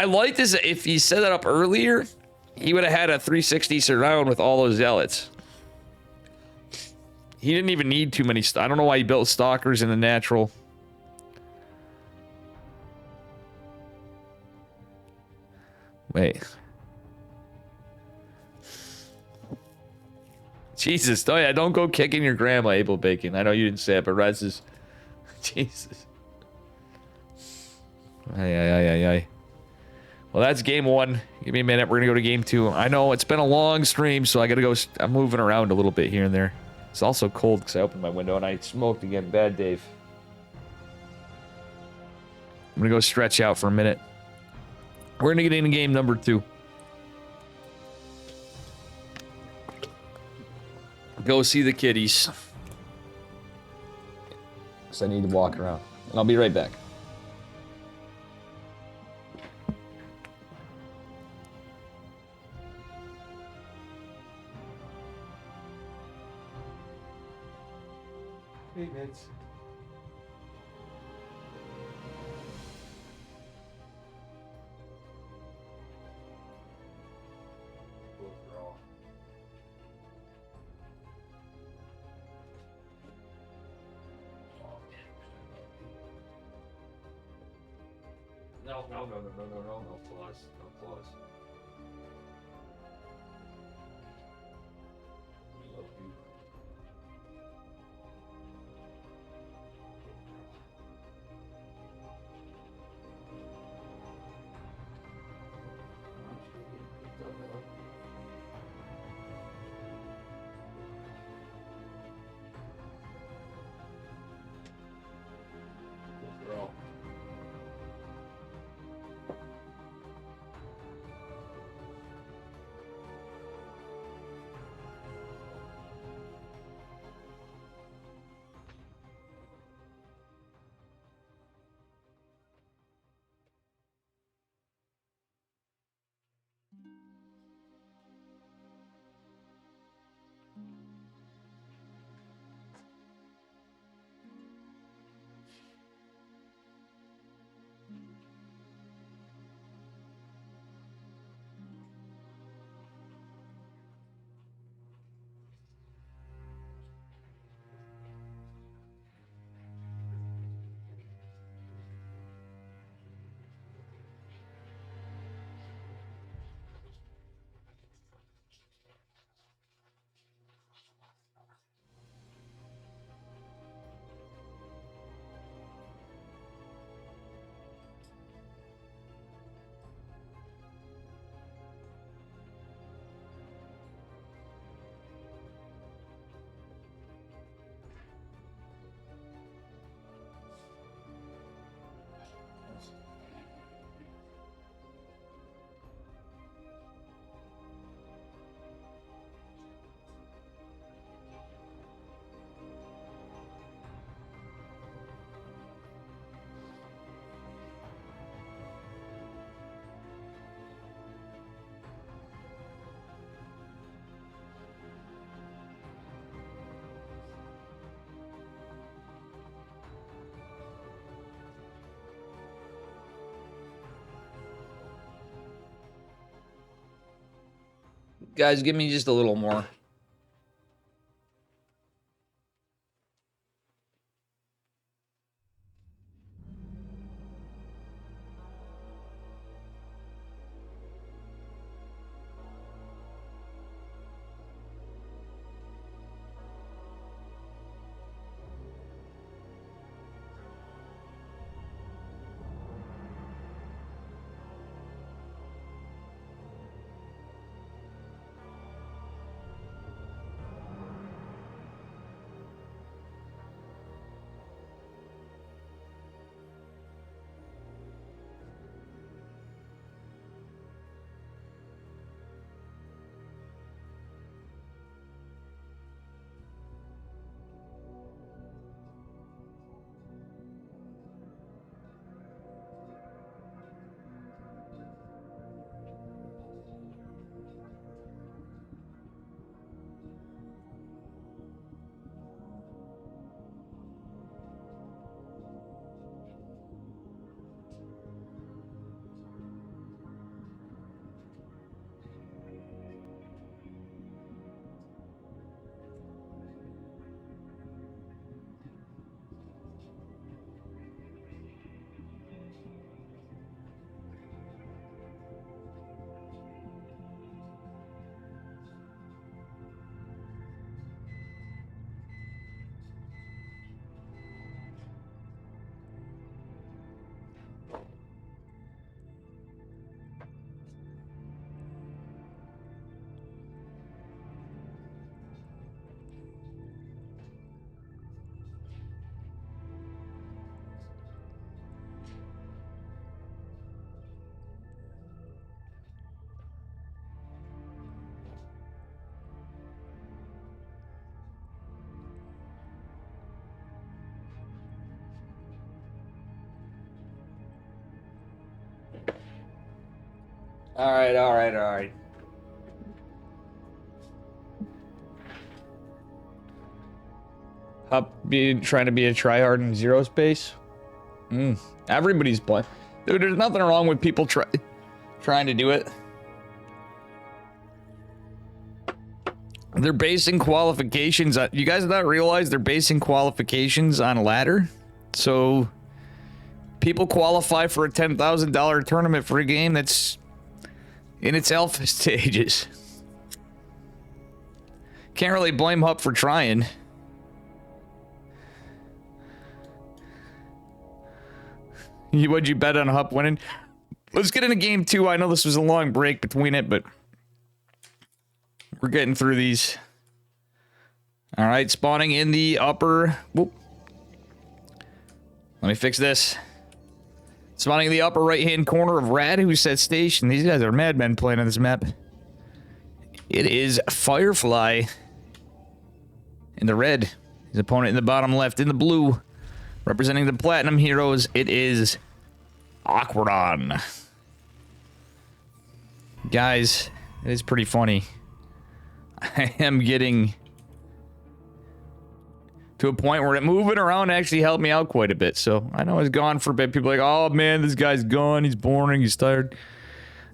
like this. If he set that up earlier, he would have had a 360 surround with all those zealots. He didn't even need too many. I don't know why he built stalkers in the natural. Wait. Jesus. Oh yeah, don't go kicking your grandma, Abel Bacon. I know you didn't say it, but Rez is... Jesus. Ay. Well, that's game 1. Give me a minute. We're going to go to game 2. I know it's been a long stream, so I got to go. I'm moving around a little bit here and there. It's also cold because I opened my window and I smoked again. Bad Dave. I'm going to go stretch out for a minute. We're going to get into game number 2. Go see the kitties. So I need to walk around. And I'll be right back. Hey, Mitz. No applause. No applause. I love you. Guys, give me just a little more. All right. Trying to be a tryhard in zero space. Everybody's playing. Dude, there's nothing wrong with people trying to do it. They're basing qualifications on... You guys not realize they're basing qualifications on a ladder? So, people qualify for a $10,000 tournament for a game that's in its alpha stages. Can't really blame Hup for trying. What'd you bet on Hup winning? Let's get into game 2. I know this was a long break between it, but we're getting through these. All right, spawning in the upper... Whoop. Let me fix this. Spawning in the upper right-hand corner of Rad, who set station. These guys are madmen playing on this map. It is Firefly in the red. His opponent in the bottom left in the blue. Representing the Platinum Heroes, it is Aquaron. Guys, it is pretty funny. I am getting to a point where moving around actually helped me out quite a bit. So I know I was gone for a bit. People are like, oh man, this guy's gone. He's boring. He's tired.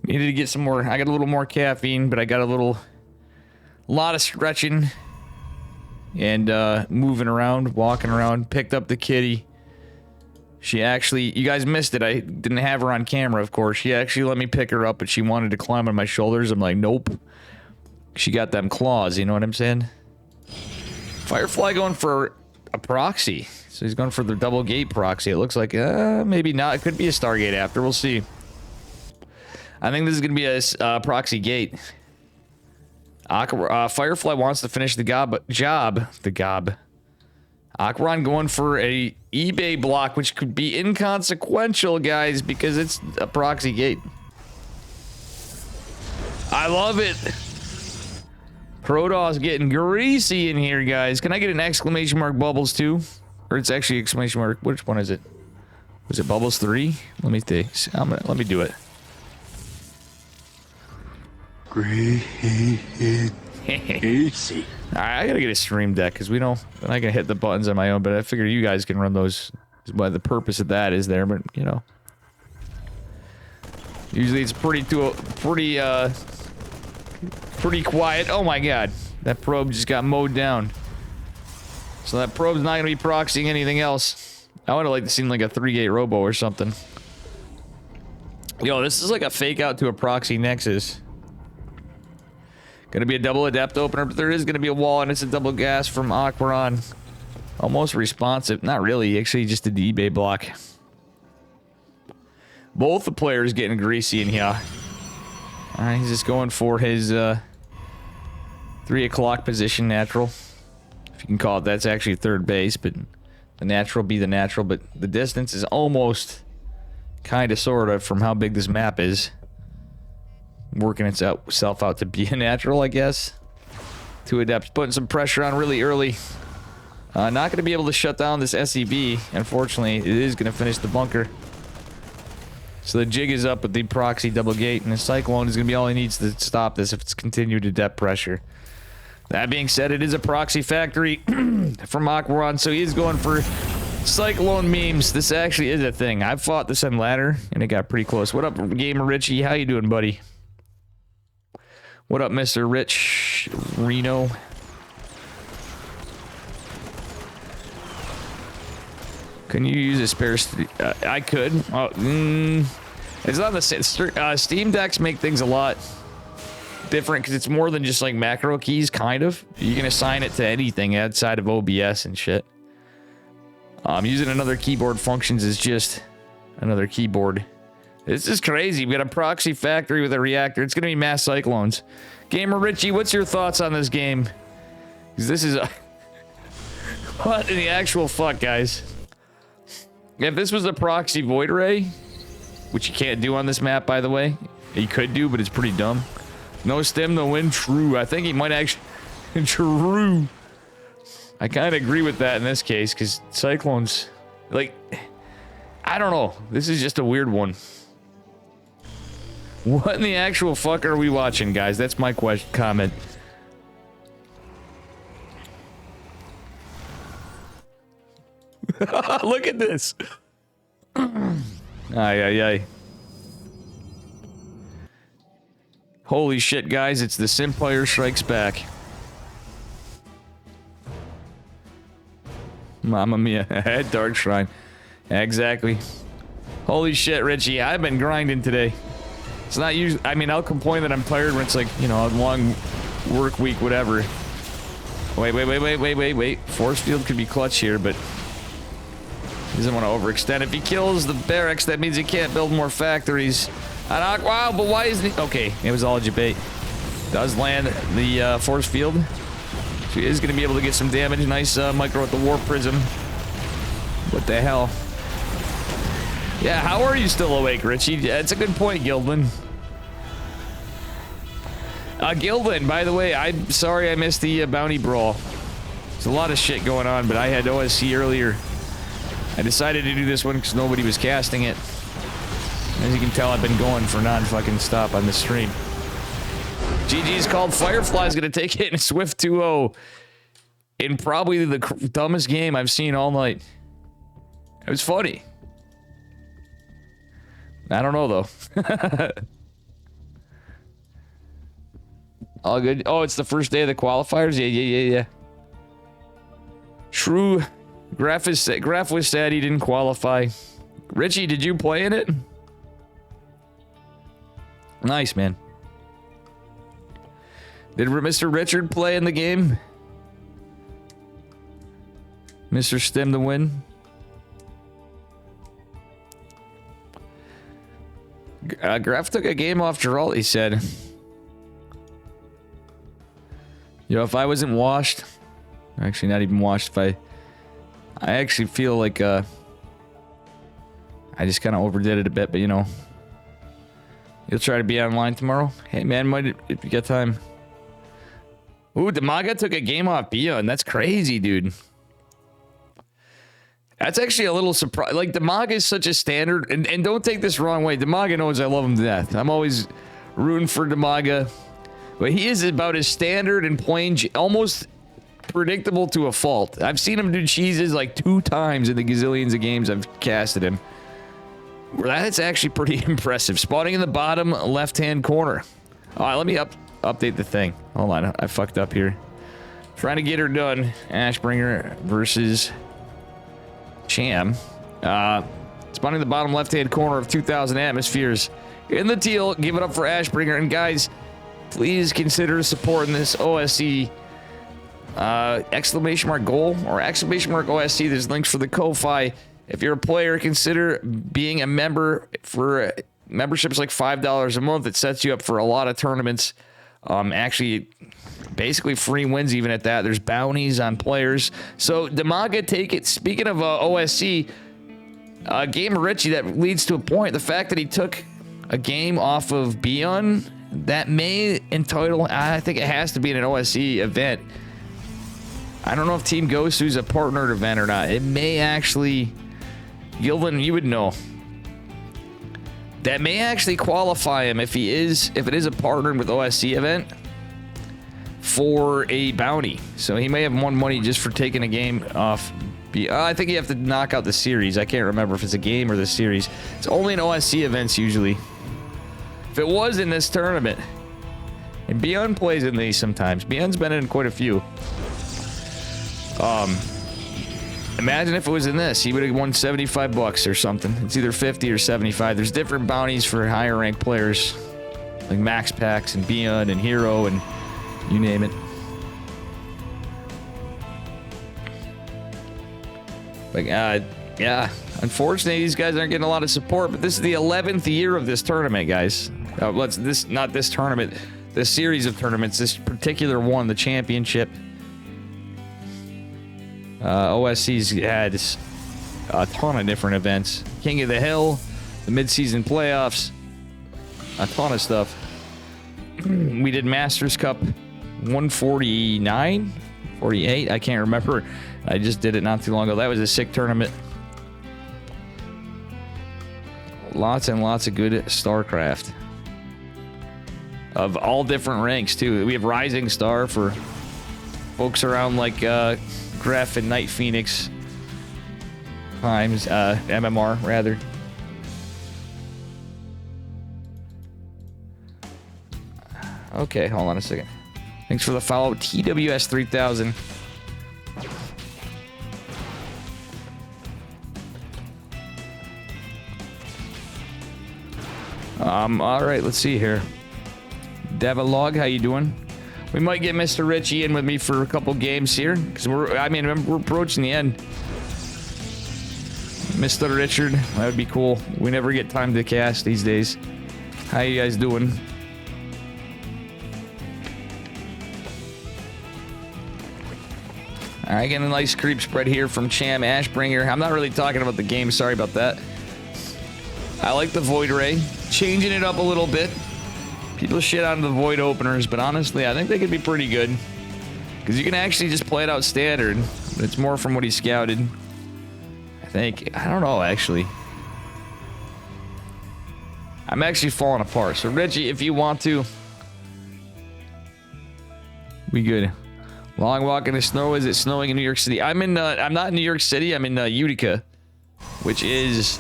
Needed to get some more. I got a little more caffeine, but I got a lot of stretching and moving around, walking around. Picked up the kitty. She actually, you guys missed it. I didn't have her on camera, of course. She actually let me pick her up, but she wanted to climb on my shoulders. I'm like, nope. She got them claws, you know what I'm saying? Firefly going for a proxy. So he's going for the double gate proxy. It looks like, maybe not. It could be a Stargate after. We'll see. I think this is going to be a proxy gate. Firefly wants to finish the job. Aquaron going for a eBay block, which could be inconsequential, guys, because it's a proxy gate. I love it. Protoss getting greasy in here, guys. Can I get an exclamation mark Bubbles too? Or it's actually exclamation mark. Which one is it? Was it Bubbles 3? Let me think. Let me do it. Easy. Alright, I gotta get a stream deck because we don't. I can hit the buttons on my own, but I figure you guys can run those. Well, the purpose of that is there, but you know, usually it's pretty pretty quiet. Oh my god. That probe just got mowed down. So that probe's not going to be proxying anything else. I would have liked to seen like a 3-gate robo or something. Yo, this is like a fake out to a proxy nexus. Gonna be a double adept opener, but there is gonna be a wall, and it's a double gas from Aquaron. Almost responsive. Not really, actually just did the eBay block. Both the players getting greasy in here. Alright, he's just going for his 3 o'clock position natural. If you can call it, that's actually third base, but the natural be the natural, but the distance is almost kind of sort of from how big this map is. Working itself out to be a natural, I guess. 2 adepts putting some pressure on really early. Not going to be able to shut down this SEB. Unfortunately, it is going to finish the bunker. So the jig is up with the proxy double gate, and the Cyclone is going to be all he needs to stop this if it's continued adept pressure. That being said, it is a proxy factory from Aquaron, so he is going for Cyclone memes. This actually is a thing. I've fought this on ladder, and it got pretty close. What up, Gamer Richie? How you doing, buddy? What up, Mr. Rich Reno? Can you use a spare? I could. It's not the same. Steam decks make things a lot different because it's more than just like macro keys, kind of. You can assign it to anything outside of OBS and shit. Using another keyboard functions is just another keyboard. This is crazy. We got a proxy factory with a reactor. It's going to be mass cyclones. Gamer Richie, what's your thoughts on this game? Because this is a... What in the actual fuck, guys? If this was a proxy void ray, which you can't do on this map, by the way. You could do, but it's pretty dumb. No stem, no win. True. I think he might actually... True. I kind of agree with that in this case, because cyclones... Like... I don't know. This is just a weird one. What in the actual fuck are we watching, guys? That's my comment. Look at this. Ay, ay, ay. Holy shit, guys. It's the Simpire Strikes Back. Mamma mia. Dark Shrine. Exactly. Holy shit, Richie. I've been grinding today. It's not usually... I mean, I'll complain that I'm tired when it's like, you know, a long work week, whatever. Wait. Force field could be clutch here, but... He doesn't want to overextend. If he kills the barracks, that means he can't build more factories. Wow, but why isn't he... Okay, it was all debate. Does land the force field. She is going to be able to get some damage. Nice micro at the Warp Prism. What the hell? Yeah, how are you still awake, Richie? That's a good point, Gildlin. Gildlin, by the way, I'm sorry I missed the bounty brawl. There's a lot of shit going on, but I had OSC earlier. I decided to do this one because nobody was casting it. As you can tell, I've been going for non-fucking stop on this stream. GG's called Firefly's gonna take it in a swift 2-0. In probably the dumbest game I've seen all night. It was funny. I don't know, though. All good. Oh, it's the first day of the qualifiers? Yeah. True. Graf was sad he didn't qualify. Richie, did you play in it? Nice, man. Did Mr. Richard play in the game? Mr. Stem to win? Graf took a game off Geralt, he said. Yo, if I wasn't washed... Actually, not even washed. If I actually feel like, I just kind of overdid it a bit, but you know. You'll try to be online tomorrow? Hey, man, might if you get time. Ooh, Damaga took a game off Beyond. That's crazy, dude. That's actually a little surprise. Like, Damaga is such a standard, and don't take this the wrong way. Damaga knows I love him to death. I'm always rooting for Damaga. But he is about as standard and plain, almost predictable to a fault. I've seen him do cheeses like 2 times in the gazillions of games I've casted him. That's actually pretty impressive. Spawning in the bottom left-hand corner. All right, let me up. update the thing. Hold on, I fucked up here. Trying to get her done. Ashbringer versus Cham. Spawning the bottom left-hand corner of 2,000 atmospheres. In the teal, give it up for Ashbringer. And guys, please consider supporting this OSC exclamation mark goal or exclamation mark OSC. There's links for the Ko-Fi. If you're a player, consider being a member. For memberships like $5 a month. It sets you up for a lot of tournaments. Actually, basically free wins even at that. There's bounties on players. So Demaga, take it. Speaking of OSC, game of Richie that leads to a point. The fact that he took a game off of Beyond, that may entitle, I think it has to be an OSC event. I don't know if Team Gosu's a partnered event or not. It may actually, Gilvin, you would know. That may actually qualify him if it is a partnered with OSC event for a bounty. So he may have won money just for taking a game off. I think you have to knock out the series. I can't remember if it's a game or the series. It's only in OSC events usually. If it was in this tournament, and Beyond plays in these sometimes. Beyond's been in quite a few. Imagine if it was in this, he would have won 75 bucks or something. It's either 50 or 75. There's different bounties for higher ranked players, like Max Packs and Beyond and Hero and you name it. But yeah, unfortunately these guys aren't getting a lot of support. But this is the 11th year of this tournament, guys. Not this tournament, this series of tournaments. This particular one, the championship. OSC's had a ton of different events. King of the Hill, the mid-season playoffs, a ton of stuff. We did Masters Cup 149, 48, I can't remember. I just did it not too long ago. That was a sick tournament. Lots and lots of good StarCraft. Of all different ranks, too. We have Rising Star for folks around like Gref and Night Phoenix times, MMR, rather. Okay, hold on a second. Thanks for the follow, TWS 3000. All right, let's see here. Devalog, how you doing? We might get Mr. Richie in with me for a couple games here, because we're approaching the end. Mr. Richard, that would be cool. We never get time to cast these days. How you guys doing? All right, getting a nice creep spread here from Cham Ashbringer. I'm not really talking about the game. Sorry about that. I like the Void Ray. Changing it up a little bit. People shit on the Void openers, but honestly, I think they could be pretty good. Because you can actually just play it out standard. But it's more from what he scouted. I think. I don't know, actually. I'm actually falling apart. So, Reggie, if you want to, we good. Long walk in the snow. Is it snowing in New York City? I'm not in New York City. I'm in Utica, which is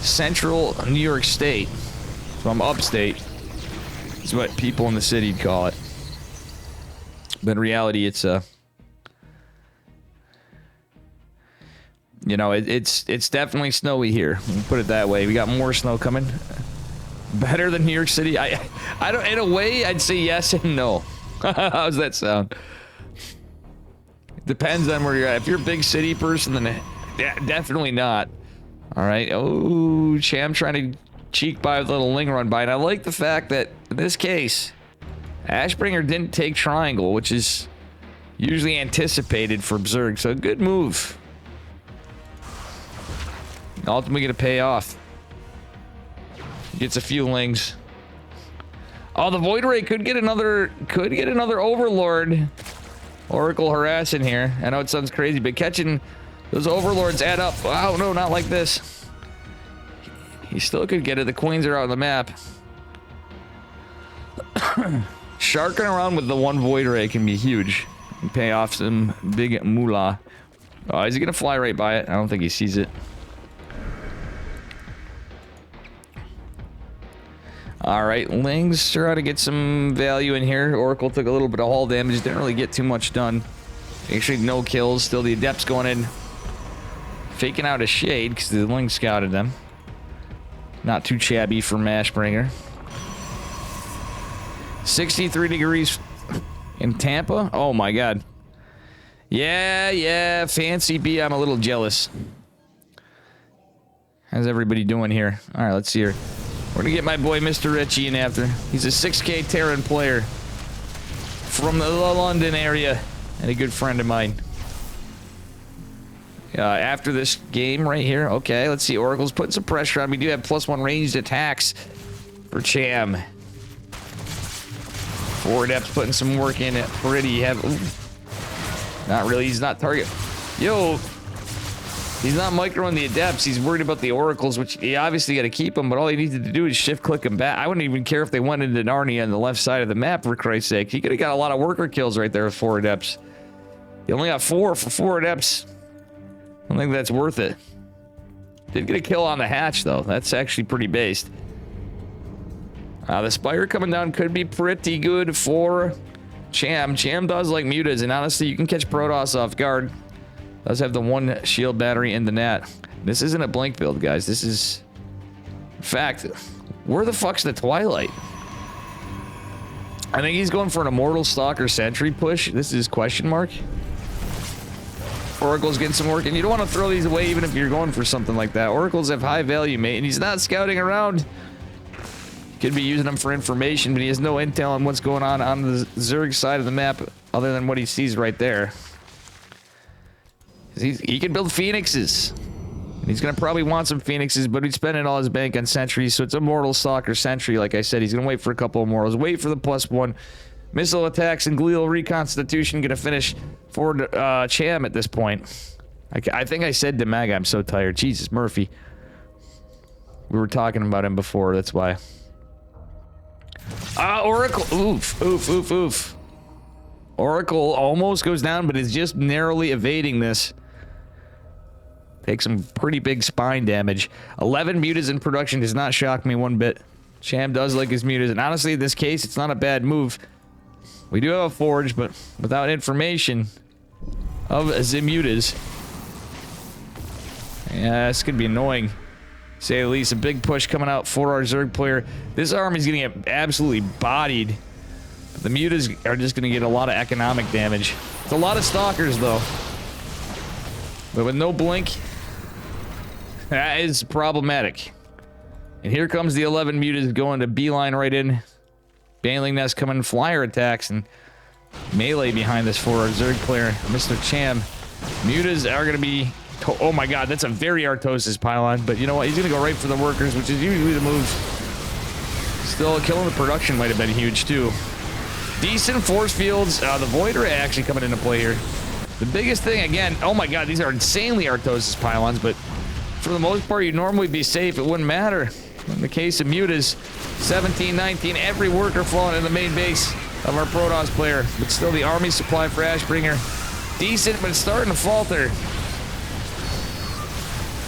central New York State. So I'm upstate. It's what people in the city call it. But in reality, it's you know, it's definitely snowy here. We'll put it that way. We got more snow coming. Better than New York City. I don't. In a way, I'd say yes and no. How's that sound? Depends on where you're at. If you're a big city person, then definitely not. All right. Oh, Cham trying to cheek by with a little ling run by. And I like the fact that in this case, Ashbringer didn't take triangle, which is usually anticipated for Berserk. So good move. Ultimately gonna pay off. Gets a few lings. Oh, the Void Ray could get another Overlord. Oracle harassing here. I know it sounds crazy, but catching those Overlords add up. Oh no, not like this. He still could get it. The Queens are out on the map. Sharking around with the one Void Ray can be huge. And pay off some big moolah. Oh, is he gonna fly right by it? I don't think he sees it. All right, Ling's trying to get some value in here. Oracle took a little bit of hull damage, didn't really get too much done. Actually, no kills. Still, the Adepts going in, faking out a shade because the Ling scouted them. Not too shabby for Mashbringer. 63 degrees in Tampa. Oh my God. Yeah, fancy B. I'm a little jealous. How's everybody doing here? All right, let's see here. We're gonna get my boy Mr. Ritchie in after. He's a 6K Terran player from the London area and a good friend of mine. After this game right here, okay, let's see. Oracle's putting some pressure on. We do have +1 ranged attacks for Cham. 4 Adepts putting some work in it. Pretty heavy. Not really. He's not target. Yo. He's not microing the Adepts. He's worried about the Oracles, which he obviously got to keep them, but all he needed to do is shift click them back. I wouldn't even care if they went into Narnia on the left side of the map, for Christ's sake. He could have got a lot of worker kills right there with 4 Adepts. He only got 4 for 4 Adepts. I don't think that's worth it. Did get a kill on the hatch, though. That's actually pretty based. The Spire coming down could be pretty good for Cham. Cham does like mutas, and honestly, you can catch Protoss off guard. Does have the 1 shield battery in the net. This isn't a blink build, guys. This is... In fact, where the fuck's the Twilight? I think he's going for an Immortal Stalker Sentry push. This is question mark. Oracle's getting some work, and you don't want to throw these away even if you're going for something like that. Oracles have high value, mate, and he's not scouting around. Could be using them for information, but he has no intel on what's going on the Zerg side of the map other than what he sees right there. He can build Phoenixes. He's going to probably want some Phoenixes, but he's spending all his bank on Sentries, so it's Immortal Stalker Sentry, like I said. He's going to wait for a couple of Immortals. Wait for the +1. Missile attacks and Glial Reconstitution going to finish for Cham at this point. I think I said Demaga. I'm so tired. Jesus, Murphy. We were talking about him before, that's why. Oracle. Oof. Oracle almost goes down, but is just narrowly evading this. Takes some pretty big spine damage. 11 mutas in production does not shock me one bit. Cham does like his mutas, and honestly, in this case, it's not a bad move. We do have a forge, but without information of the mutas. Yeah, this could be annoying. Say at least. A big push coming out for our Zerg player. This army's gonna get absolutely bodied. The mutas are just gonna get a lot of economic damage. It's a lot of stalkers though. But with no blink, that is problematic. And here comes the 11 mutas going to beeline right in. Baneling Nest coming, flyer attacks, and melee behind this for our Zerg player, Mr. Cham. Mutas are gonna be... Oh my god, that's a very Artosis pylon, but you know what? He's gonna go right for the workers, which is usually the move. Still, killing the production might have been huge too. Decent force fields. The Voider actually coming into play here. The biggest thing, again, oh my god, these are insanely Artosis pylons, but for the most part, you'd normally be safe. It wouldn't matter. In the case of mutas, 17, 19, every worker falling in the main base of our Protoss player, but still the army supply for Ashbringer. Decent, but it's starting to falter.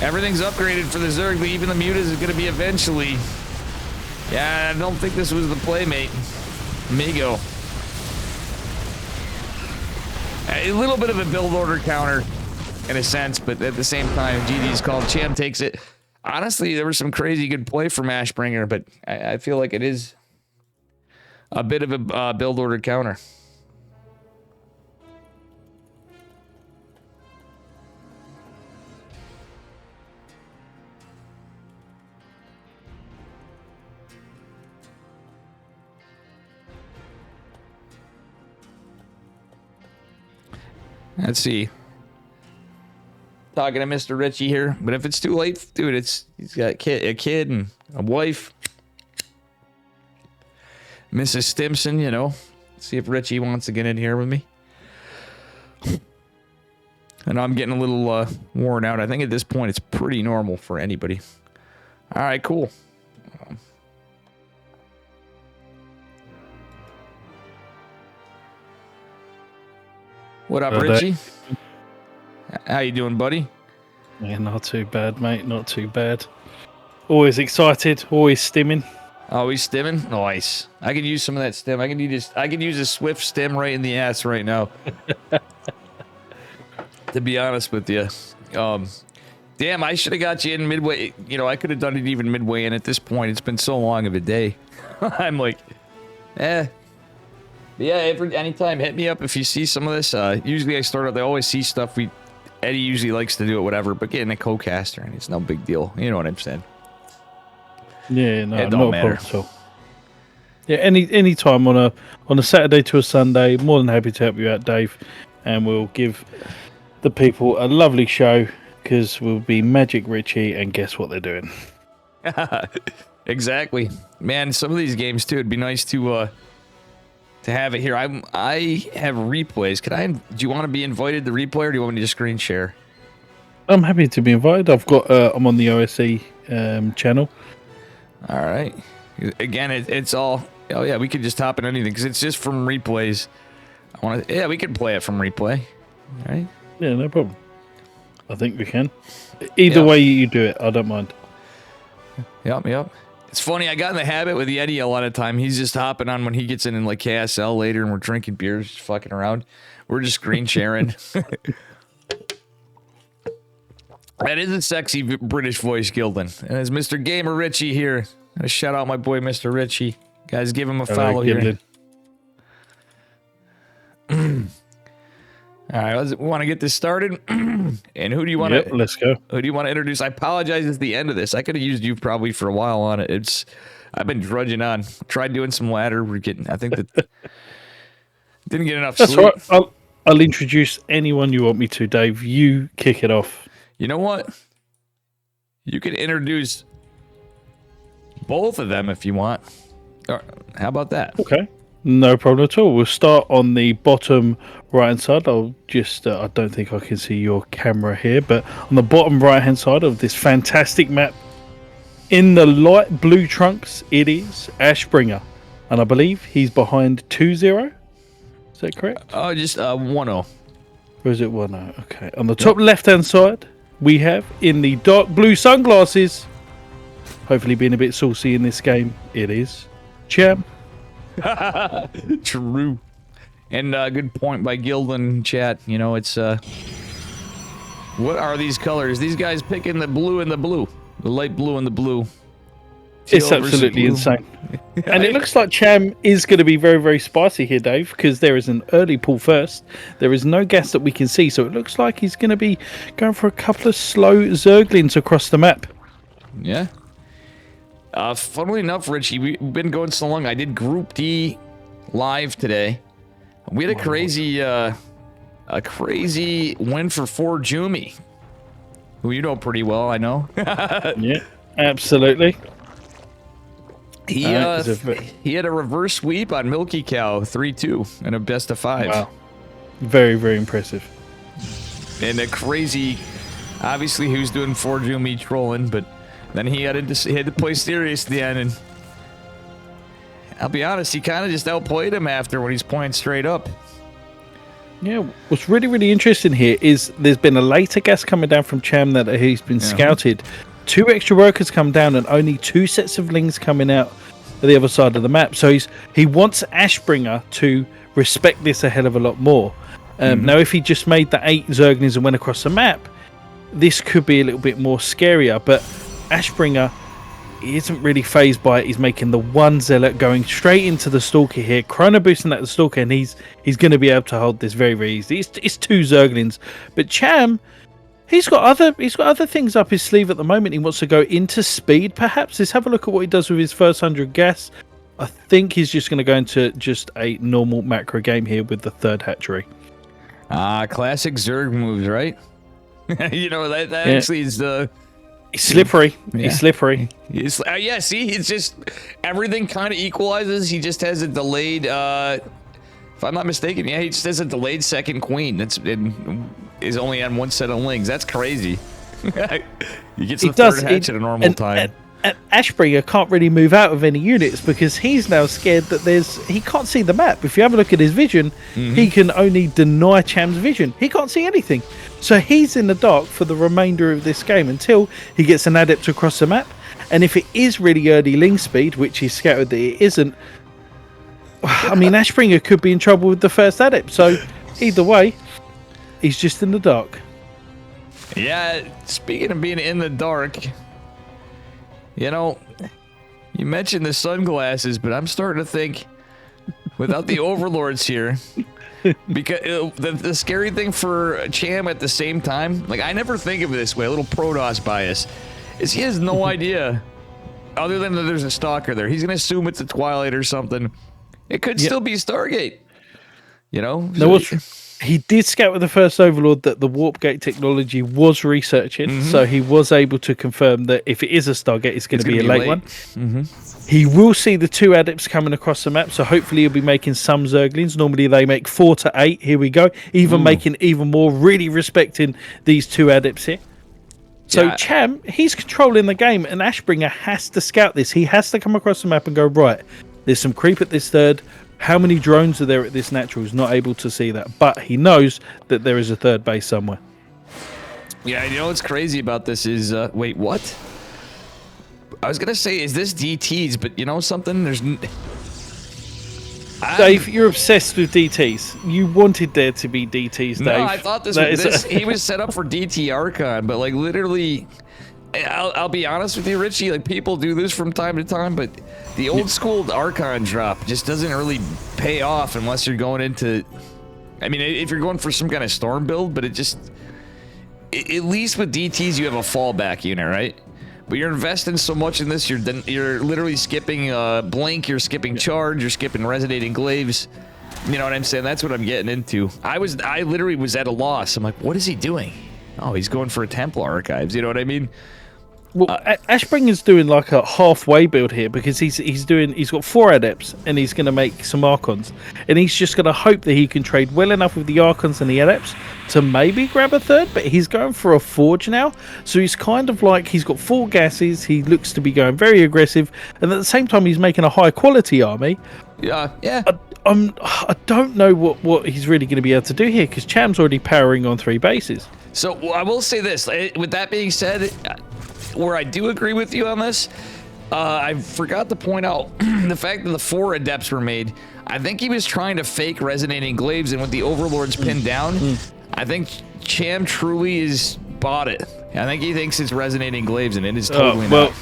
Everything's upgraded for the Zerg, but even the mutas is going to be eventually. Yeah, I don't think this was the play, mate. Amigo. A little bit of a build order counter, in a sense, but at the same time, GG's called. Cham takes it. Honestly, there was some crazy good play from Ashbringer, but I feel like it is a bit of a build order counter. Let's see. Talking to Mr. Ritchie here, but if it's too late, dude, he's got a kid and a wife. Mrs. Stimson, you know. See if Ritchie wants to get in here with me. And I'm getting a little worn out. I think at this point it's pretty normal for anybody. All right, cool. What up, Richie? How you doing, buddy? Yeah, not too bad, mate. Not too bad. Always excited, always stimming. Oh, he's stimming? Nice. I could use some of that stim. I can use a swift stim right in the ass right now. To be honest with you. Damn, I should have got you in midway. You know, I could have done it even midway in at this point. It's been so long of a day. I'm like, eh. But yeah, anytime, hit me up if you see some of this. Usually I start out, I always see stuff. Eddie usually likes to do it, whatever, but getting a co-caster, and it's no big deal. You know what I'm saying? Yeah, no, it don't matter. At all. Yeah, any time on a Saturday to a Sunday, more than happy to help you out, Dave, and we'll give the people a lovely show because we'll be Magic Richie, and guess what they're doing? Exactly, man. Some of these games too, it'd be nice to have it here. I have replays. Do you want to be invited to replay, or do you want me to just screen share? I'm happy to be invited. I'm on the OSC channel. All right. Again, it's all. Oh yeah, we could just hop in anything because it's just from replays. Yeah, we can play it from replay. All right. Yeah, no problem. I think we can. Either way you do it, I don't mind. Yep. It's funny. I got in the habit with Yeti a lot of time. He's just hopping on when he gets in like KSL later, and we're drinking beers, just fucking around. We're just screen sharing. That is a sexy British voice, Gildan. And it's Mr. Gamer Richie here. I shout out my boy, Mr. Richie. Guys, give him a follow here. All right, we want to get this started. And who do you want to? Let's go. Who do you want to introduce? I apologize at the end of this. I could have used you probably for a while on it. I've been drudging on. Tried doing some ladder. I think that didn't get enough sleep. That's right. I'll introduce anyone you want me to, Dave. You kick it off. You know what? You can introduce both of them if you want. Or, how about that? Okay. No problem at all. We'll start on the bottom right-hand side. I'll just, I don't think I can see your camera here, but on the bottom right-hand side of this fantastic map, in the light blue trunks, it is Ashbringer. And I believe he's behind 2-0. Is that correct? Oh, just 1-0. Or is it 1-0? Okay. On the top left-hand side, we have in the dark blue sunglasses, hopefully being a bit saucy in this game, it is Cham. True. And good point by Gildan chat. You know, it's what are these colors? These guys picking the blue and the blue, the light blue and the blue. It's absolutely insane. And it looks like Cham is going to be very, very spicy here, Dave, because there is an early pull first. There is no gas that we can see, so it looks like he's going to be going for a couple of slow Zerglings across the map. Yeah. Funnily enough, Richie, we've been going so long. I did Group D live today. We had a crazy win for Jumi, who you know pretty well, I know. Yeah, absolutely. He had a reverse sweep on Milky Cow 3-2 and a best of 5. Wow, very, very impressive. And a crazy, obviously, he was doing Jumi trolling, but. Then he had to play serious at the end, and I'll be honest, he kind of just outplayed him after when he's playing straight up. Yeah, what's really, really interesting here is there's been a later gas coming down from Cham that he's been scouted. 2 extra workers come down and only 2 sets of lings coming out of the other side of the map. So he wants Ashbringer to respect this a hell of a lot more. Now, if he just made the 8 Zerglings and went across the map, this could be a little bit more scarier, but Ashbringer isn't really phased by it. He's making the 1 Zealot going straight into the Stalker here, chrono boosting at the Stalker, and he's going to be able to hold this very, very easily. It's 2 Zerglings, but Cham, he's got other things up his sleeve at the moment. He wants to go into speed, perhaps. Let's have a look at what he does with his first 100 gas. I think he's just going to go into just a normal macro game here with the 3rd hatchery. Classic Zerg moves, right? You know that actually is the. He's slippery. Yeah. He's slippery. See, it's just everything kind of equalizes. He just has a delayed, if I'm not mistaken, he just has a delayed second queen. Is only on 1 set of lings. That's crazy. He gets the 3rd hatch at a normal time. And Ashbringer can't really move out of any units because he's now scared that he can't see the map. If you have a look at his vision, he can only deny Cham's vision. He can't see anything. So he's in the dark for the remainder of this game until he gets an adept across the map. And if it is really early Ling speed, which he's scouted that it isn't, I mean, Ashbringer could be in trouble with the first adept. So either way, he's just in the dark. Yeah, speaking of being in the dark, you know, you mentioned the sunglasses, but I'm starting to think, without the overlords here, because the scary thing for Cham at the same time, like I never think of it this way, a little Protoss bias, is he has no idea, other than that there's a stalker there. He's going to assume it's a Twilight or something. It could still be Stargate, you know? No, he did scout with the first overlord that the warp gate technology was researching, so he was able to confirm that if it is a Stargate, it's going to be a late one. He will see the 2 adepts coming across the map, so hopefully he'll be making some Zerglings. Normally they make 4 to 8. Here we go. Even making even more, really respecting these 2 adepts here. So Cham, he's controlling the game, and Ashbringer has to scout this. He has to come across the map and go, right, there's some creep at this third. How many drones are there at this natural? He's not able to see that, but he knows that there is a third base somewhere. Yeah, you know what's crazy about this is, wait, what? I was gonna say, is this DTs? But you know something? Dave, you're obsessed with DTs. You wanted there to be DTs, Dave. No, I thought he was set up for DT Archon, but like literally, I'll be honest with you, Richie. Like people do this from time to time, but the old school Archon drop just doesn't really pay off unless you're going into. I mean, if you're going for some kind of storm build, but at least with DTs you have a fallback unit, right? But you're investing so much in this, you're literally skipping Blink, you're skipping Charge, you're skipping Resonating Glaives. You know what I'm saying? That's what I'm getting into. I literally was at a loss. I'm like, what is he doing? Oh, he's going for a Templar Archives. You know what I mean? Well, Ashbringer's doing like a halfway build here because he's got 4 adepts and he's going to make some Archons, and he's just going to hope that he can trade well enough with the Archons and the adepts to maybe grab a third. But he's going for a Forge now, so he's kind of like he's got 4 gases. He looks to be going very aggressive, and at the same time he's making a high quality army. Yeah. I don't know what he's really going to be able to do here because Cham's already powering on 3 bases. So I will say this. With that being said, where I do agree with you on this, I forgot to point out the fact that the 4 adepts were made. I think he was trying to fake Resonating Glaives, and with the overlords pinned down, I think Cham truly is bought it. I think he thinks it's Resonating Glaives, and it is totally not.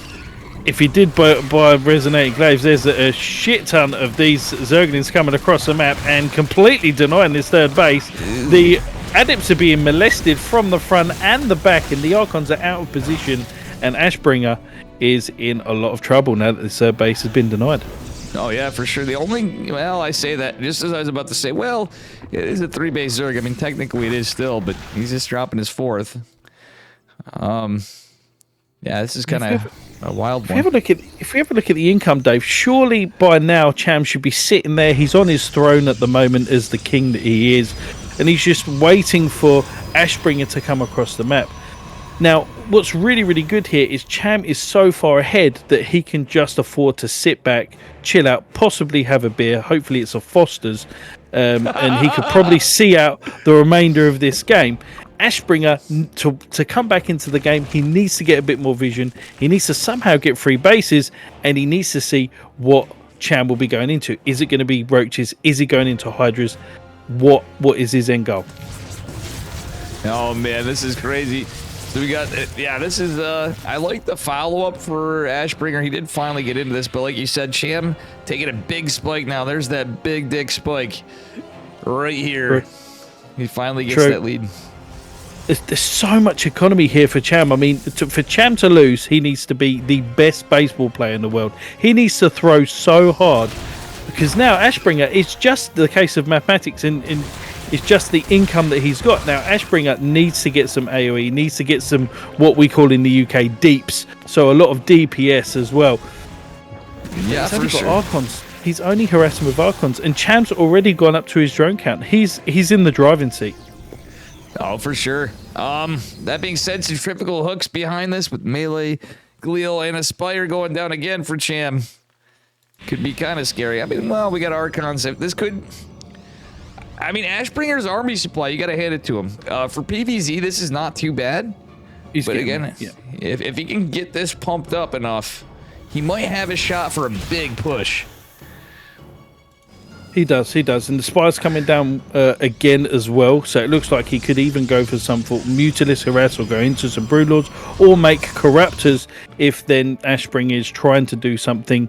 If he did buy Resonating Glaives, there's a shit ton of these Zerglings coming across the map and completely denying this third base. The adepts are being molested from the front and the back, and the Archons are out of position. And Ashbringer is in a lot of trouble now that this base has been denied. Oh, yeah, for sure. I say that just as I was about to say, well, it is a 3-base Zerg. I mean, technically it is still, but he's just dropping his 4th. Yeah, this is kind of a wild one. If we have a look at the income, Dave, surely by now Cham should be sitting there. He's on his throne at the moment as the king that he is, and he's just waiting for Ashbringer to come across the map. Now, what's really, really good here is Cham is so far ahead that he can just afford to sit back, chill out, possibly have a beer. Hopefully it's a Foster's, and he could probably see out the remainder of this game. Ashbringer, to come back into the game, he needs to get a bit more vision. He needs to somehow get 3 bases, and he needs to see what Cham will be going into. Is it going to be Roaches? Is he going into Hydras? What is his end goal? Oh, man, this is crazy. So we got, this is, I like the follow-up for Ashbringer. He did finally get into this, but like you said, Cham taking a big spike now. There's that big dick spike right here. He finally gets that lead. There's so much economy here for Cham. I mean, for Cham to lose, he needs to be the best baseball player in the world. He needs to throw so hard because now Ashbringer, it's just the case of mathematics and it's just the income that he's got. Now, Ashbringer needs to get some AoE, needs to get some what we call in the UK deeps. So a lot of DPS as well. Yeah, for sure. Archons. He's only harassing with Archons, and Cham's already gone up to his drone count. He's in the driving seat. Oh, for sure. That being said, centrifugal hooks behind this with melee, Glial, and Aspire going down again for Cham. Could be kind of scary. I mean, well, we got Archons. This could... I mean, Ashbringer's army supply, you got to hand it to him. For PvZ, this is not too bad. But again, if he can get this pumped up enough, he might have a shot for a big push. He does, and the spire's coming down again as well, so it looks like he could even go for some for Mutilis Harass or go into some Broodlords or make Corruptors if then Ashspring is trying to do something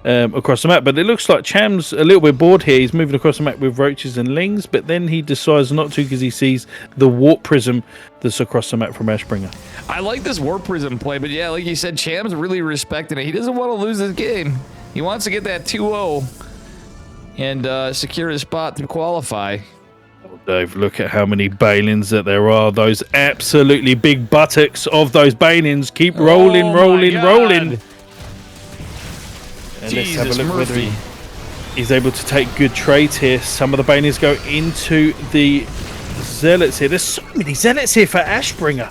across the map. But it looks like Cham's a little bit bored here. He's moving across the map with Roaches and Lings, but then he decides not to because he sees the Warp Prism that's across the map from Ashbringer. I like this Warp Prism play, but yeah, like you said, Cham's really respecting it. He doesn't want to lose this game. He wants to get that 2-0. And secure his spot to qualify. Oh, Dave, look at how many Balins that there are. Those absolutely big buttocks of those Balins keep rolling, rolling. And Jesus, let's have a look Murphy. whether he's able to take good trades here. Some of the Balins go into the Zealots here. There's so many Zealots here for Ashbringer.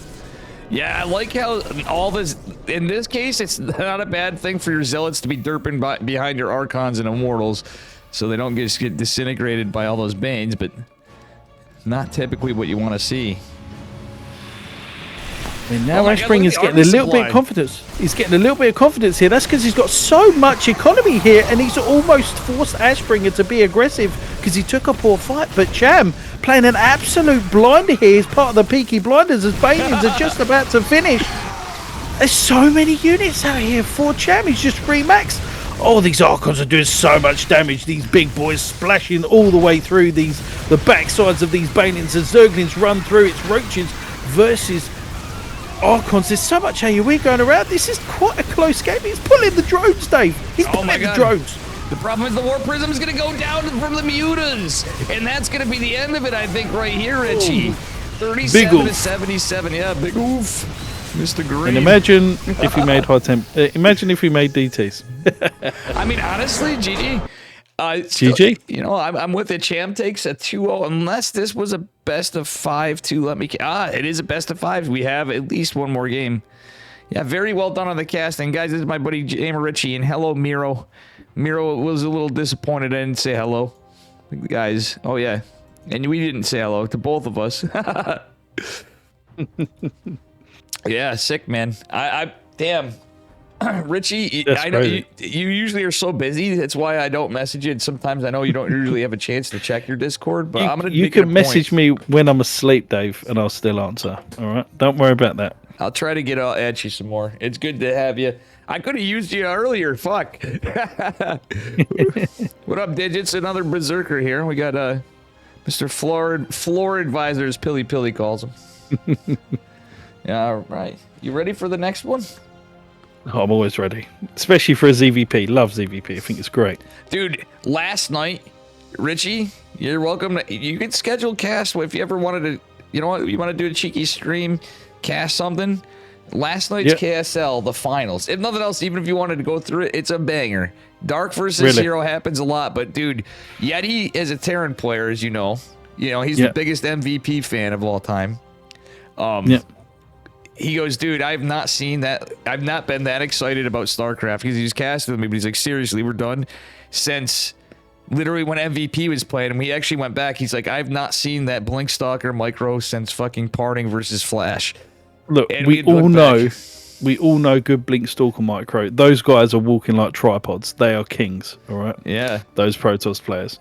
Yeah, I like how all this, in this case, it's not a bad thing for your Zealots to be derping behind your Archons and Immortals, so they don't just get disintegrated by all those Banes, but not typically what you want to see. And now Ashspringer's getting a little bit of confidence. He's getting a little bit of confidence here. That's because he's got so much economy here, and he's almost forced Ashspringer to be aggressive because he took a poor fight. But Cham playing an absolute blinder here. He's part of the Peaky Blinders as Banings are just about to finish. There's so many units out here for Cham. He's just free max. Oh, these Archons are doing so much damage. These big boys splashing all the way through the backsides of these Banings as Zerglings run through. It's Roaches versus Archons. There's so much AoE going around. This is quite a close game. He's pulling the drones, Dave. He's pulling the drones. The problem is the Warp Prism is going to go down from the Mutas, and that's going to be the end of it, I think, right here, Richie. 37 to 77. Yeah, big oof. Mr. Green. And imagine if we made high temp. Imagine if we made DTs. I mean, honestly, GG. GG. You know, I'm with it. Cham takes a 2-0 unless this was a best of 5 to let me. It is a best of 5. We have at least one more game. Yeah, very well done on the casting, guys. This is my buddy Jamer Richie, and hello, Miro. Miro was a little disappointed I didn't say hello. Guys, oh yeah, and we didn't say hello to both of us. Yeah, sick, man. I damn. Richie, I know you usually are so busy. That's why I don't message you. And sometimes I know you don't usually have a chance to check your Discord, but I'm gonna. You can message me when I'm asleep, Dave, and I'll still answer. All right, don't worry about that. I'll try to get at you some more. It's good to have you. I could have used you earlier. Fuck. What up, Digits? Another berserker here. We got Mr. Floor Advisors. Pilly calls him. Yeah, all right. You ready for the next one? I'm always ready, especially for a ZVP. Love ZVP. I think it's great. Dude, last night, Richie, you're welcome. You can schedule cast if you ever wanted to. You know what? You want to do a cheeky stream, cast something. Last night's KSL, the finals. If nothing else, even if you wanted to go through it, it's a banger. Dark versus Hero happens a lot, but dude, Yeti is a Terran player, as you know. You know he's the biggest MVP fan of all time. He goes, dude, I've not seen that. I've not been that excited about StarCraft because he's casted with me, but he's like, seriously, we're done since literally when MVP was playing, and we actually went back. He's like, I've not seen that Blinkstalker micro since fucking Parting versus Flash. Look, we all know good Blinkstalker micro. Those guys are walking like tripods. They are kings, all right? Yeah. Those Protoss players.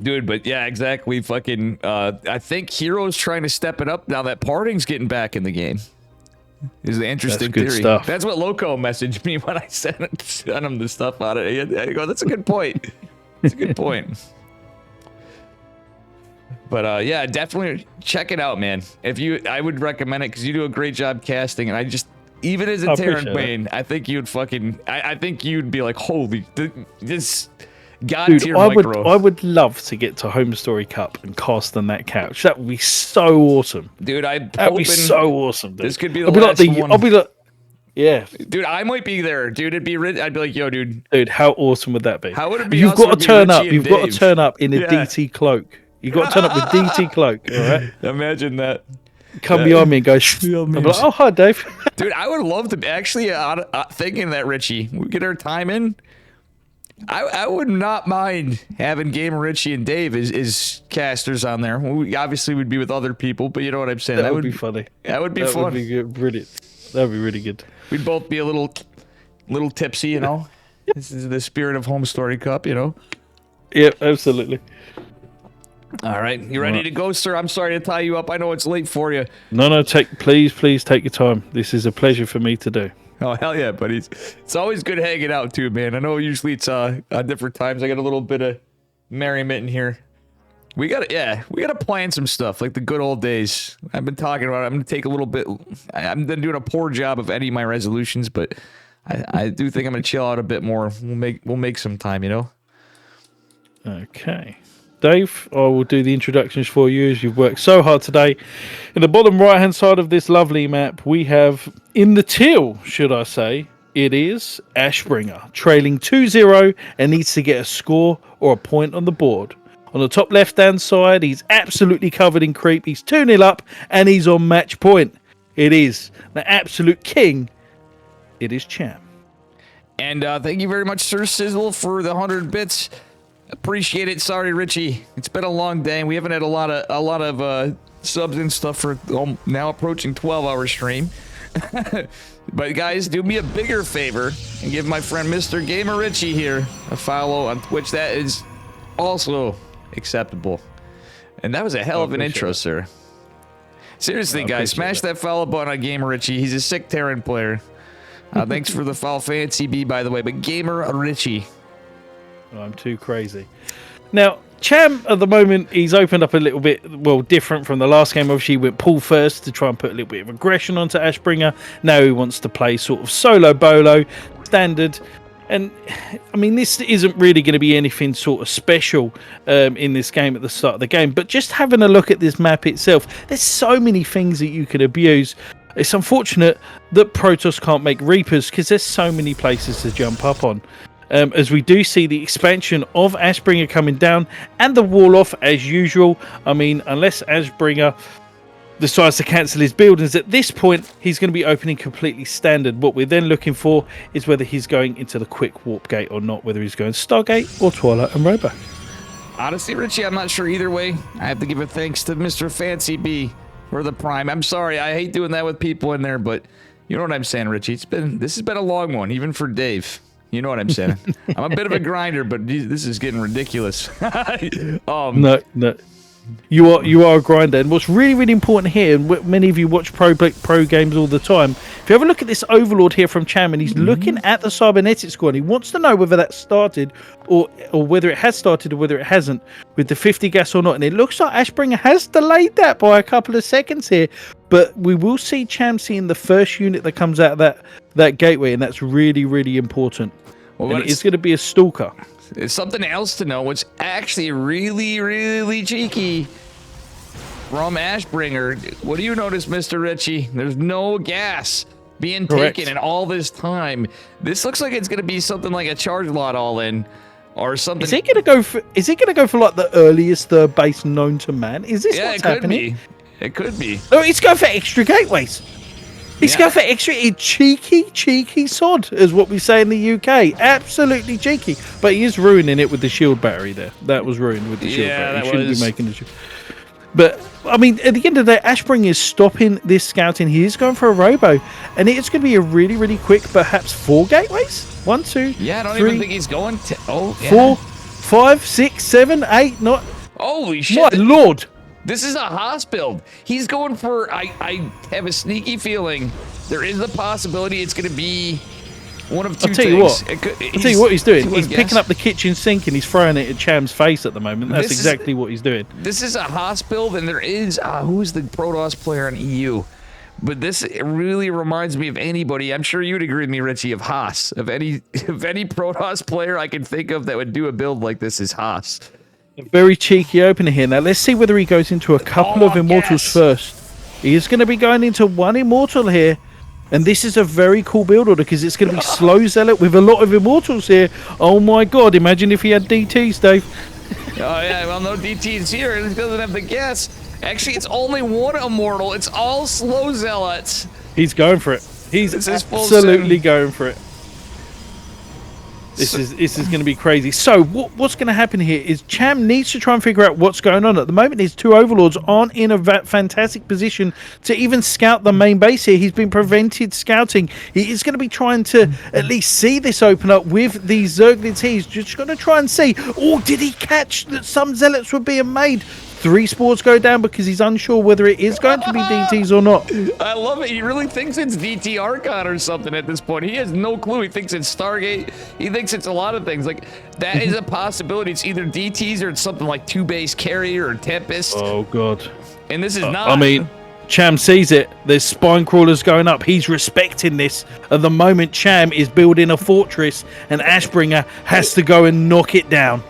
Dude, but yeah, exactly. Fucking, I think Hero's trying to step it up now that Parting's getting back in the game. Is the interesting good theory. Stuff. That's what Loco messaged me when I sent him the stuff on it. I go, that's a good point. That's a good point. But yeah, definitely check it out, man. I would recommend it because you do a great job casting, and I just, even as a Terran main, I think you'd fucking, I think you'd be like, holy, this. Dude, I would love to get to Home Story Cup and cast on that couch. That would be so awesome. Dude, that would be so awesome, dude. This could be the last one. I'll be like, yeah. Dude, I might be there. Dude, I'd be like, yo, dude. Dude, how awesome would that be? How would it be? You've got to turn up. You've got to turn up in a DT cloak. You've got to turn up with DT cloak, all right? Imagine that. Come behind me and go, I'm like, oh, hi, Dave. Dude, I would love to actually, thinking that, Richie, we get our time in. I would not mind having Gamer Richie and Dave as casters on there. We obviously would be with other people, but you know what I'm saying. That would be funny. That would be fun. That would be good. Brilliant. That would be really good. We'd both be a little tipsy, you know. This is the spirit of Home Story Cup, you know. Yep, absolutely. All right, you ready to go, sir? I'm sorry to tie you up. I know it's late for you. No, please take your time. This is a pleasure for me to do. Oh, hell yeah, buddy. It's always good hanging out, too, man. I know usually it's at different times. I got a little bit of merriment in here. We gotta plan some stuff, like the good old days. I've been talking about it. I'm gonna take a little bit. I've been doing a poor job of any of my resolutions, but I do think I'm gonna chill out a bit more. We'll make some time, you know? Okay. Dave, I will do the introductions for you as you've worked so hard today. In the bottom right-hand side of this lovely map, we have, in the teal, should I say, it is Ashbringer, trailing 2-0 and needs to get a score or a point on the board. On the top left-hand side, he's absolutely covered in creep. He's 2-0 up and he's on match point. It is the absolute king. It is Cham. And thank you very much, Sir Sizzle, for the 100 bits. Appreciate it. Sorry, Richie. It's been a long day. We haven't had a lot of subs and stuff for now approaching 12-hour stream. But guys, do me a bigger favor and give my friend Mr. Gamer Richie here a follow on Twitch. That is also acceptable. And that was a hell of an intro, sir. Seriously, guys, smash that follow button on Gamer Richie. He's a sick Terran player. Thanks for the follow, Fancy B, by the way. But Gamer Richie. I'm too crazy. Now, Cham, at the moment, he's opened up a little bit, well, different from the last game. Obviously, he went pull first to try and put a little bit of aggression onto Ashbringer. Now he wants to play sort of solo bolo, standard. And, I mean, this isn't really going to be anything sort of special in this game at the start of the game. But just having a look at this map itself, there's so many things that you can abuse. It's unfortunate that Protoss can't make Reapers because there's so many places to jump up on. As we do see the expansion of Ashbringer coming down and the wall off as usual. I mean, unless Ashbringer decides to cancel his buildings at this point, he's going to be opening completely standard. What we're then looking for is whether he's going into the quick warp gate or not, whether he's going Stargate or Twilight and Robo. Honestly, Richie, I'm not sure either way. I have to give a thanks to Mr. Fancy B for the prime. I'm sorry, I hate doing that with people in there, but you know what I'm saying, Richie. This has been a long one, even for Dave. You know what I'm saying? I'm a bit of a grinder, but this is getting ridiculous. No. You are a grinder. And what's really, really important here, and many of you watch pro games all the time, if you have a look at this Overlord here from Cham, and he's looking at the cybernetic score, and he wants to know whether that started, or whether it has started or whether it hasn't, with the 50 gas or not. And it looks like Ashbringer has delayed that by a couple of seconds here. But we will see Cham seeing the first unit that comes out of that gateway, and that's really, really important. Well, and it's going to be a stalker. It's something else to know. What's actually really, really cheeky from Ashbringer. What do you notice, Mr. Richie? There's no gas being taken in all this time. This looks like it's going to be something like a charge lot all in, or something. Is it going to go for like the earliest third base known to man? Is this what's happening? It could be. Oh, it's going for extra gateways. He's going for extra cheeky sod, is what we say in the UK. Absolutely cheeky. But he is ruining it with the shield battery there. That was ruined with the shield battery. He shouldn't be making the shield. But, I mean, at the end of the day, Ashbringer is stopping this scouting. He is going for a robo. And it's going to be a really, really quick, perhaps 4 gateways? 1, 2, yeah, I don't 3, even think he's going to... 4, 5, 6, 7, 8, not... Holy shit. My lord. This is a Haas build. He's going for... I have a sneaky feeling there is a possibility it's going to be one of two things. I'll tell you what he's doing. He's picking up the kitchen sink and he's throwing it at Cham's face at the moment. That's exactly what he's doing. This is a Haas build, and there is... who's the Protoss player in EU? But this really reminds me of anybody. I'm sure you'd agree with me, Richie, of Haas. Of any Protoss player I can think of that would do a build like this is Haas. A very cheeky opener here. Now, let's see whether he goes into a couple of Immortals first. He is going to be going into 1 Immortal here. And this is a very cool build order because it's going to be Slow Zealot with a lot of Immortals here. Oh my god, imagine if he had DTs, Dave. Oh yeah, well no DTs here. It doesn't have the gas. Actually, it's only 1 Immortal. It's all Slow Zealots. He's going for it. He's absolutely going for it. This is going to be crazy. So what's going to happen here is Cham needs to try and figure out what's going on. At the moment, his two overlords aren't in a fantastic position to even scout the main base here. He's been prevented scouting. He is going to be trying to at least see this open up with these Zerglids here. He's just going to try and see, oh, did he catch that some zealots were being made? 3 spores go down because he's unsure whether it is going to be DTs or not. I love it. He really thinks it's DT Archon or something at this point. He has no clue. He thinks it's Stargate. He thinks it's a lot of things. Like, that is a possibility. It's either DTs or it's something like 2-base carrier or Tempest. Oh, God. And this is not. I mean, Cham sees it. There's spine crawlers going up. He's respecting this. At the moment, Cham is building a fortress and Ashbringer has to go and knock it down.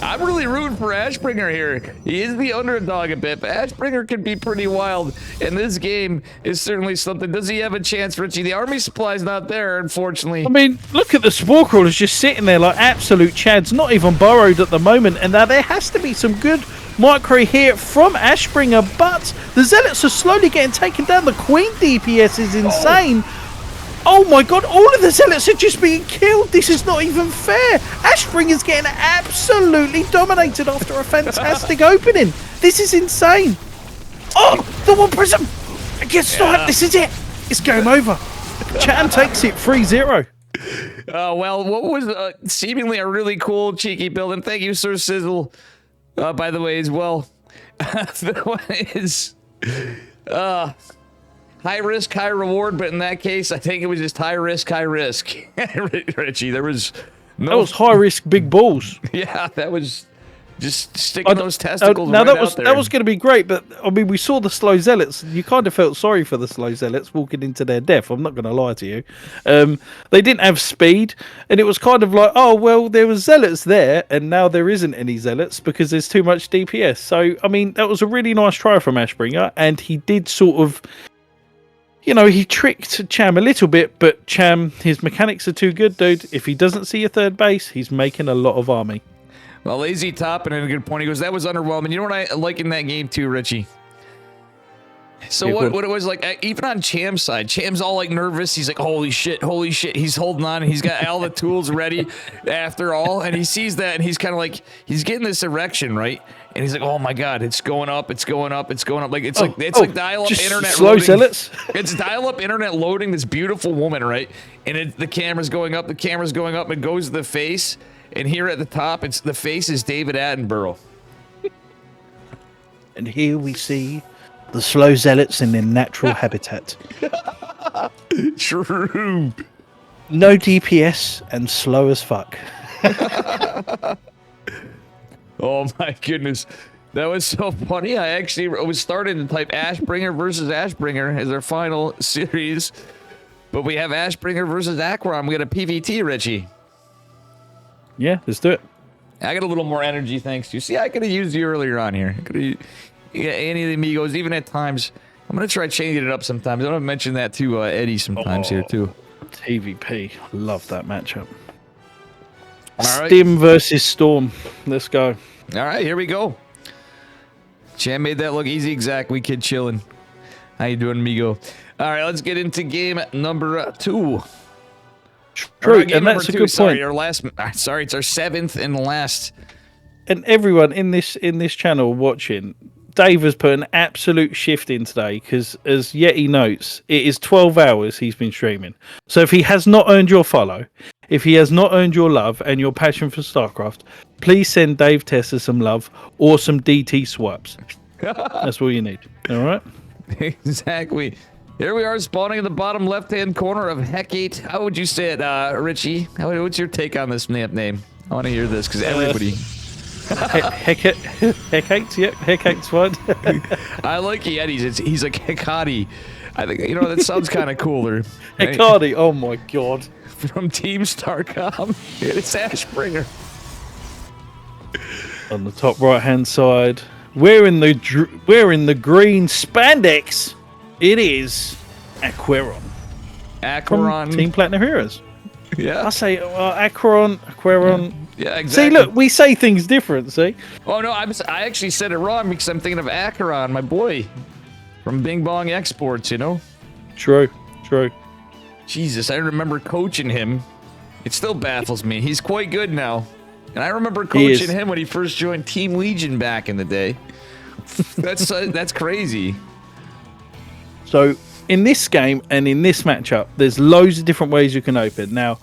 I'm really rooting for Ashbringer here. He is the underdog a bit, but Ashbringer can be pretty wild. And this game is certainly something. Does he have a chance, Richie? The army supply's not there, unfortunately. I mean, look at the spore crawlers just sitting there like absolute chads, not even burrowed at the moment. And now there has to be some good micro here from Ashbringer, but the Zealots are slowly getting taken down. The Queen DPS is insane. Oh my God, all of the Zealots are just being killed. This is not even fair. Ashbringer's getting absolutely dominated after a fantastic opening. This is insane. Oh, the one prism. It gets sniped. This is it. It's game over. Cham takes it 3-0. Well, what was seemingly a really cool, cheeky build, and thank you, Sir Sizzle, by the way, as well. The one is... high risk, high reward, but in that case, I think it was just high risk, high risk. Richie, there was no... That was high risk, big balls. Yeah, that was just sticking those testicles now right out there. That was going to be great, but I mean, we saw the slow zealots. You kind of felt sorry for the slow zealots walking into their death. I'm not going to lie to you. They didn't have speed, and it was kind of like, oh well, there was zealots there, and now there isn't any zealots because there's too much DPS. So I mean, that was a really nice try from Ashbringer, and he did sort of. You know, he tricked Cham a little bit, but Cham, his mechanics are too good, dude. If he doesn't see a third base, he's making a lot of army. Well, Lazy Top, and a good point. He goes, that was underwhelming. You know what I like in that game too, Richie? So Yeah, what it was like, even on Cham's side, Cham's all like nervous. He's like, holy shit. He's holding on. He's got all the tools ready after all. And he sees that and he's kind of like, he's getting this erection, right? And he's like, oh my God, it's going up. It's going up. It's going up. Like, it's like dial-up internet slow loading. zealots. It's dial-up internet loading this beautiful woman, right? And the camera's going up. The camera's going up. It goes to the face. And here at the top, the face is David Attenborough. And here we see the slow zealots in their natural habitat. True. No DPS and slow as fuck. Oh my goodness. That was so funny. I actually was starting to type Ashbringer versus Ashbringer as our final series. But we have Ashbringer versus Acheron. We got a PVT, Richie. Yeah, let's do it. I got a little more energy, thanks to you. See, I could have used you earlier on here. Any of the amigos, even at times. I'm going to try changing it up sometimes. I'm going to mention that to Eddie sometimes here, too. TVP. Love that matchup. All right. Stim versus Storm. Let's go. All right, here we go. Chan made that look easy. Exactly, kid chilling. How you doing, amigo? All right, let's get into game number 2. True, and that's a good point. Sorry, it's our 7th and last. And everyone in this channel watching, Dave has put an absolute shift in today because, as Yeti notes, it is 12 hours he's been streaming. So if he has not earned your follow, if he has not earned your love and your passion for StarCraft, please send Dave Tester some love or some DT swipes. That's all you need. All right? Exactly. Here we are spawning in the bottom left-hand corner of Hecate. How would you say it, Richie? What's your take on this name? I want to hear this because everybody... Hecate, yeah, Hecate's fine. I like Yetis. He's like Hecate. I think, that sounds kind of cooler. Hecate, oh my God. From Team Starcom, it's Ashbringer. On the top right-hand side, wearing the green spandex, it is Acheron. From Team Platinum Heroes. Yeah. I say Acheron. Yeah, exactly. See, look, we say things different, see? Oh, no, I actually said it wrong because I'm thinking of Acheron, my boy. From Bing Bong Exports, True. Jesus, I remember coaching him It still baffles me. He's quite good now. And I remember coaching him when he first joined Team Legion back in the day. That's crazy. So in this game and in this matchup, there's loads of different ways you can open. Now,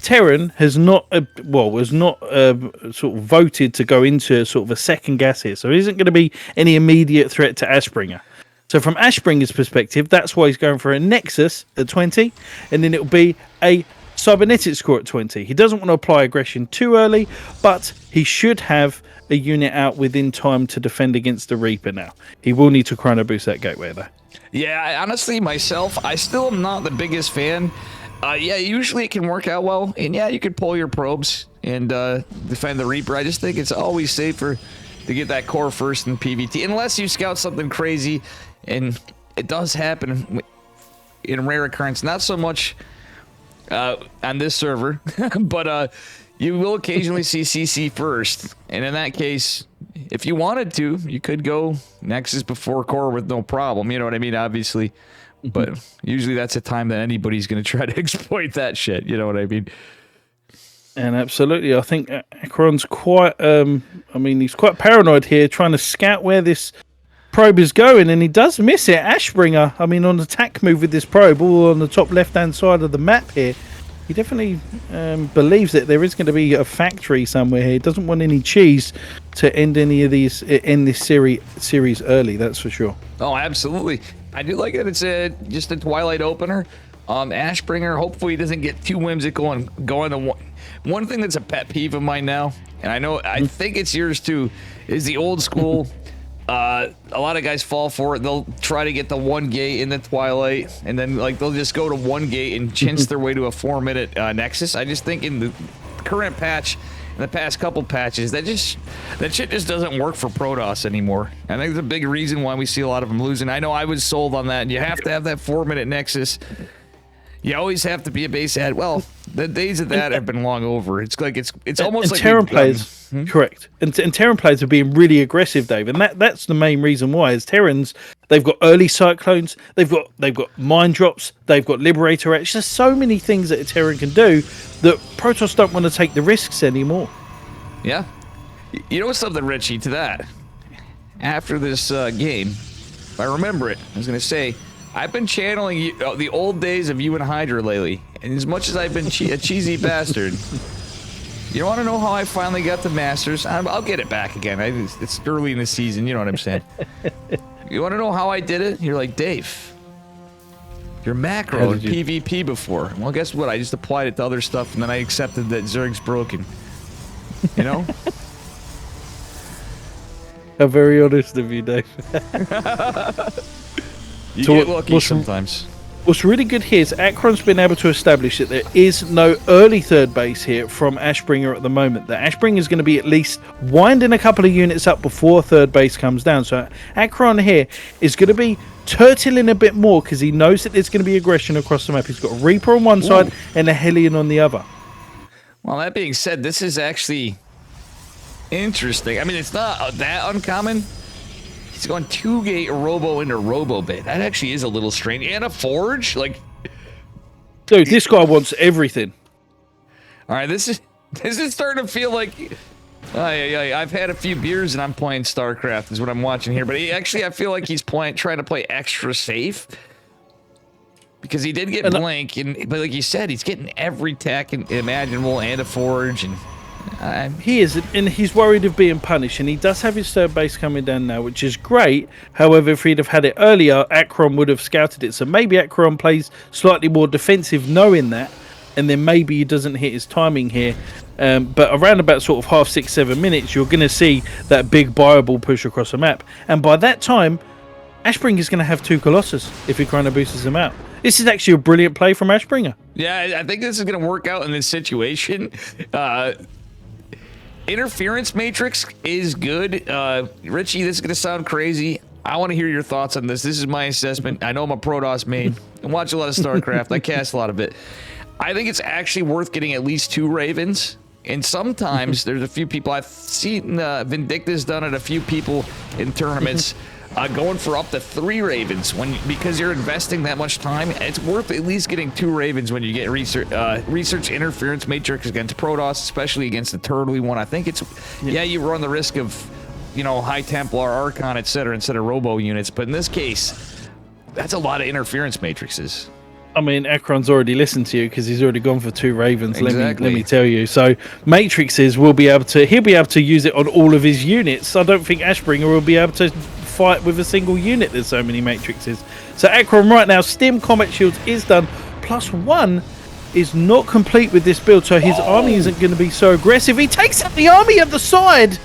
Terran has not, was not sort of voted to go into sort of a second gas here. So there isn't going to be any immediate threat to Ashbringer. So from Ashbringer's perspective, that's why he's going for a Nexus at 20. And then it'll be a cybernetic score at 20. He doesn't want to apply aggression too early, but he should have a unit out within time to defend against the Reaper now. He will need to chrono boost that gateway though. Yeah, honestly, myself, I still am not the biggest fan. Yeah, usually it can work out well, and yeah, you could pull your probes and defend the Reaper. I just think it's always safer to get that core first in PvT, unless you scout something crazy, and it does happen in rare occurrence. Not so much on this server, but you will occasionally see CC first, and in that case, if you wanted to, you could go Nexus before core with no problem. You know what I mean? Obviously. But usually that's a time that anybody's going to try to exploit that shit. You know what I mean? And absolutely, I think Akron's quite, he's quite paranoid here, trying to scout where this probe is going, and he does miss it. Ashbringer, on attack move with this probe, all on the top left-hand side of the map here. He definitely believes that there is going to be a factory somewhere here. He doesn't want any cheese to end any of these, end this series early, that's for sure. Oh, absolutely. I do like that it's just a Twilight opener. Ashbringer, hopefully he doesn't get too whimsical and go into one thing that's a pet peeve of mine now, and I think it's yours too, is the old school. A lot of guys fall for it. They'll try to get the one gate in the Twilight, and then they'll just go to one gate and chintz their way to a 4-minute Nexus. I just think in the current patch, in the past couple patches, that shit just doesn't work for Protoss anymore. I think there's a big reason why we see a lot of them losing. I know I was sold on that. You have to have that 4-minute Nexus. You always have to be a base ad. Well, the days of that have been long over. It's almost like Terran players, correct. And Terran players are being really aggressive, Dave, and that's the main reason why. Is Terrans, they've got early cyclones, they've got mine drops, they've got Liberator Edge. There's so many things that a Terran can do that Protoss don't want to take the risks anymore. Yeah, you know something, Richie, to that. After this game, if I remember it, I was gonna say, I've been channeling the old days of you and Hydra lately, and as much as I've been a cheesy bastard, you want to know how I finally got the Masters? I'll get it back again. It's early in the season, you know what I'm saying? You want to know how I did it? You're like, Dave, you're macro in PvP before. Well, guess what? I just applied it to other stuff, and then I accepted that Zerg's broken. You know? How very honest of you, Dave. You get lucky sometimes. What's really good here is Akron's been able to establish that there is no early third base here from Ashbringer at the moment. That Ashbringer is going to be at least winding a couple of units up before third base comes down. So Akron here is going to be turtling a bit more because he knows that there's going to be aggression across the map. He's got a Reaper on one side and a Hellion on the other. Well, that being said, this is actually interesting. It's not that uncommon. He's going 2-gate Robo into Robo Bay. That actually is a little strange. And a Forge? Dude, this guy wants everything. Alright, this is starting to feel like... I've had a few beers and I'm playing StarCraft is what I'm watching here. But I feel like he's trying to play extra safe. Because he did get Blink, but like you said, he's getting every tech imaginable and a Forge, and he is, and he's worried of being punished, and he does have his third base coming down now, which is great. However, if he'd have had it earlier, Akron would have scouted it. So maybe Akron plays slightly more defensive, knowing that, and then maybe he doesn't hit his timing here. But around about sort of half 6-7 minutes, you're going to see that big viable push across the map, and by that time, Ashbringer is going to have 2 Colossus if he chrono boosts them out. This is actually a brilliant play from Ashbringer. Yeah, I think this is going to work out in this situation. Interference Matrix is good. Richie, this is going to sound crazy. I want to hear your thoughts on this. This is my assessment. I know I'm a Protoss main. I watch a lot of StarCraft. I cast a lot of it. I think it's actually worth getting at least 2 Ravens. And sometimes there's a few people I've seen Vindicta's done it, a few people in tournaments. going for up to 3 Ravens because you're investing that much time. It's worth at least getting 2 Ravens when you get research interference matrix against Protoss, especially against the turtly one. I think it's you run the risk of high Templar, Archon, etc. instead of Robo units, but in this case, that's a lot of interference matrices. I mean, Akron's already listened to you because he's already gone for 2 Ravens. Exactly. Let me tell you. So matrices he'll be able to use it on all of his units. I don't think Ashbringer will be able to fight with a single unit. There's so many matrices. So Akron right now, Stim Combat Shields is done. +1 is not complete with this build, so his army isn't going to be so aggressive. He takes out the army at the side.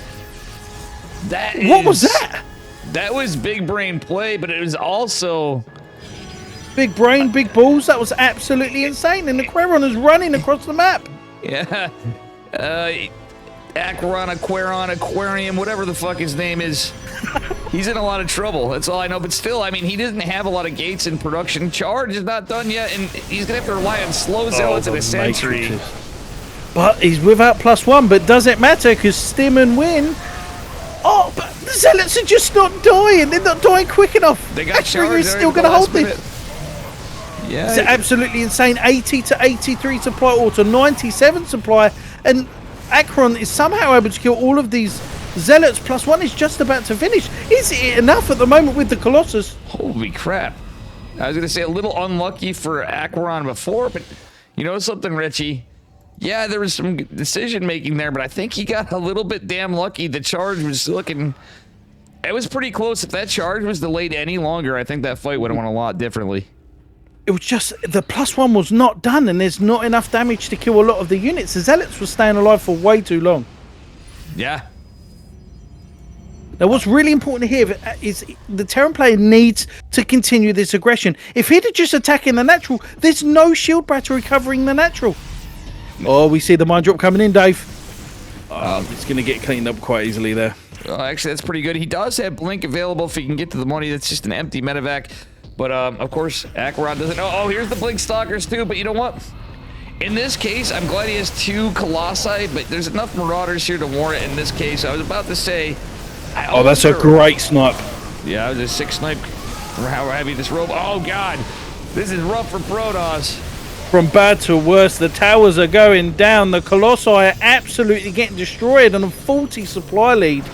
What was that? That was big brain play, but it was also big brain, big balls. That was absolutely insane. And the Queron is running across the map. Yeah. Aquaron, Aquarium, whatever the fuck his name is. He's in a lot of trouble. That's all I know. But still, I mean, he doesn't have a lot of gates in production. Charge is not done yet, and he's going to have to rely on slow zealots and a sentry. But he's without +1, but does it matter? Because Stim and Win. Oh, but the zealots are just not dying. They're not dying quick enough. They got Ashbringer is still going to hold this. Yeah, it's absolutely insane. 80 to 83 supply, or to 97 supply, and Akron is somehow able to kill all of these zealots. +1 is just about to finish. Is it enough at the moment with the Colossus? Holy crap! I was gonna say a little unlucky for Akron before, but you know something, Richie? Yeah, there was some decision making there, but I think he got a little bit damn lucky. The charge was looking. It was pretty close. If that charge was delayed any longer, I think that fight would have went a lot differently. It was just the +1 was not done, and there's not enough damage to kill a lot of the units. The zealots were staying alive for way too long. Yeah. Now, what's really important here is the Terran player needs to continue this aggression. If he'd have just attacked in the natural, there's no shield battery covering the natural. Oh, we see the mine drop coming in, Dave. It's going to get cleaned up quite easily there. Actually, that's pretty good. He does have Blink available if he can get to the money. That's just an empty medevac. But, of course, Acheron doesn't know. Oh, here's the Blink Stalkers, too. But you know what? In this case, I'm glad he has 2 Colossi, but there's enough Marauders here to warrant it in this case. I was about to say... Oh, that's a great snipe. Yeah, it was a 6 snipe for how heavy this rope... Oh, God. This is rough for Protoss. From bad to worse, the towers are going down. The Colossi are absolutely getting destroyed on a 40 supply lead.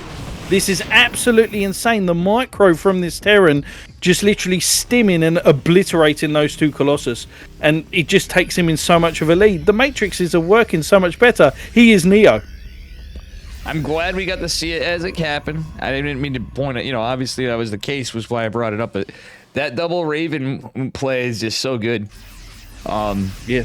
This is absolutely insane. The micro from this Terran just literally stimming and obliterating those 2 Colossus. And it just takes him in so much of a lead. The matrices are working so much better. He is Neo. I'm glad we got to see it as it happened. I didn't mean to point it. Obviously that was the case, was why I brought it up. But that double Raven play is just so good. Yeah.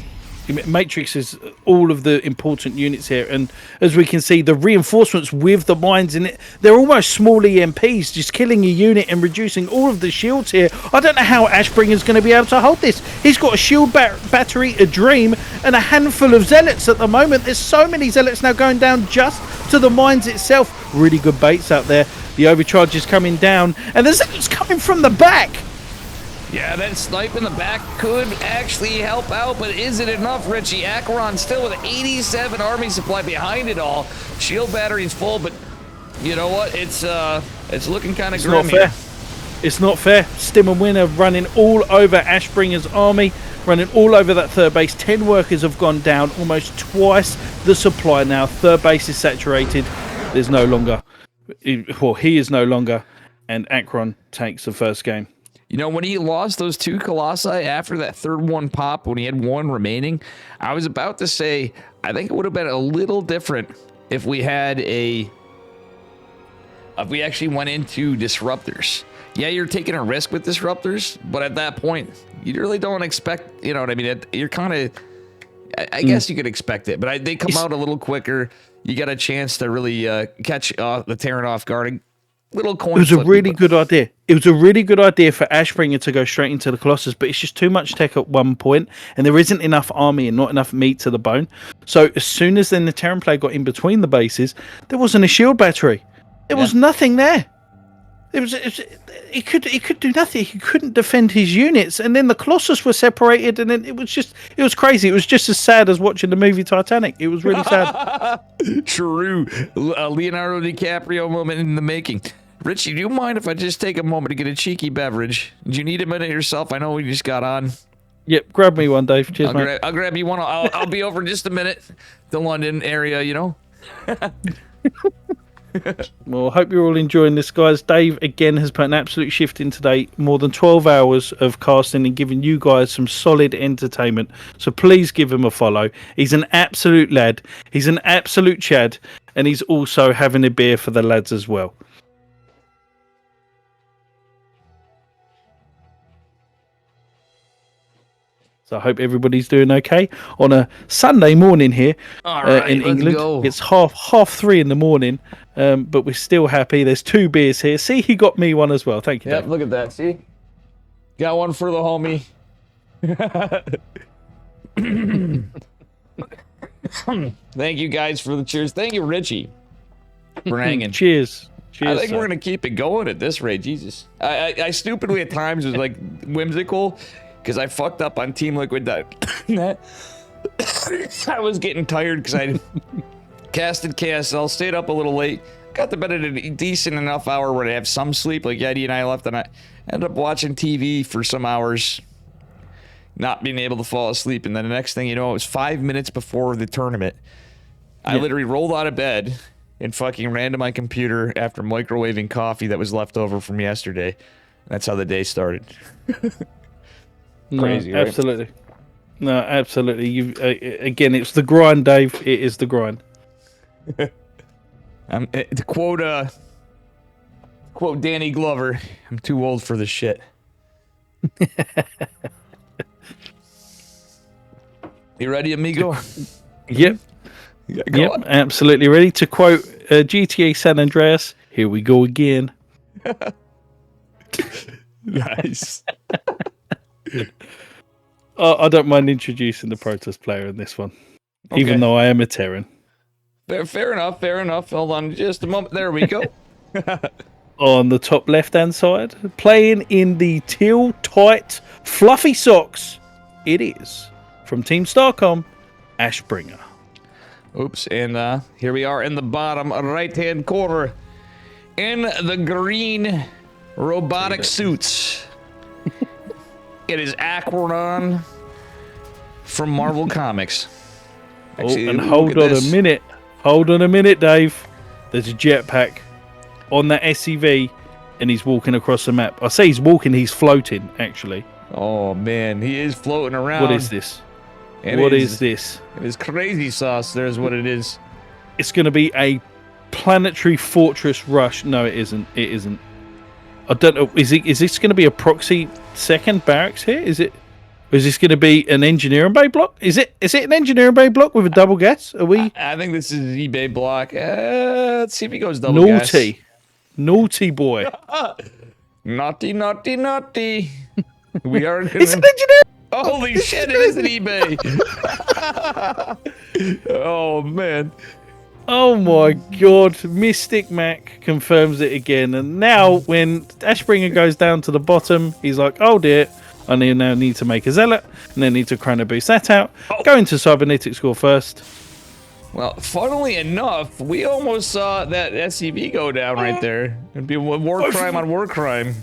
Matrix is all of the important units here, and as we can see, the reinforcements with the mines in it, they're almost small EMPs, just killing a unit and reducing all of the shields here. I don't know how Ashbringer's going to be able to hold this. He's got a shield battery, a dream, and a handful of zealots at the moment. There's so many zealots now going down just to the mines itself. Really good baits out there. The overcharge is coming down, and the zealots coming from the back. Yeah, that snipe in the back could actually help out, but is it enough, Richie? Acheron still with 87 army supply behind it all. Shield battery's full, but you know what? It's looking kind of grim here. It's not fair. Stim and Win are running all over Ashbringer's army, running all over that third base. 10 workers have gone down, almost twice the supply now. Third base is saturated. There's no longer, well, he is no longer, and Akron takes the first game. When he lost those 2 Colossi after that third one pop, when he had 1 remaining, I was about to say, I think it would have been a little different if we had if we actually went into disruptors. Yeah, you're taking a risk with disruptors, but at that point, you really don't expect, you know what I mean? You're kind of, I guess you could expect it, but they come out a little quicker. You got a chance to really catch the Terran off guard. Little coin. It was a really good idea. It was a really good idea for Ashbringer to go straight into the Colossus, but it's just too much tech at one point, and there isn't enough army and not enough meat to the bone. So as soon as then the Terran player got in between the bases, there wasn't a shield battery. There was nothing there. He could do nothing. He couldn't defend his units, and then the Colossus were separated, and then it was crazy. It was just as sad as watching the movie Titanic. It was really sad. True. A Leonardo DiCaprio moment in the making. Richie, do you mind if I just take a moment to get a cheeky beverage? Do you need a minute yourself? I know we just got on. Yep, grab me one, Dave. Cheers, mate. I'll grab you one. I'll be over in just a minute. The London area, you know. Well, I hope you're all enjoying this, guys. Dave, again, has put an absolute shift in today. More than 12 hours of casting and giving you guys some solid entertainment. So please give him a follow. He's an absolute lad. He's an absolute Chad. And he's also having a beer for the lads as well. So I hope everybody's doing okay on a Sunday morning here in England. Go. It's half 3 in the morning, but we're still happy. There's 2 beers here. See, he got me one as well. Thank you, Yep, Dave. look at that. See? Got one for the homie. Thank you guys for the cheers. Thank you, Richie, for hanging. Cheers. Cheers. I think we're going to keep it going at this rate. Jesus. I stupidly at times was like whimsical. Because I fucked up on Team Liquid that I was getting tired because I casted KSL, stayed up a little late, got to bed at a decent enough hour where I have some sleep, like Yeti and I left, and I ended up watching TV for some hours, not being able to fall asleep. And then the next thing you know, it was 5 minutes before the tournament. I literally rolled out of bed and fucking ran to my computer after microwaving coffee that was left over from yesterday. That's how the day started. Crazy, no, right? absolutely. No, absolutely. You again, it's the grind, Dave. It is the grind. To quote Danny Glover, I'm too old for this shit. You ready, amigo? Yep. Yeah, yep, absolutely ready. To quote GTA San Andreas, here we go again. Nice. I don't mind introducing the Protoss player in this one, Okay. even though I am a Terran. Fair enough, fair enough. Hold on just a moment. There we go. On the top left-hand side, playing in the teal tight fluffy socks, it is from Team Starcom, Ashbringer. Oops, and here we are in the bottom right-hand corner in the green robotic suits. It is Aquaron from Marvel Comics. Actually, and hold on a minute. Hold on a minute, Dave. There's a jetpack on that SCV, and he's walking across the map. I say he's walking, he's floating, actually. Oh, man, he is floating around. What is this? It What is this? It is crazy sauce. There's what it is. It's going to be a planetary fortress rush. No, it isn't. It isn't. I don't know. Is this going to be a proxy second barracks here? Is this going to be an engineering bay block? Is it an engineering bay block with a double gas? Are we? I think this is eBay block. Let's see if he goes double gas. Naughty boy. Naughty. We are. It's an engineer. Holy shit! It is an eBay. Oh man. Oh my god, Mystic Mac confirms it again. And now when Ashbringer goes down to the bottom, he's like, oh dear, I now need to make a Zealot, and then need to chrono boost that out. Go into Cybernetic score first. Well, funnily enough, we almost saw that SCV go down right there. It'd be a war crime on war crime.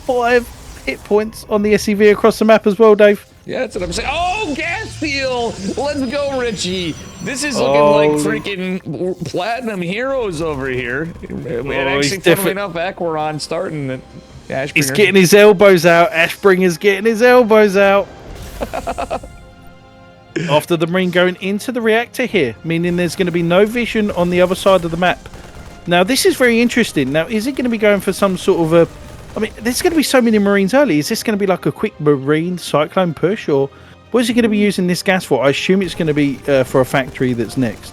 5 hit points on the SCV across the map as well, Dave. Yeah, that's what I'm saying. Oh, gas steal! Let's go, Richie. This is looking like freaking platinum heroes over here. And actually, funnily enough, Aquaron starting at Ashbringer. He's getting his elbows out. Ashbringer's getting his elbows out. After the Marine going into the reactor here, meaning there's going to be no vision on the other side of the map. Now, this is very interesting. Now, is it going to be going for some sort of a... I mean, there's going to be so many Marines early. Is this going to be like a quick Marine Cyclone push? Or what is he going to be using this gas for? I assume it's going to be for a factory that's next.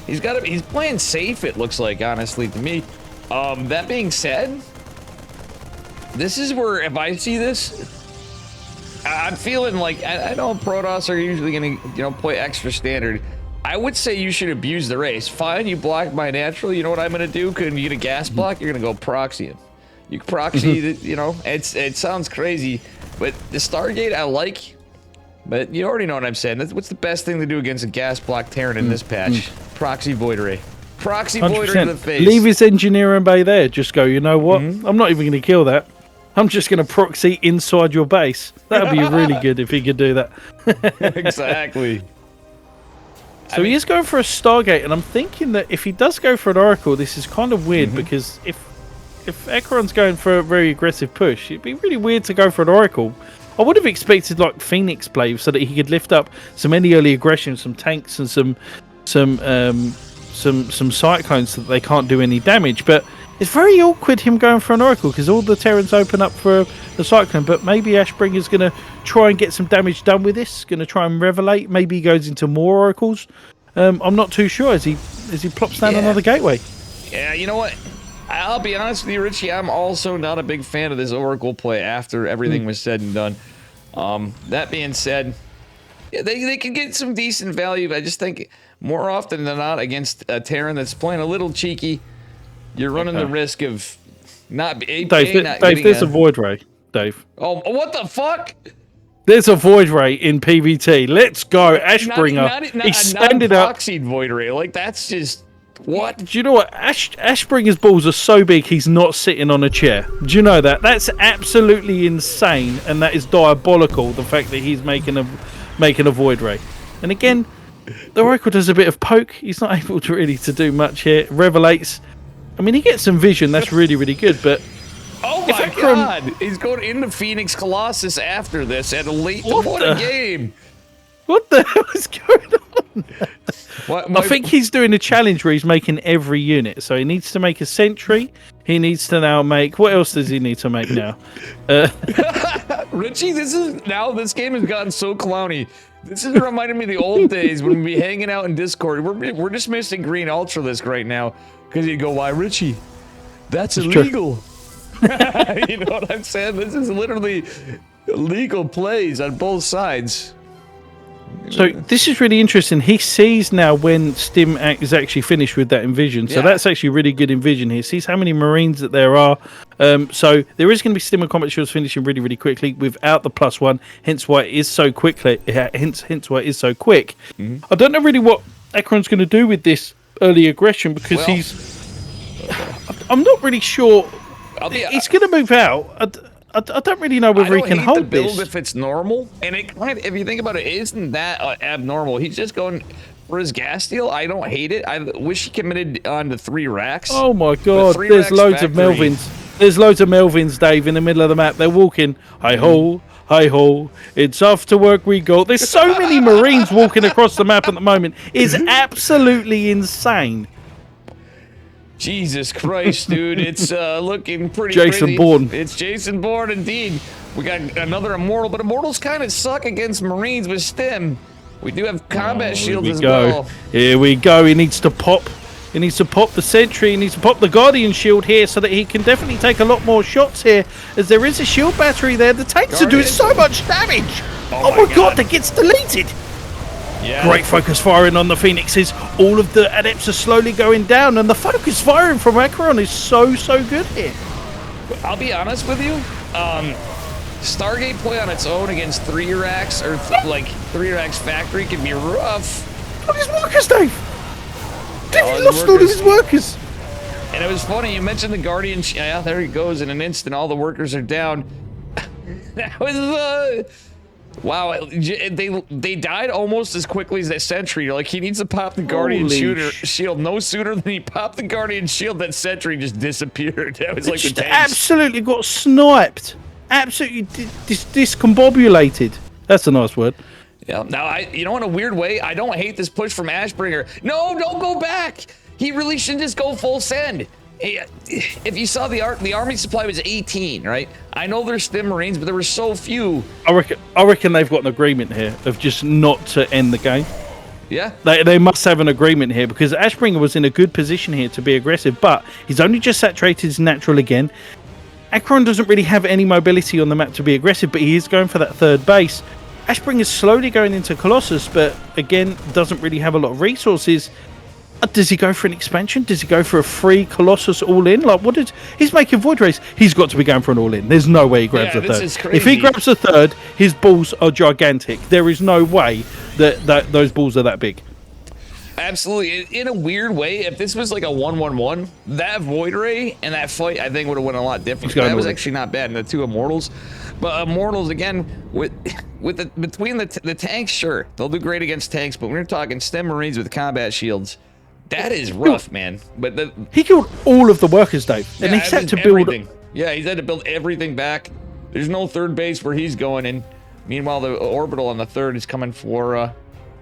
He's playing safe, it looks like, honestly, to me. That being said, this is where, if I see this, I'm feeling like, I know Protoss are usually going to, play extra standard. I would say you should abuse the race. Fine, you block my natural. You know what I'm going to do? When you get a gas block, you're going to go proxy him. You can proxy, it sounds crazy, but the Stargate I like, but you already know what I'm saying. What's the best thing to do against a gas block Terran in this patch? Proxy Void Ray. Proxy Voider to the face. Leave his engineering bay there. Just go, you know what? I'm not even going to kill that. I'm just going to proxy inside your base. That would be really good if he could do that. Exactly. So he is going for a Stargate, and I'm thinking that if he does go for an Oracle, this is kind of weird, because if Acheron's going for a very aggressive push, it'd be really weird to go for an Oracle. I would have expected like Phoenix play so that he could lift up some any early aggression, some tanks, and some Cyclones so that they can't do any damage. But it's very awkward him going for an Oracle because all the Terrans open up for the Cyclone. But maybe Ashbringer's going to try and get some damage done with this. Going to try and revelate. Maybe he goes into more Oracles. I'm not too sure as he plops down another gateway. Yeah, you know what? I'll be honest with you, Richie. I'm also not a big fan of this Oracle play after everything was said and done. That being said, yeah, they can get some decent value. I just think more often than not against a Terran that's playing a little cheeky, you're running the risk of not being. Dave, there's a Void Ray, Dave. Oh, what the fuck? There's a Void Ray in PvT. Let's go, Ashbringer. Extended up. Proxied Void Ray. Like, that's just. What? Do you know what? Ashbringer's balls are so big he's not sitting on a chair. Do you know that? That's absolutely insane, and that is diabolical, the fact that he's making a Void Ray. And again, the Oracle does a bit of poke. He's not able to really to do much here. Revelates. I mean, he gets some vision. That's really, really good, but... Oh my god! He's going into Phoenix Colossus after this at a late game. What the hell is going on? I think he's doing a challenge where he's making every unit. So he needs to make a sentry. He needs to now make... What else does he need to make now? Richie, this game has gotten so clowny. This is reminding me of the old days when we'd be hanging out in Discord. We're just missing Green Ultralisk right now. Because he'd go, why, Richie? That's illegal. You know what I'm saying? This is literally illegal plays on both sides. So this is really interesting. He sees now when Stim is actually finished with that Envision. So that's actually really good Envision here. Sees how many Marines that there are. So there is going to be Stim and Combat Shields finishing really, really quickly without the +1. Hence why it is so quickly. Hence why it is so quick. I don't know really what Acheron's going to do with this early aggression because I'm not really sure. He's going to move out. I don't really know whether he can hold the build this. If it's normal, and it kind of, if you think about it, isn't that abnormal? He's just going for his gas steal. I don't hate it. I wish he committed on to 3 racks. Oh my god, there's loads of Melvins. There's loads of Melvins, Dave, in the middle of the map. They're walking. Hi ho, hi ho. It's off to work we go. There's so many Marines walking across the map at the moment. It's absolutely insane. Jesus Christ, dude. It's looking pretty Jason crazy. Bourne. It's Jason Bourne, indeed. We got another Immortal, but Immortals kind of suck against Marines with Stim. We do have combat shields as well. Here we go. He needs to pop. He needs to pop the sentry. He needs to pop the Guardian shield here so that he can definitely take a lot more shots here, as there is a shield battery there. The tanks are doing so much damage. Oh my god, that gets deleted. Yeah. Great focus firing on the Phoenixes. All of the adepts are slowly going down, and the focus firing from Acheron is so good here. I'll be honest with you. Stargate play on its own against 3 racks or 3 racks factory can be rough. Look at his workers, Dave. He lost all of his workers. And it was funny. You mentioned the Guardian. Yeah, there he goes in an instant. All the workers are down. That was wow, they died almost as quickly as that sentry. Like, he needs to pop the Guardian shield no sooner than he popped the Guardian shield. That sentry just disappeared. That was like the tanks. Absolutely got sniped. Absolutely discombobulated. That's a nice word. Yeah. Now, you know, in a weird way, I don't hate this push from Ashbringer. No, don't go back. He really shouldn't just go full send. If you saw the army supply was 18, right? I know there's Stim Marines, but there were so few. I reckon they've got an agreement here of just not to end the game. Yeah. They must have an agreement here because Ashbringer was in a good position here to be aggressive, but he's only just saturated his natural again. Acheron doesn't really have any mobility on the map to be aggressive, but he is going for that 3rd base. Ashbringer's slowly going into Colossus, but again, doesn't really have a lot of resources. Does he go for an expansion? Does he go for a free Colossus all-in? Like, he's making Void Rays. He's got to be going for an all-in. There's no way he grabs a 3rd. If he grabs a 3rd, his balls are gigantic. There is no way that those balls are that big. absolutely. In a weird way, if this was like a 1-1-1, that Void Ray and that fight, I think would have went a lot different. That was actually not bad in the 2 Immortals. But Immortals, again, between the tanks, sure, they'll do great against tanks, but when we're talking STEM Marines with combat shields, that is rough, man. But he killed all of the workers, Dave, and he's had to build everything. Yeah, he's had to build everything back. There's no third base where he's going, and meanwhile, the orbital on the third is coming for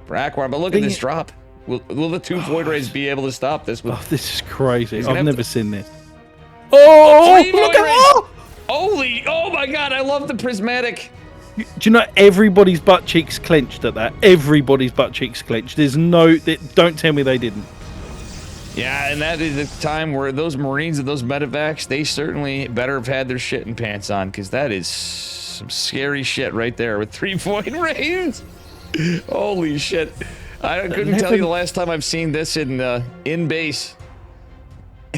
Aquaron. But look at this drop. Will the 2 Void Rays be able to stop this? This is crazy. I've never seen this. Oh, look at that! Holy, oh my God, I love the prismatic. Do you know everybody's butt cheeks clenched at that? Everybody's butt cheeks clenched. There's no, don't tell me they didn't. Yeah, and that is a time where those Marines and those medevacs, they certainly better have had their shitting pants on, because that is some scary shit right there with 3 Void Rays. Holy shit. I couldn't tell you the last time I've seen this in base.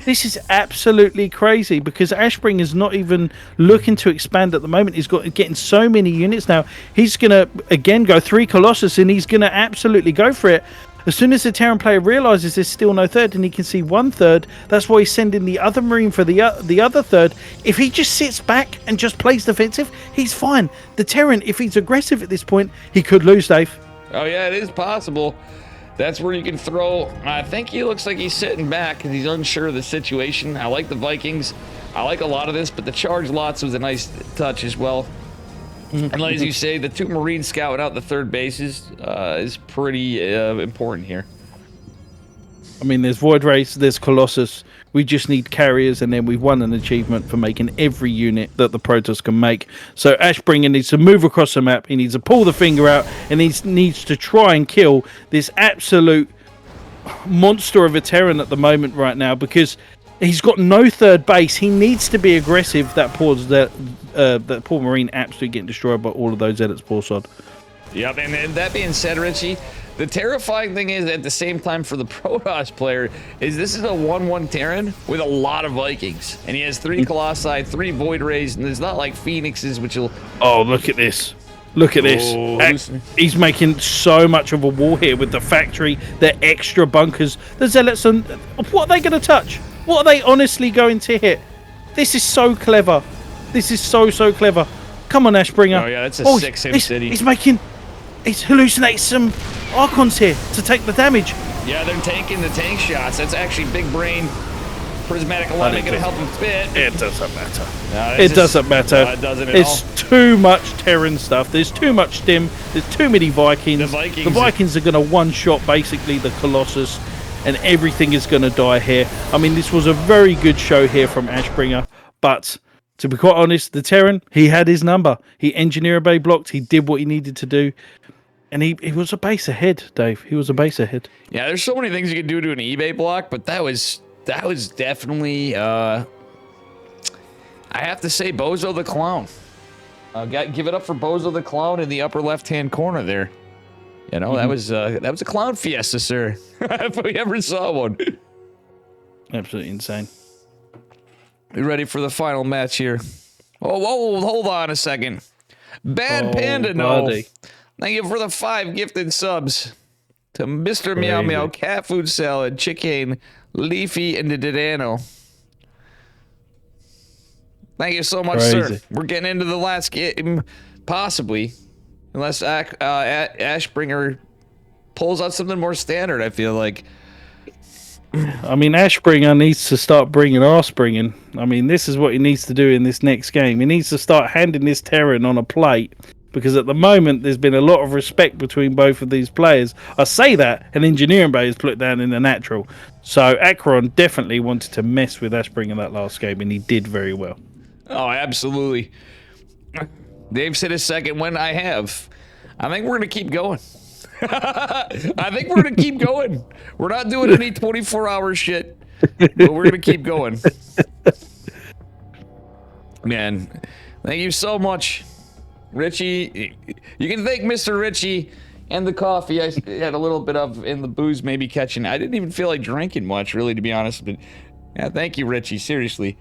This is absolutely crazy, because Ashbringer's not even looking to expand at the moment. He's getting so many units now. He's going to, again, go 3 Colossus, and he's going to absolutely go for it. As soon as the Terran player realizes there's still no third and he can see 1/3, that's why he's sending the other Marine for the other third. If he just sits back and just plays defensive, he's fine. The Terran, if he's aggressive at this point, he could lose, Dave. Oh, yeah, it is possible. That's where you can throw. I think he looks like he's sitting back because he's unsure of the situation. I like the Vikings. I like a lot of this, but the charge lots was a nice touch as well. And as you say, the 2 Marines scouting out the third bases is pretty important here. I mean, there's Void Rays, there's Colossus. We just need carriers, and then we've won an achievement for making every unit that the Protoss can make. So Ashbringer needs to move across the map. He needs to pull the finger out, and he needs to try and kill this absolute monster of a Terran at the moment right now, because he's got no third base. He needs to be aggressive. That poor Marine absolutely getting destroyed by all of those Zealots, poor sod. Yep, and that being said, Richie, the terrifying thing is, at the same time, for the Protoss player, is this is a 1-1 Terran with a lot of Vikings. And he has 3 Colossi, 3 Void Rays, and it's not like Phoenixes, which will... Oh, look at this. Look at this. He's making so much of a wall here with the factory, the extra bunkers, the Zealots, and what are they going to touch? What are they honestly going to hit? This is so clever. This is so clever. Come on, Ashbringer. Oh, yeah, that's a 6-hit city. He's hallucinating some Archons here to take the damage. Yeah, they're taking the tank shots. That's actually big brain. Prismatic alignment going to help him fit. It doesn't matter. No, it doesn't matter. No, it doesn't at all. It's too much Terran stuff. There's too much stim. There's too many Vikings. The Vikings are going to one-shot basically the Colossus, and everything is going to die here. I mean, this was a very good show here from Ashbringer, but to be quite honest, the Terran, he had his number. He engineer bay blocked. He did what he needed to do. And he was a base ahead, Dave. He was a base ahead. Yeah, there's so many things you can do to an eBay block, but that was definitely, I have to say, Bozo the Clown. Give it up for Bozo the Clown in the upper left-hand corner there. You know, that was a clown fiesta, sir. If we ever saw one. Absolutely insane. We ready for the final match here? Oh, hold on a second. Bad Panda, no. Buddy. Thank you for the 5 gifted subs to Mr. Meow Meow, Cat Food Salad, Chicane, Leafy, and the Didano. Thank you so much, sir. We're getting into the last game, possibly, unless Ashbringer pulls out something more standard, I feel like. I mean, Ashbringer needs to start bringing arse-bringing. I mean, this is what he needs to do in this next game. He needs to start handing this Terran on a plate, because at the moment, there's been a lot of respect between both of these players. I say that, and Engineering Bay has put it down in the natural. So, Akron definitely wanted to mess with Ashbringer that last game, and he did very well. Oh, absolutely. Dave said a second when I have. I think we're going to keep going. I think we're going to keep going. We're not doing any 24-hour shit, but we're going to keep going. Man, thank you so much, Richie. You can thank Mr. Richie and the coffee I had a little bit of in the booze, maybe catching. I didn't even feel like drinking much, really, to be honest. But yeah, thank you, Richie. Seriously.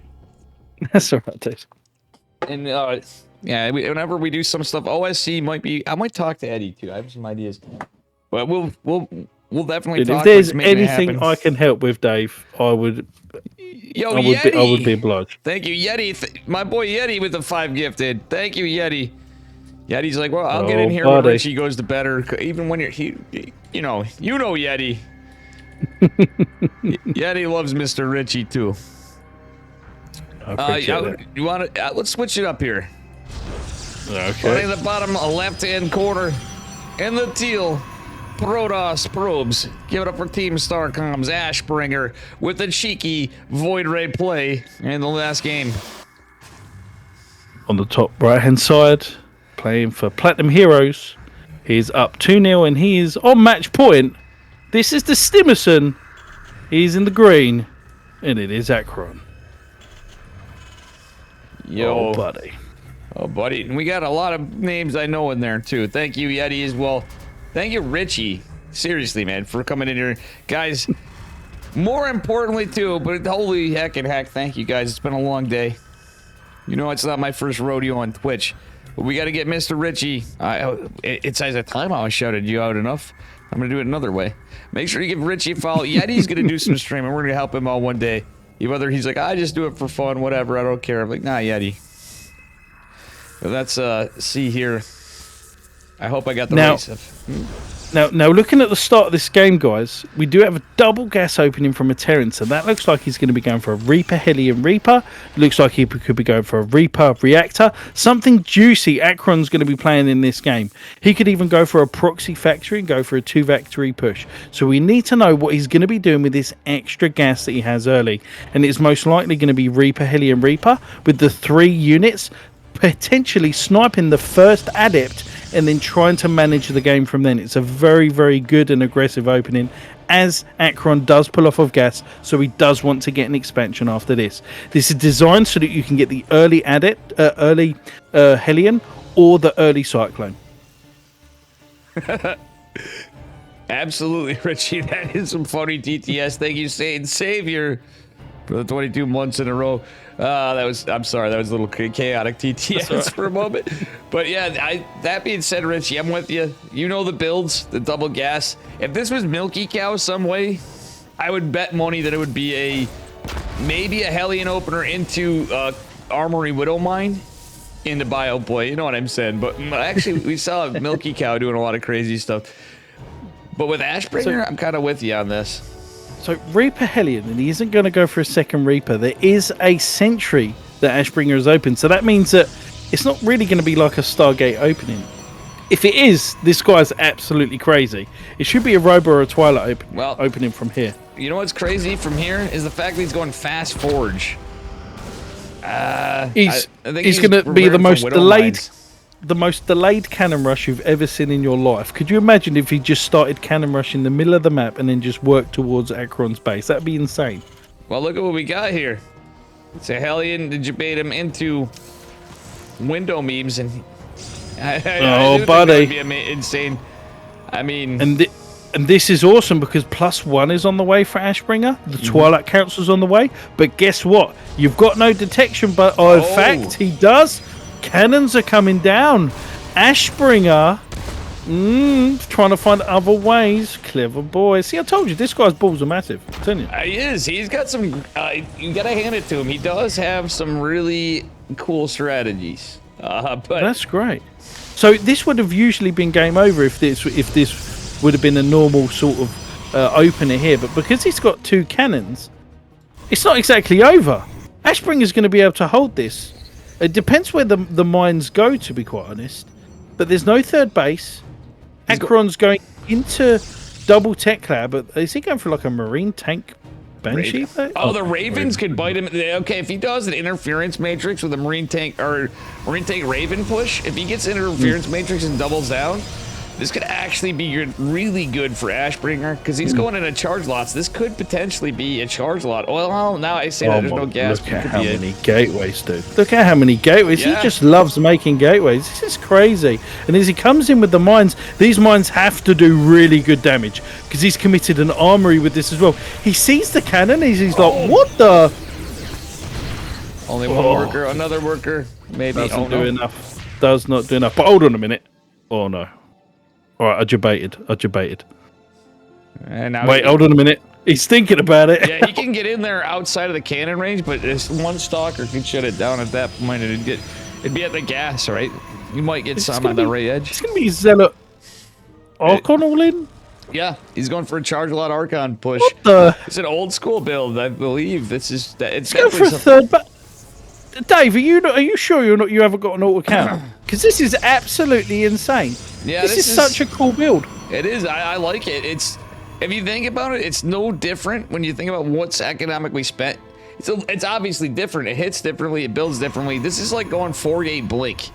That's all right, Dave. And yeah, whenever we do some stuff, OSC might be. I might talk to Eddie too. I have some ideas, but we'll we'll definitely Dude, talk. if there's Let's make it anything happen. I can help with, Dave, I would. Yo, I would be obliged. Thank you, Yeti. My boy Yeti with the 5 gifted. Thank you, Yeti. Yeti's like, well, I'll get in here when Richie goes to bed, or even when you're, you know Yeti. Yeti loves Mr. Richie too. I appreciate that. You want to? Let's switch it up here. Okay. Right in the bottom left-hand corner, in the teal, Protoss probes. Give it up for Team Starcomm's Ashbringer with the cheeky Void Ray play in the last game. On the top right-hand side, playing for Platinum Heroes, he's up 2-0 and he is on match point. This is the Stimmerson. He's in the green, and it is Akron. Yo, buddy. Oh, buddy. And we got a lot of names I know in there, too. Thank you, Yeti, as well. Thank you, Richie. Seriously, man, for coming in here. Guys, more importantly, too, but holy heck and heck, thank you, guys. It's been a long day. You know, it's not my first rodeo on Twitch. But we got to get Mr. Richie. It says a timeout. I shouted you out enough. I'm going to do it another way. Make sure you give Richie a follow. Yeti's going to do some streaming. We're going to help him out one day. Whether he's like, I just do it for fun, whatever, I don't care. I'm like, nah, Yeti. But let's see here. I hope I got the right stuff. Now, looking at the start of this game, guys, we do have a double gas opening from a Terran, so that looks like he's going to be going for a Reaper, Hellion Reaper. Looks like he could be going for a Reaper Reactor. Something juicy Akron's going to be playing in this game. He could even go for a Proxy Factory and go for a 2-Factory push. So we need to know what he's going to be doing with this extra gas that he has early. And it's most likely going to be Reaper, Hellion Reaper with the 3 units, potentially sniping the first adept and then trying to manage the game from then. It's a very, very good and aggressive opening, as Akron does pull off of gas, so he does want to get an expansion after this. This is designed so that you can get the early adept, early Hellion, or the early Cyclone. Absolutely, Richie. That is some funny TTS. Thank you, Saint Savior, for the 22 months in a row. I'm sorry, that was a little chaotic TTS for a moment. But yeah, that being said, Richie, I'm with you. You know the builds, the double gas. If this was Milky Cow some way, I would bet money that it would be maybe a Hellion opener into Armory Widow Mine into Bioboy. You know what I'm saying? But actually, we saw Milky Cow doing a lot of crazy stuff. But with Ashbringer, I'm kind of with you on this. So Reaper Hellion, and he isn't going to go for a second Reaper. There is a Sentry that Ashbringer has opened, so that means that it's not really going to be like a Stargate opening. If it is, this guy's absolutely crazy. It should be a Robo or a Twilight opening from here. You know what's crazy from here is the fact that he's going Fast Forge. He's going to be the most delayed. The most delayed cannon rush you've ever seen in your life. Could you imagine if he just started cannon rush in the middle of the map and then just worked towards Akron's base? That'd be insane. Well, look at what we got here. It's a Hellion to debate him into window memes, and I buddy, that would be insane. I mean, and this is awesome because +1 is on the way for Ashbringer. The Twilight Council's on the way, but guess what? You've got no detection, but in fact, he does. Cannons are coming down. Ashbringer trying to find other ways. Clever boy. See, I told you, this guy's balls are massive. I'm telling you. He is. He's got some... you gotta hand it to him. He does have some really cool strategies. But that's great. So this would have usually been game over if this would have been a normal sort of opener here. But because he's got 2 cannons, it's not exactly over. Ashbringer's going to be able to hold this. It depends where the mines go, to be quite honest. But there's no third base. Akron's going into double tech lab, but is he going for like a marine tank Banshee? The Ravens could bite him. Okay, if he does an interference matrix with a marine tank or marine tank Raven push, if he gets interference matrix and doubles down, this could actually be good, really good for Ashbringer because he's going into charge lots. This could potentially be a charge lot. Well, now I say that there's no gas. Look at how many gateways, dude. Look at how many gateways. Yeah. He just loves making gateways. This is crazy. And as he comes in with the mines, these mines have to do really good damage because he's committed an armory with this as well. He sees the cannon. He's like, what the? Only one worker, another worker. Maybe. Doesn't do enough. Does not do enough. But hold on a minute. Oh, no. All right, I debated. And now Wait, hold on a minute. He's thinking about it. Yeah, he can get in there outside of the cannon range, but this one stalker can shut it down at that point, and it'd be at the gas, right? You might get some on the right edge. It's gonna be Zealot Archon all in. Yeah, he's going for a charge a lot Archon push. What the? It's an old school build, I believe. It's Go for a third. But Dave, are you sure you haven't got an auto count? Because this is absolutely insane. Yeah, this is such a cool build. It is. I like it. If you think about it, it's no different when you think about what's economically spent. It's obviously different. It hits differently. It builds differently. This is like going 4-gate Blink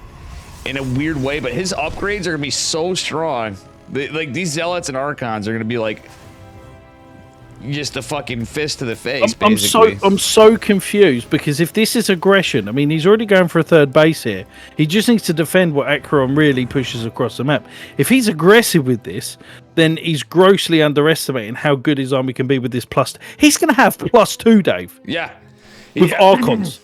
in a weird way, but his upgrades are gonna be so strong. Like these Zealots and Archons are gonna be like just a fucking fist to the face. Basically. I'm so confused because if this is aggression, I mean, he's already going for a third base here. He just needs to defend what Acheron really pushes across the map. If he's aggressive with this, then he's grossly underestimating how good his army can be with this plus. He's going to have +2, Dave. Yeah. With Archons.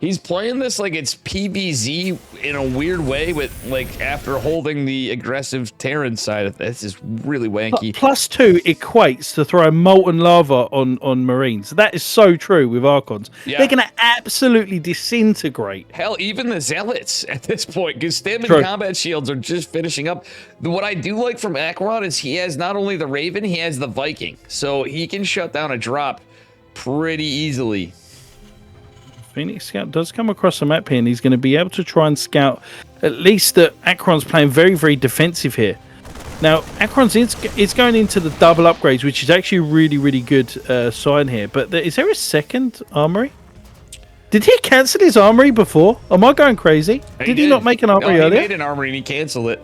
He's playing this like it's PvZ in a weird way, with like after holding the aggressive Terran side of this is really wanky. +2 equates to throw molten lava on Marines. That is so true with Archons. Yeah. They're going to absolutely disintegrate. Hell, even the Zealots at this point, because stamina combat shields are just finishing up. What I do like from Acheron is he has not only the Raven, he has the Viking, so he can shut down a drop pretty easily. Phoenix Scout does come across the map here, and he's going to be able to try and scout at least that Acheron's playing very, very defensive here. Now, Acheron's is going into the double upgrades, which is actually a really, really good sign here. But is there a second armory? Did he cancel his armory before? Am I going crazy? Did he not make an armory earlier? He made an armory and he canceled it.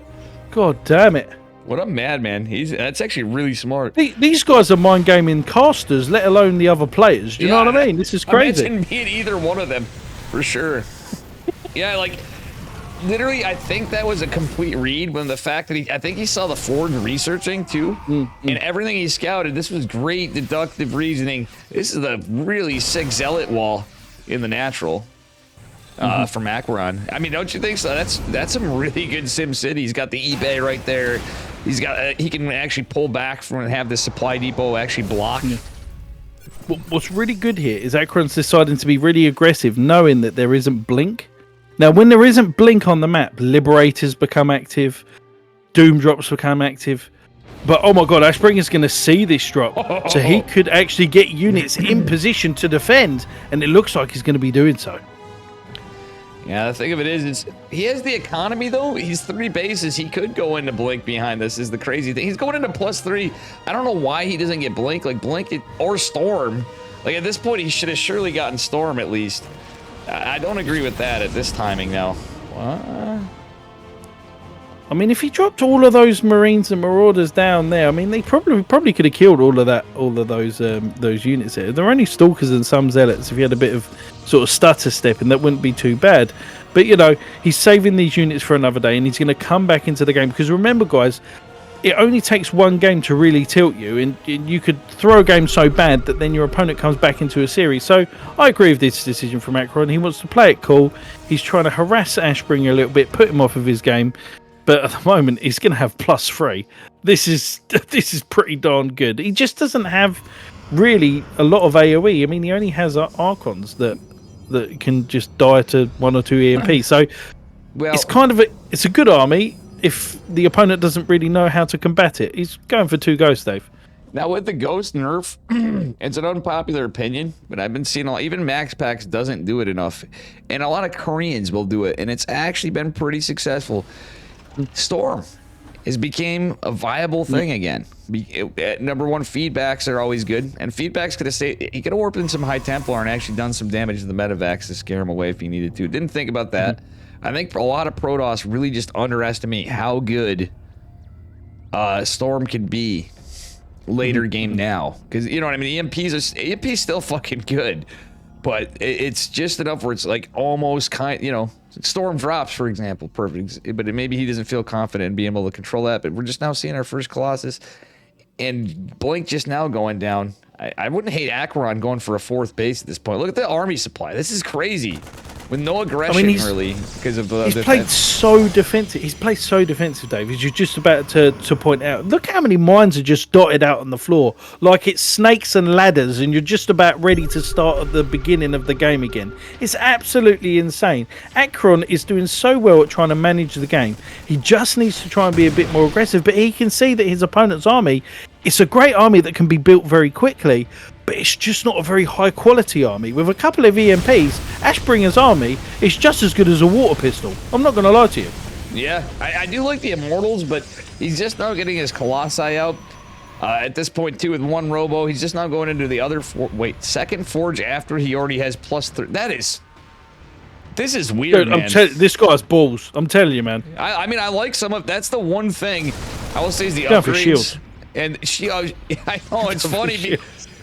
God damn it. What a madman. That's actually really smart. These guys are mind gaming casters, let alone the other players. Do you know what I mean? This is crazy. Imagine being either one of them, for sure. Yeah, like, literally, I think that was a complete read when the fact that I think he saw the Forge researching too, and everything he scouted. This was great deductive reasoning. This is a really sick Zealot wall in the natural. From Acheron. I mean, don't you think so? That's some really good Sim City. He's got the eBay right there. He's got he can actually pull back from and have the supply depot actually block. Yeah. What's really good here is Acheron's deciding to be really aggressive, knowing that there isn't Blink. Now, when there isn't Blink on the map, Liberators become active, Doom drops become active. But oh my god, Ashbringer's going to see this drop, so he could actually get units in position to defend, and it looks like he's going to be doing so. Yeah, the thing of it is he has the economy, though. He's 3 bases. He could go into Blink behind this is the crazy thing. He's going into +3. I don't know why he doesn't get Blink. Like, Blink or Storm. Like, at this point, he should have surely gotten Storm, at least. I don't agree with that at this timing now. What? I mean, if he dropped all of those Marines and Marauders down there, I mean, they probably could have killed all of those units there. There are only Stalkers and some Zealots. If you had a bit of sort of stutter stepping, that wouldn't be too bad. But, you know, he's saving these units for another day, and he's going to come back into the game. Because remember, guys, it only takes one game to really tilt you, and you could throw a game so bad that then your opponent comes back into a series. So I agree with this decision from Acheron. He wants to play it cool. He's trying to harass Ashbringer a little bit, put him off of his game. But at the moment, he's going to have +3. This is pretty darn good. He just doesn't have really a lot of AoE. I mean, he only has Archons that can just die to 1 or 2 EMP. So it's kind of it's a good army if the opponent doesn't really know how to combat it. He's going for 2 Ghosts, Dave. Now with the Ghost nerf, it's an unpopular opinion, but I've been seeing even Max Packs doesn't do it enough, and a lot of Koreans will do it, and it's actually been pretty successful. Storm has became a viable thing again. Number one, feedbacks are always good, and feedbacks could have stayed. He could have warped in some High Templar and actually done some damage to the Medivacs to scare him away if he needed to. Didn't think about that. I think a lot of Protoss really just underestimate how good Storm can be later game now, because you know what I mean. EMP's still fucking good, but it's just enough where it's like almost Storm drops, for example, perfect. But maybe he doesn't feel confident in being able to control that. But we're just now seeing our first Colossus, and Blink just now going down. I wouldn't hate Acheron going for a 4th base at this point. Look at the army supply. This is crazy. with no aggression, really, because of the he's played so defensive. He's played so defensive, Dave. As you're just about to point out, look how many mines are just dotted out on the floor, like it's snakes and ladders, and you're just about ready to start at the beginning of the game again. It's absolutely insane. Akron is doing so well at trying to manage the game. He just needs to try and be a bit more aggressive, but he can see that his opponent's army, it's a great army that can be built very quickly, but it's just not a very high quality army. With a couple of EMPs, Ashbringer's army is just as good as a water pistol. I'm not going to lie to you. Yeah, I do like the Immortals, but he's just now getting his Colossi out. At this point, too, with one Robo, he's just now going into the other second Forge after he already has +3. This is weird, dude, man. This guy's balls. I'm telling you, man. I mean, I like some of... That's the one thing I will say is the upgrades. Shield. And Shield... I know, it's funny.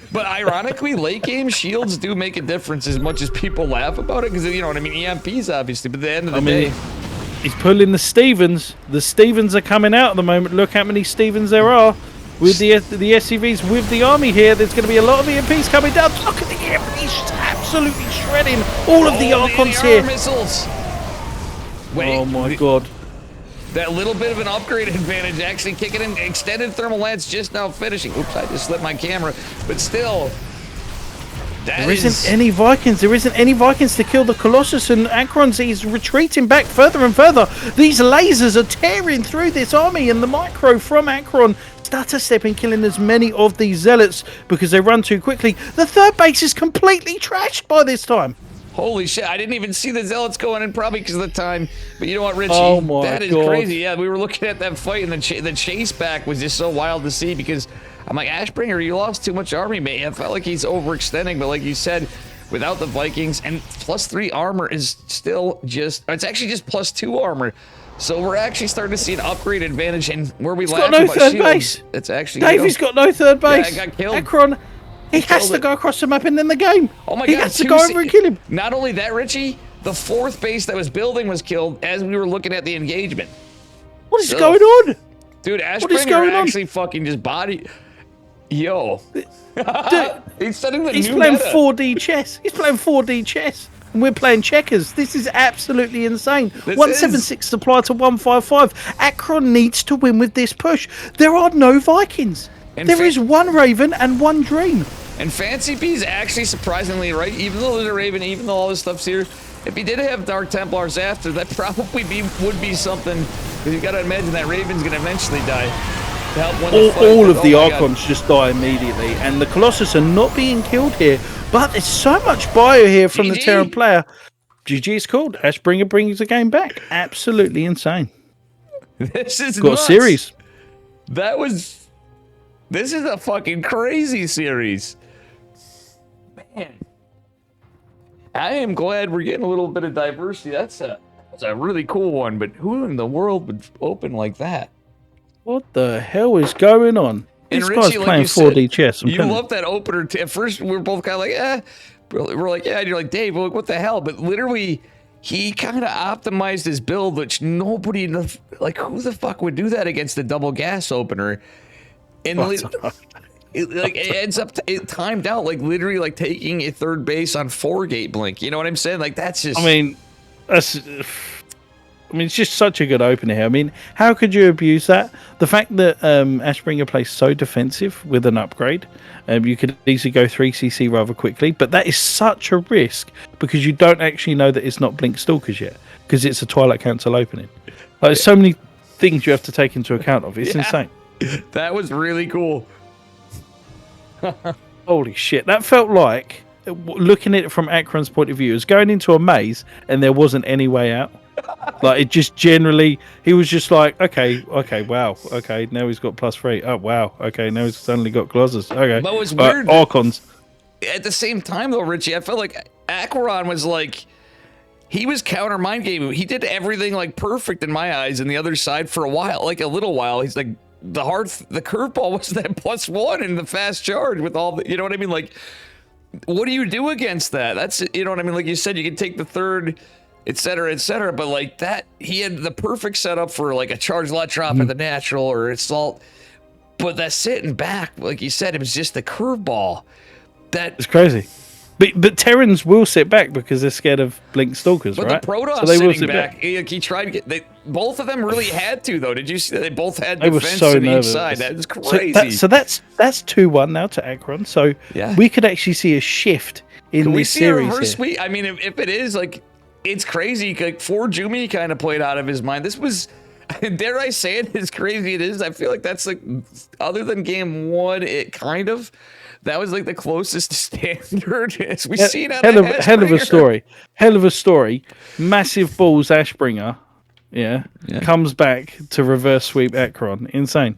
But ironically, late game shields do make a difference as much as people laugh about it, because, you know what I mean, EMPs, obviously, but at the end of the day... He's pulling the Stevens. The Stevens are coming out at the moment. Look how many Stevens there are. With the SCVs, with the army here, there's going to be a lot of EMPs coming down. Look at the EMPs, just absolutely shredding all of the Archons here. Missiles. Wait, oh my god. That little bit of an upgrade advantage actually kicking in. Extended thermal lance just now finishing. Oops, I just slipped my camera. But still, there isn't any Vikings. There isn't any Vikings to kill the Colossus, and Akron's he's retreating back further and further. These lasers are tearing through this army, and the micro from Akron stutter stepping, killing as many of these zealots because they run too quickly. The third base is completely trashed by this time. Holy shit, I didn't even see the zealots going in, probably because of the time. But you know what, Richie? Oh my that is God. crazy. Yeah, we were looking at that fight, and the chase back was just so wild to see, because I'm like, Ashbringer, you lost too much army, mate. I felt like he's overextending, but like you said, without the Vikings, and +3 armor is still just, it's actually just +2 armor. So we're actually starting to see an upgrade advantage, and where we laughed about shields, got no third base. It's actually Davey's got no third base. Yeah, I got killed. Akron, he has to go across the map and end the game. Oh my God, he has to go over and kill him. Not only that, Richie, the fourth base that was building was killed as we were looking at the engagement. What is going on? Dude, Ashbringer actually fucking just body... Yo. Dude, he's setting the he's new playing meta. 4D chess. He's playing 4D chess. And we're playing checkers. This is absolutely insane. 176 supply to 155. Akron needs to win with this push. There are no Vikings. And there is one Raven and one Dream. And Fancy P's actually surprisingly right. Even though there's a Raven, even though all this stuff's here, if he did have Dark Templars after, that probably would be something. Because you got to imagine that Raven's going to eventually die. To help win the fight. All of the Archons just die immediately. And the Colossus are not being killed here. But there's so much bio here from the Terran player. GG is called. Ashbringer brings the game back. Absolutely insane. This is got nuts. a series. This is a fucking crazy series. Man. I am glad we're getting a little bit of diversity. That's a really cool one, but who in the world would open like that? What the hell is going on? And This Richie, guy's playing 4D chess. You love that opener. At first, we were both kind of like, eh. We're like, yeah. And you're like, Dave, what the hell? But literally, he kind of optimized his build, which nobody, like, who the fuck would do that against a double gas opener? And it ends up, it timed out, like, literally, like, taking a third base on 4-gate blink. You know what I'm saying? Like, that's just... I mean, it's just such a good opener here. I mean, how could you abuse that? The fact that Ashbringer plays so defensive with an upgrade, you could easily go 3cc rather quickly, but that is such a risk because you don't actually know that it's not Blink Stalkers yet because it's a Twilight Council opening. Like, there's so many things you have to take into account of. It's insane. That was really cool. Holy shit. That felt like, looking at it from Akron's point of view, it was going into a maze and there wasn't any way out. Like, it just generally, he was just like, okay, wow, okay, now he's got +3. Oh, wow, okay, now he's suddenly got Colossus. Okay. But it was weird. Archons. At the same time, though, Richie, I felt like Acheron was like, he was counter mind gaming. He did everything like perfect in my eyes, and the other side for a while, like a little while. He's like, the curveball was that +1 in the fast charge with all the, you know what I mean? Like, what do you do against that? That's, you know what I mean? Like you said, you can take the third, etc., etc., but like that, he had the perfect setup for like a charge lot drop at the natural or assault, but that sitting back, like you said, it was just the curveball. It's crazy. But Terrans will sit back because they're scared of Blink Stalkers, but right? the Protoss So they will sitting sit back. He tried to get. Both of them really had to though. Did you see? They both had They were defense so on each nervous. side. That is crazy. So that's 2-1 now to Akron. So Yeah. we could actually see a shift in Can we this see a series reverse here. sweep? I mean, if it is like, it's crazy. Like for Jumi kind of played out of his mind. This was, dare I say it, as crazy it is. I feel like that's like, other than game one, it kind of, that was like the closest standard as we've seen out Hell of of a story. Hell of a story. Massive balls Ashbringer. Yeah. Comes back to reverse sweep Akron. Insane.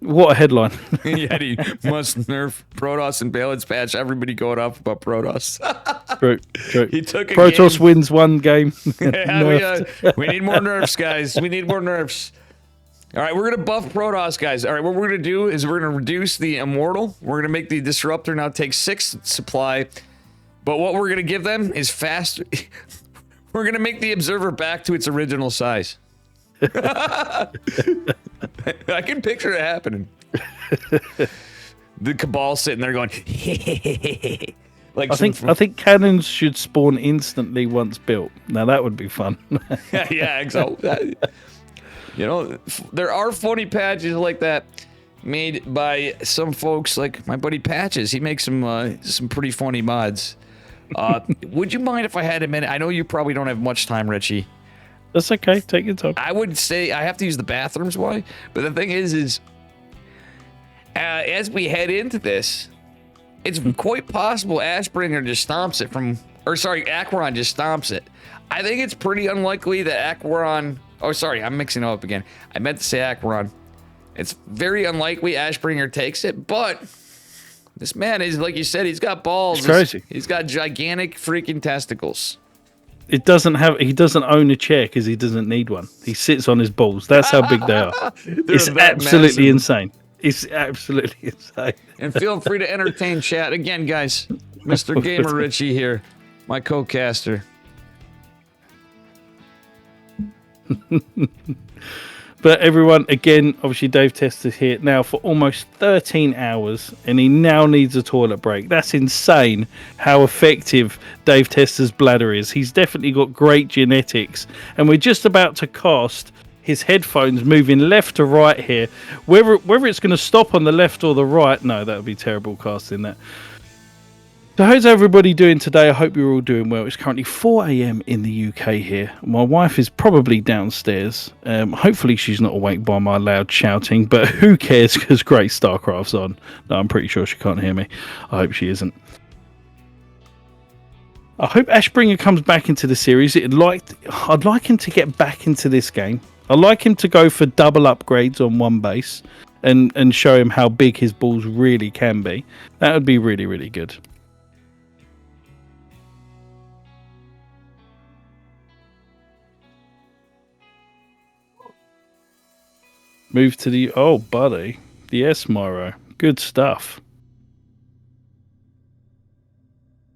What a headline. Yeti must nerf Protoss and Balance patch. Everybody going off about Protoss. True. He took a Protoss game. wins one game. Yeah, we need more nerfs, guys. We need more nerfs. All right, we're going to buff Protoss, guys. All right, what we're going to do is we're going to reduce the Immortal. We're going to make the Disruptor now take 6 supply. But what we're going to give them is fast. We're going to make the Observer back to its original size. I can picture it happening. The Cabal sitting there going, like I think cannons should spawn instantly once built. Now that would be fun. yeah, exactly. You know, there are funny patches like that made by some folks, like my buddy Patches. He makes some pretty funny mods. Would you mind if I had a minute? I know you probably don't have much time, Richie. That's okay. Take your time. I would say I have to use the bathrooms. Why? But the thing is as we head into this, it's quite possible Ashbringer just stomps it from, or sorry, Aquaron just stomps it. I think it's pretty unlikely that Aquaron. Oh, sorry, I'm mixing it up again. I meant to say Aquaron. It's very unlikely Ashbringer takes it, but this man is, like you said, he's got balls. It's crazy. He's got gigantic freaking testicles. He doesn't own a chair because he doesn't need one. He sits on his balls. That's how big they are. It's absolutely insane. It's absolutely insane. And feel free to entertain chat. Again, guys, Mr. Gamer Richie here, my co-caster. But everyone, again, obviously Dave Tester's here now for almost 13 hours, and he now needs a toilet break. That's insane how effective Dave Tester's bladder is. He's definitely got great genetics, and we're just about to cast his headphones moving left to right here. Whether it's going to stop on the left or the right, no, that would be terrible casting that. So how's everybody doing today? I hope you're all doing well. It's currently 4 a.m. in the UK here. My wife is probably downstairs. Hopefully she's not awake by my loud shouting, but who cares because Great StarCraft's on. No, I'm pretty sure she can't hear me. I hope she isn't. I hope Ashbringer comes back into the series. I'd like him to get back into this game. I'd like him to go for double upgrades on one base and show him how big his balls really can be. That would be really, really good. Move to the... Oh, buddy. Yes, Myro. Good stuff.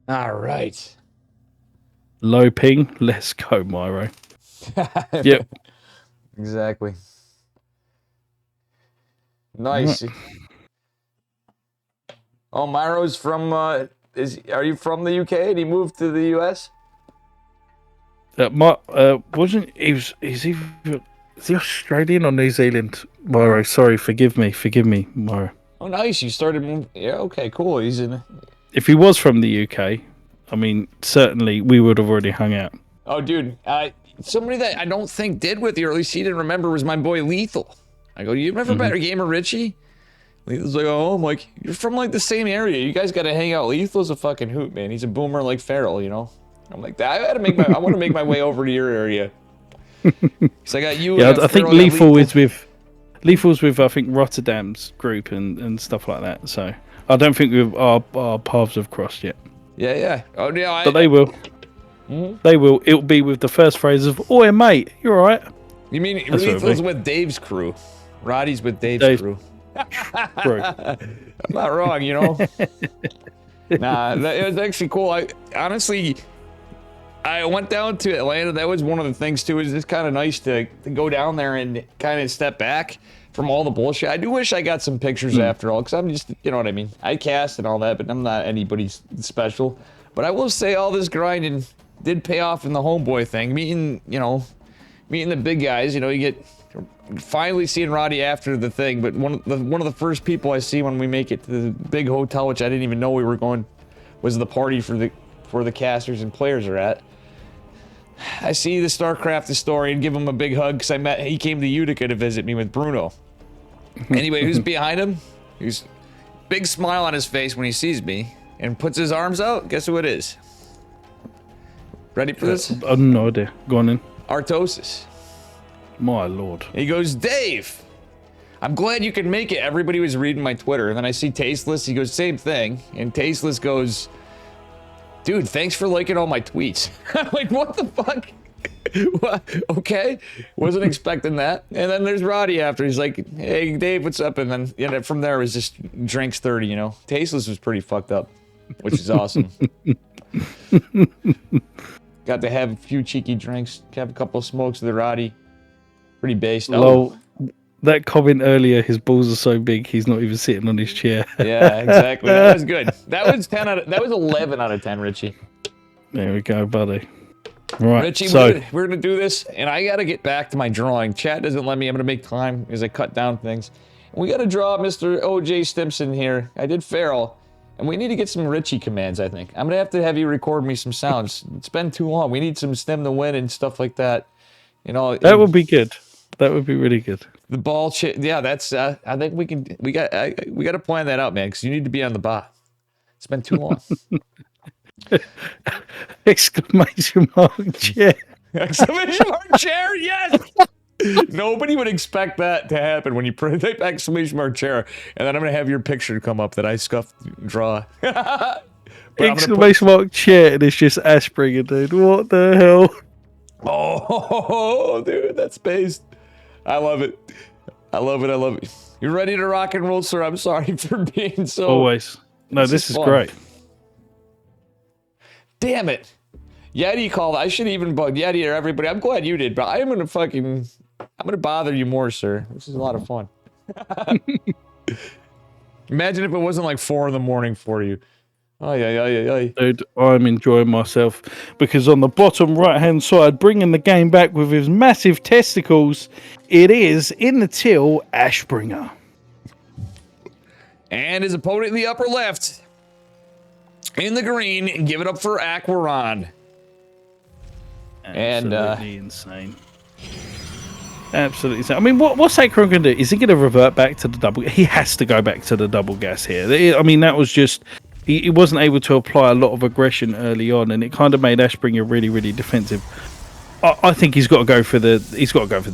All right. Low ping. Let's go, Myro. Yep. Exactly. Nice. Oh, Myro's from... are you from the UK and he moved to the US? Wasn't... Is he Australian or New Zealand? Myro, sorry, forgive me, Myro. Oh, nice. You started moving. Yeah, okay, cool. He's in. If he was from the UK, I mean, certainly we would have already hung out. Oh, dude. Somebody that I don't think did with you, or at least he didn't remember, was my boy Lethal. I go, you remember Better Gamer Richie? Lethal's like, oh, I'm like, you're from like the same area. You guys got to hang out. Lethal's a fucking hoot, man. He's a boomer like Farrell, you know? I'm like, I want to make my way over to your area. So I got you. Yeah, I think Lethal's with I think Rotterdam's group and stuff like that. So I don't think our paths have crossed yet. Yeah. Oh yeah. But they will. They will. It'll be with the first phrase of "Oi, mate, you all right?" You mean Lethal's with Dave's crew? Roddy's with Dave's crew. True. I'm not wrong, you know. Nah, it was actually cool. I went down to Atlanta. That was one of the things too. Is just kind of nice to go down there and kind of step back from all the bullshit. I do wish I got some pictures after all, because I'm just, you know what I mean. I cast and all that, but I'm not anybody special. But I will say all this grinding did pay off in the homeboy thing. Meeting the big guys. You know, you get finally seeing Roddy after the thing. But one of the first people I see when we make it to the big hotel, which I didn't even know we were going, was the party for the casters and players are at. I see the StarCraft story and give him a big hug because he came to Utica to visit me with Bruno. Anyway, who's behind him? Who's big smile on his face when he sees me and puts his arms out? Guess who it is? Ready for this? I have no idea. Go on in. Artosis. My lord. He goes, Dave, I'm glad you can make it. Everybody was reading my Twitter. And then I see Tasteless. He goes, same thing. And Tasteless goes, dude, thanks for liking all my tweets. I'm like, what the fuck? What? Okay, wasn't expecting that. And then there's Roddy after. He's like, hey, Dave, what's up? And then from there it was just drinks 30, you know. Tasteless was pretty fucked up, which is awesome. Got to have a few cheeky drinks, have a couple of smokes with the Roddy. Pretty based. Lol, that comment earlier, his balls are so big he's not even sitting on his chair. Yeah, exactly. That was good. That was 11 out of 10, Richie. There we go, buddy. Right, Richie, so we're gonna do this, and I gotta get back to my drawing. Chat doesn't let me. I'm gonna make time as I cut down things. We gotta draw Mr. O.J. Stimson here. I did Farrell, and we need to get some Richie commands, I think. I'm gonna have you record me some sounds. It's been too long. We need some stem to win and stuff like that. You know, that would be good. That would be really good. The ball, yeah, that's. I think we got to plan that out, man, because you need to be on the bot. It's been too long. Exclamation mark chair. Exclamation mark chair, yes! Nobody would expect that to happen when you type exclamation mark chair, and then I'm going to have your picture come up that I scuffed draw. Exclamation mark chair, and it's just Ashbringer, dude. What the hell? Oh, dude, that's based. I love it. I love it. I love it. You ready to rock and roll, sir? I'm sorry for being so... Always. No, this is great. Damn it. Yeti called. I should even bug Yeti or everybody. I'm glad you did, but I'm going to bother you more, sir. This is a lot of fun. Imagine if it wasn't like 4 in the morning for you. Dude, I'm enjoying myself because on the bottom right-hand side, bringing the game back with his massive testicles, it is, in the till, Ashbringer. And his opponent in the upper left, in the green, give it up for Aquaron. Absolutely insane. Absolutely insane. I mean, what's Aquaron going to do? Is he going to revert back to the double? He has to go back to the double gas here. I mean, that was just... He wasn't able to apply a lot of aggression early on, and it kind of made Ashbringer really, really defensive. I think he's got to go for the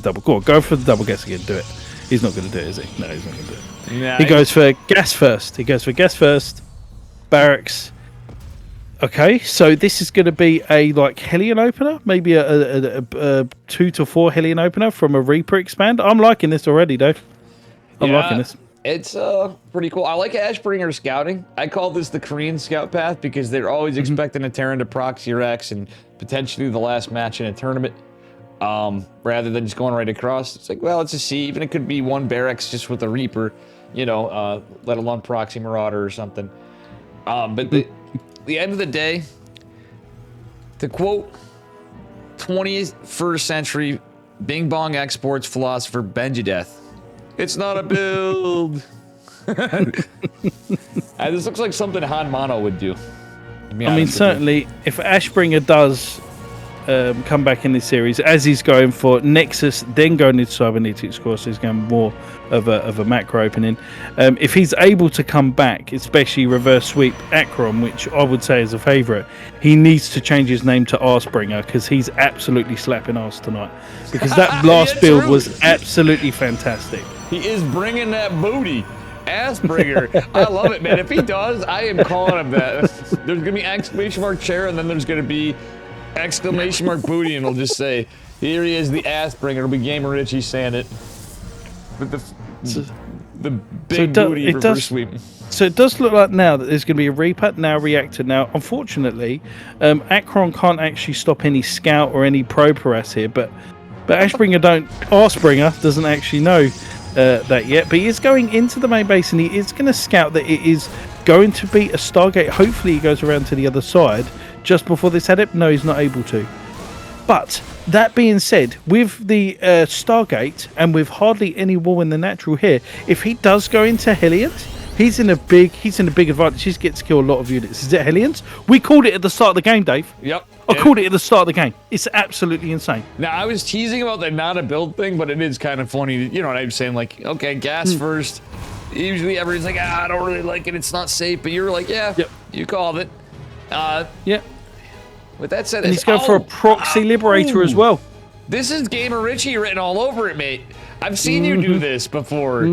double. Go for the double gas again. Do it. He's not going to do it, is he? No, he's not going to do it. Nah, he goes for gas first. Barracks. Okay, so this is going to be a Hellion opener, maybe a 2 to 4 Hellion opener from a Reaper expand. I'm liking this already, though. I'm liking this. It's pretty cool. I like Ashbringer scouting. I call this the Korean scout path because they're always expecting a Terran to proxy Rex and potentially the last match in a tournament. Rather than just going right across. It's like, well, let's just see. Even it could be one barracks just with a Reaper, you know, let alone proxy Marauder or something. But the end of the day, to quote 21st century Bing Bong Exports philosopher Benjadeth, it's not a build. This looks like something Han Mono would do. I mean, certainly, if Ashbringer does come back in this series, as he's going for Nexus, then going into Cybernetics, of course, he's going more of a macro opening. If he's able to come back, especially reverse sweep Akron, which I would say is a favourite, he needs to change his name to Arsebringer because he's absolutely slapping arse tonight. Because that last build was absolutely fantastic. He is bringing that booty. Assbringer. I love it, man. If he does, I am calling him that. There's going to be exclamation mark chair, and then there's going to be exclamation mark booty, and it'll just say, here he is, the Assbringer. It'll be Gamer Richie saying it. But The big booty reverse sweep. So it does look like now that there's going to be a Reaper, now Reactor. Now, unfortunately, Akron can't actually stop any Scout or any Proparas here, but Arspringer doesn't actually know that yet. But he is going into the main base, and he is going to scout that it is going to be a Stargate. Hopefully, he goes around to the other side just before this Adept. No, he's not able to. But that being said, with the Stargate and with hardly any wall in the natural here, if he does go into Hellions, he's in a big advantage. He gets to kill a lot of units. Is it Hellions? We called it at the start of the game, Dave. Yep. I called it at the start of the game. It's absolutely insane. Now, I was teasing about the not a build thing, but it is kind of funny. You know what I'm saying? Like, okay, gas first. Usually everyone's like, I don't really like it. It's not safe. But you're like, yeah, you called it. Yeah. With that said, and he's going for a proxy liberator as well. This is Gamer Richie written all over it, mate. I've seen you do this before.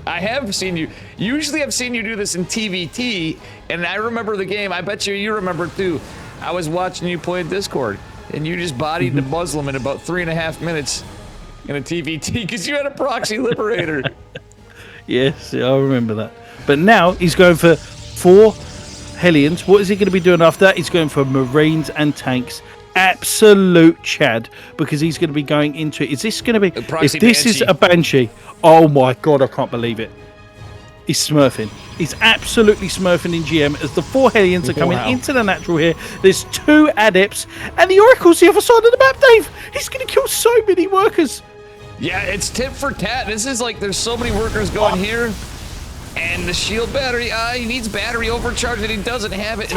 I have seen you. Usually I've seen you do this in TVT, and I remember the game. I bet you remember too. I was watching you play Discord, and you just bodied the Muslim in about 3.5 minutes in a TVT because you had a proxy liberator. Yes, I remember that. But now he's going for 4 Hellions. What is he going to be doing after that? He's going for Marines and tanks. Absolute Chad, because he's going to be going into it. Is this going to be... If this is a Banshee, oh my god, I can't believe it. He's smurfing. He's absolutely smurfing in GM as the 4 Hellions are coming into the natural here. There's 2 Adepts, and the Oracle's the other side of the map, Dave. He's going to kill so many workers. Yeah, it's tit for tat. This is like there's so many workers going here. And the shield battery, he needs battery overcharge and he doesn't have it.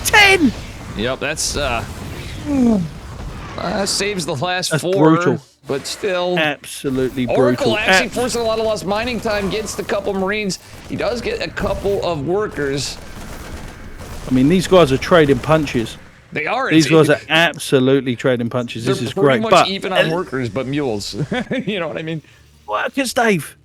10! Yep, that's, saves the last that's 4. Brutal. But still. Absolutely brutal. Oracle actually forcing a lot of lost mining time, gets the couple Marines. He does get a couple of workers. I mean, these guys are trading punches. They are. These guys are absolutely trading punches. This is great. They're pretty much even on workers, but mules. You know what I mean? Workers, Dave.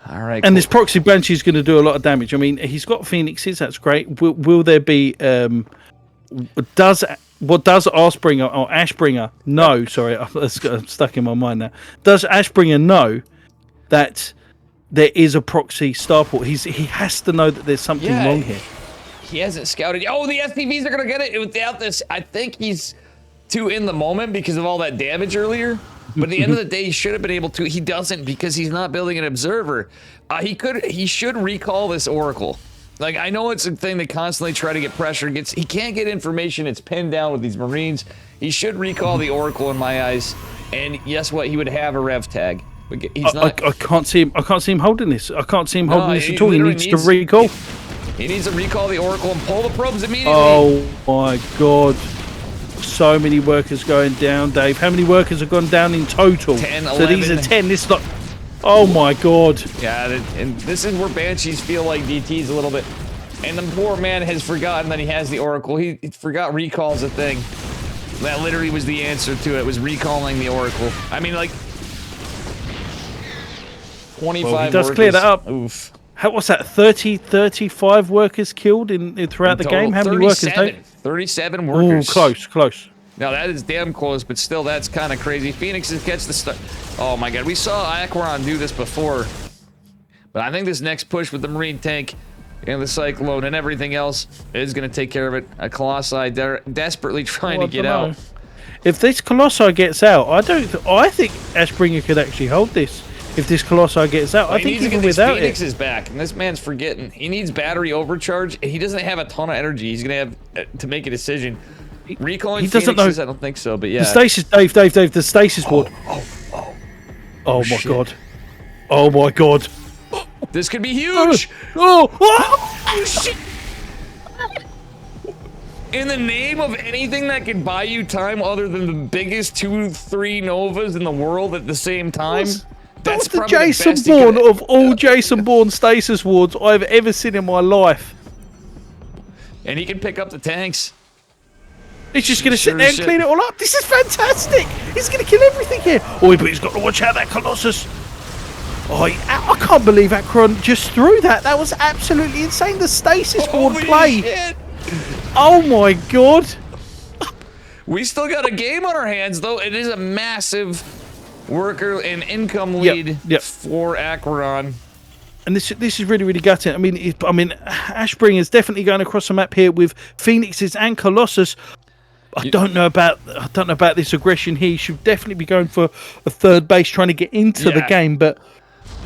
All right. And this proxy banshee is going to do a lot of damage. I mean, he's got phoenixes. That's great. Will there be? Does Ashbringer or Ashbringer know? Sorry, I'm stuck in my mind now. Does Ashbringer know that there is a proxy starport? He has to know that there's something wrong here. He hasn't scouted. Oh, the SPVs are going to get it without this. I think he's too in the moment because of all that damage earlier. But at the end of the day, he should have been able to. He doesn't because he's not building an observer. He should recall this Oracle. Like, I know it's a thing they constantly try to get pressure. He can't get information. It's pinned down with these Marines. He should recall the Oracle in my eyes. And guess what? He would have a rev tag. But he's not. I can't see him. I can't see him holding this. I can't see him holding this at all. He needs to recall. He needs to recall the Oracle and pull the probes immediately. Oh my god. So many workers going down, Dave. How many workers have gone down in total? 10, 11. So these are 10. This is not... Oh my god. Yeah, and this is where Banshees feel like DTs a little bit. And the poor man has forgotten that he has the Oracle. He forgot recall's a thing. That literally was the answer to it, was recalling the Oracle. I mean, like... 25 well, he does workers. Clear that up. Oof. What's that? 35 workers killed throughout the game? How many workers, Dave? 37 workers. Oh, close. Now, that is damn close, but still, that's kind of crazy. Phoenix gets the start. Oh, my God. We saw Aquaron do this before. But I think this next push with the Marine tank and the Cyclone and everything else is going to take care of it. A Colossi desperately trying to get out. If this Colossi gets out, I think Ashbringer could actually hold this. If this Colossi gets out, I think even without it. Phoenix is back, and this man's forgetting. He needs battery overcharge, and he doesn't have a ton of energy. He's going to have to make a decision. Recalling he doesn't Phoenixes, know. I don't think so, but yeah. The stasis, Dave, the stasis ward. Oh my god. Oh my god. This could be huge. Oh shit. In the name of anything that could buy you time other than the biggest 2-3 Novas in the world at the same time. That's the Jason Bourne of all Jason Bourne stasis wards I've ever seen in my life. And he can pick up the tanks. He's just going to sit there and clean it all up. This is fantastic. He's going to kill everything here. Oh, but he's got to watch out that Colossus. Oh, I can't believe Akron just threw that. That was absolutely insane. The stasis ward play. Shit. Oh my god. We still got a game on our hands, though. It is a massive worker and income lead Yep. for Acheron. And this is really, really gutting. I mean, Ashbringer is definitely going across the map here with Phoenixes and Colossus. I don't know about this aggression here. He should definitely be going for a third base, trying to get into the game. But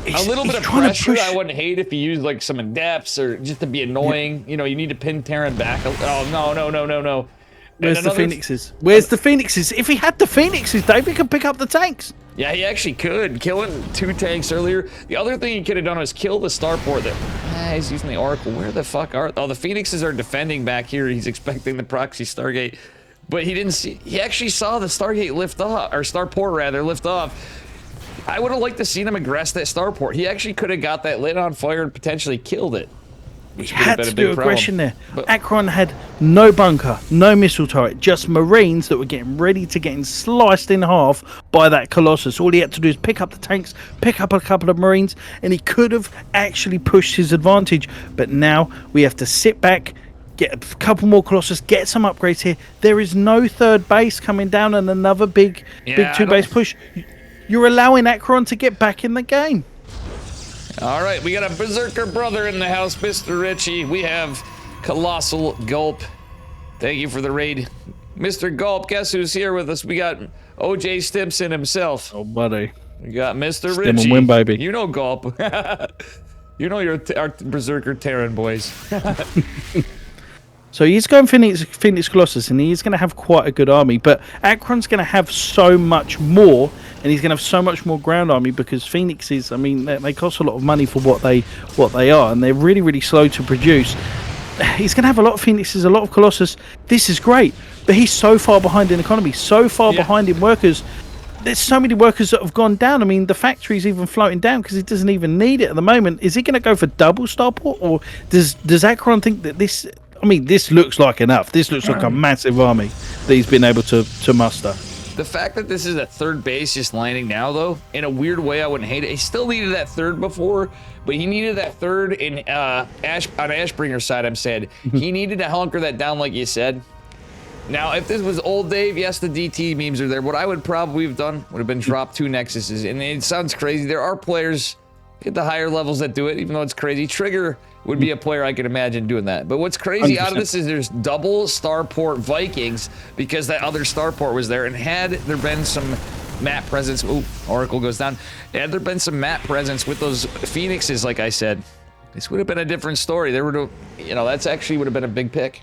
a little bit of pressure. I wouldn't hate if he used like some adepts or just to be annoying. You know, you need to pin Terran back. Oh no. Where's the Phoenixes? Where's the Phoenixes? If he had the Phoenixes, Dave, he could pick up the tanks. Yeah, he actually could. Killing 2 tanks earlier. The other thing he could have done was kill the starport there. He's using the Oracle. Where the fuck are... Oh, the Phoenixes are defending back here. He's expecting the proxy Stargate. But he didn't see... He actually saw the Stargate lift off. Or Starport, rather, lift off. I would have liked to seen him aggress that Starport. He actually could have got that lit on fire and potentially killed it. He had to do aggression there. But Acheron had no bunker, no missile turret, just Marines that were getting ready to get sliced in half by that Colossus. All he had to do is pick up the tanks, pick up a couple of Marines, and he could have actually pushed his advantage. But now we have to sit back, get a couple more Colossus, get some upgrades here. There is no third base coming down and another big 2-base push. You're allowing Acheron to get back in the game. All right, we got a Berserker brother in the house, Mr. Ritchie. We have Colossal Gulp. Thank you for the raid. Mr. Gulp, guess who's here with us? We got OJ Stimson himself. Oh, buddy. We got Mr. Stim Ritchie. and win, baby. You know Gulp. You know our Berserker Terran boys. So he's going Phoenix Colossus, and he's going to have quite a good army. But Acheron's going to have so much more, and he's going to have so much more ground army because Phoenixes, I mean, they cost a lot of money for what they are, and they're really, really slow to produce. He's going to have a lot of Phoenixes, a lot of Colossus. This is great, but he's so far behind in economy, so far behind in workers. There's so many workers that have gone down. I mean, the factory's even floating down because he doesn't even need it at the moment. Is he going to go for double starport, or does Acheron think that this... I mean, this looks like enough. This looks like a massive army that he's been able to muster. The fact that this is a third base just landing now, though, in a weird way, I wouldn't hate it. He still needed that third before, but he needed that third in on Ashbringer's side, I'm saying. He needed to hunker that down, like you said. Now, if this was old Dave, yes, the DT memes are there. What I would probably have done would have been drop 2 Nexuses. And it sounds crazy. There are players at the higher levels that do it, even though it's crazy. Trigger would be a player I could imagine doing that. But what's crazy 100%. Out of this is there's double Starport Vikings because that other Starport was there. And had there been some map presence, ooh, Oracle goes down. Had there been some map presence with those Phoenixes, like I said, this would have been a different story. There would, you know, that's actually would have been a big pick.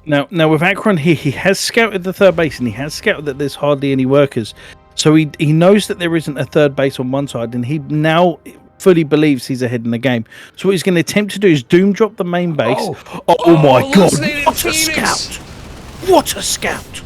Now with Acheron here, he has scouted the third base and he has scouted that there's hardly any workers. So he knows that there isn't a third base on one side, and he now fully believes he's ahead in the game. So what he's going to attempt to do is doom drop the main base. Oh my god, what a scout! What a scout!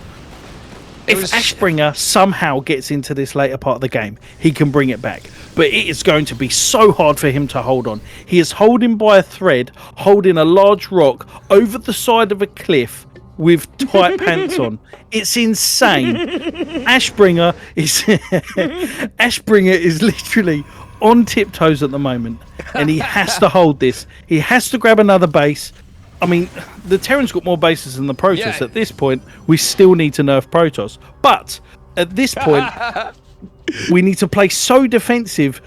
If Ashbringer somehow gets into this later part of the game, he can bring it back. But it is going to be so hard for him to hold on. He is holding by a thread, holding a large rock over the side of a cliff with tight pants on. It's insane. Ashbringer is literally on tiptoes at the moment, and he has to hold this. He has to grab another base. I mean, the Terran's got more bases than the Protoss. Yeah. At this point, we still need to nerf Protoss. But at this point, we need to play so defensive.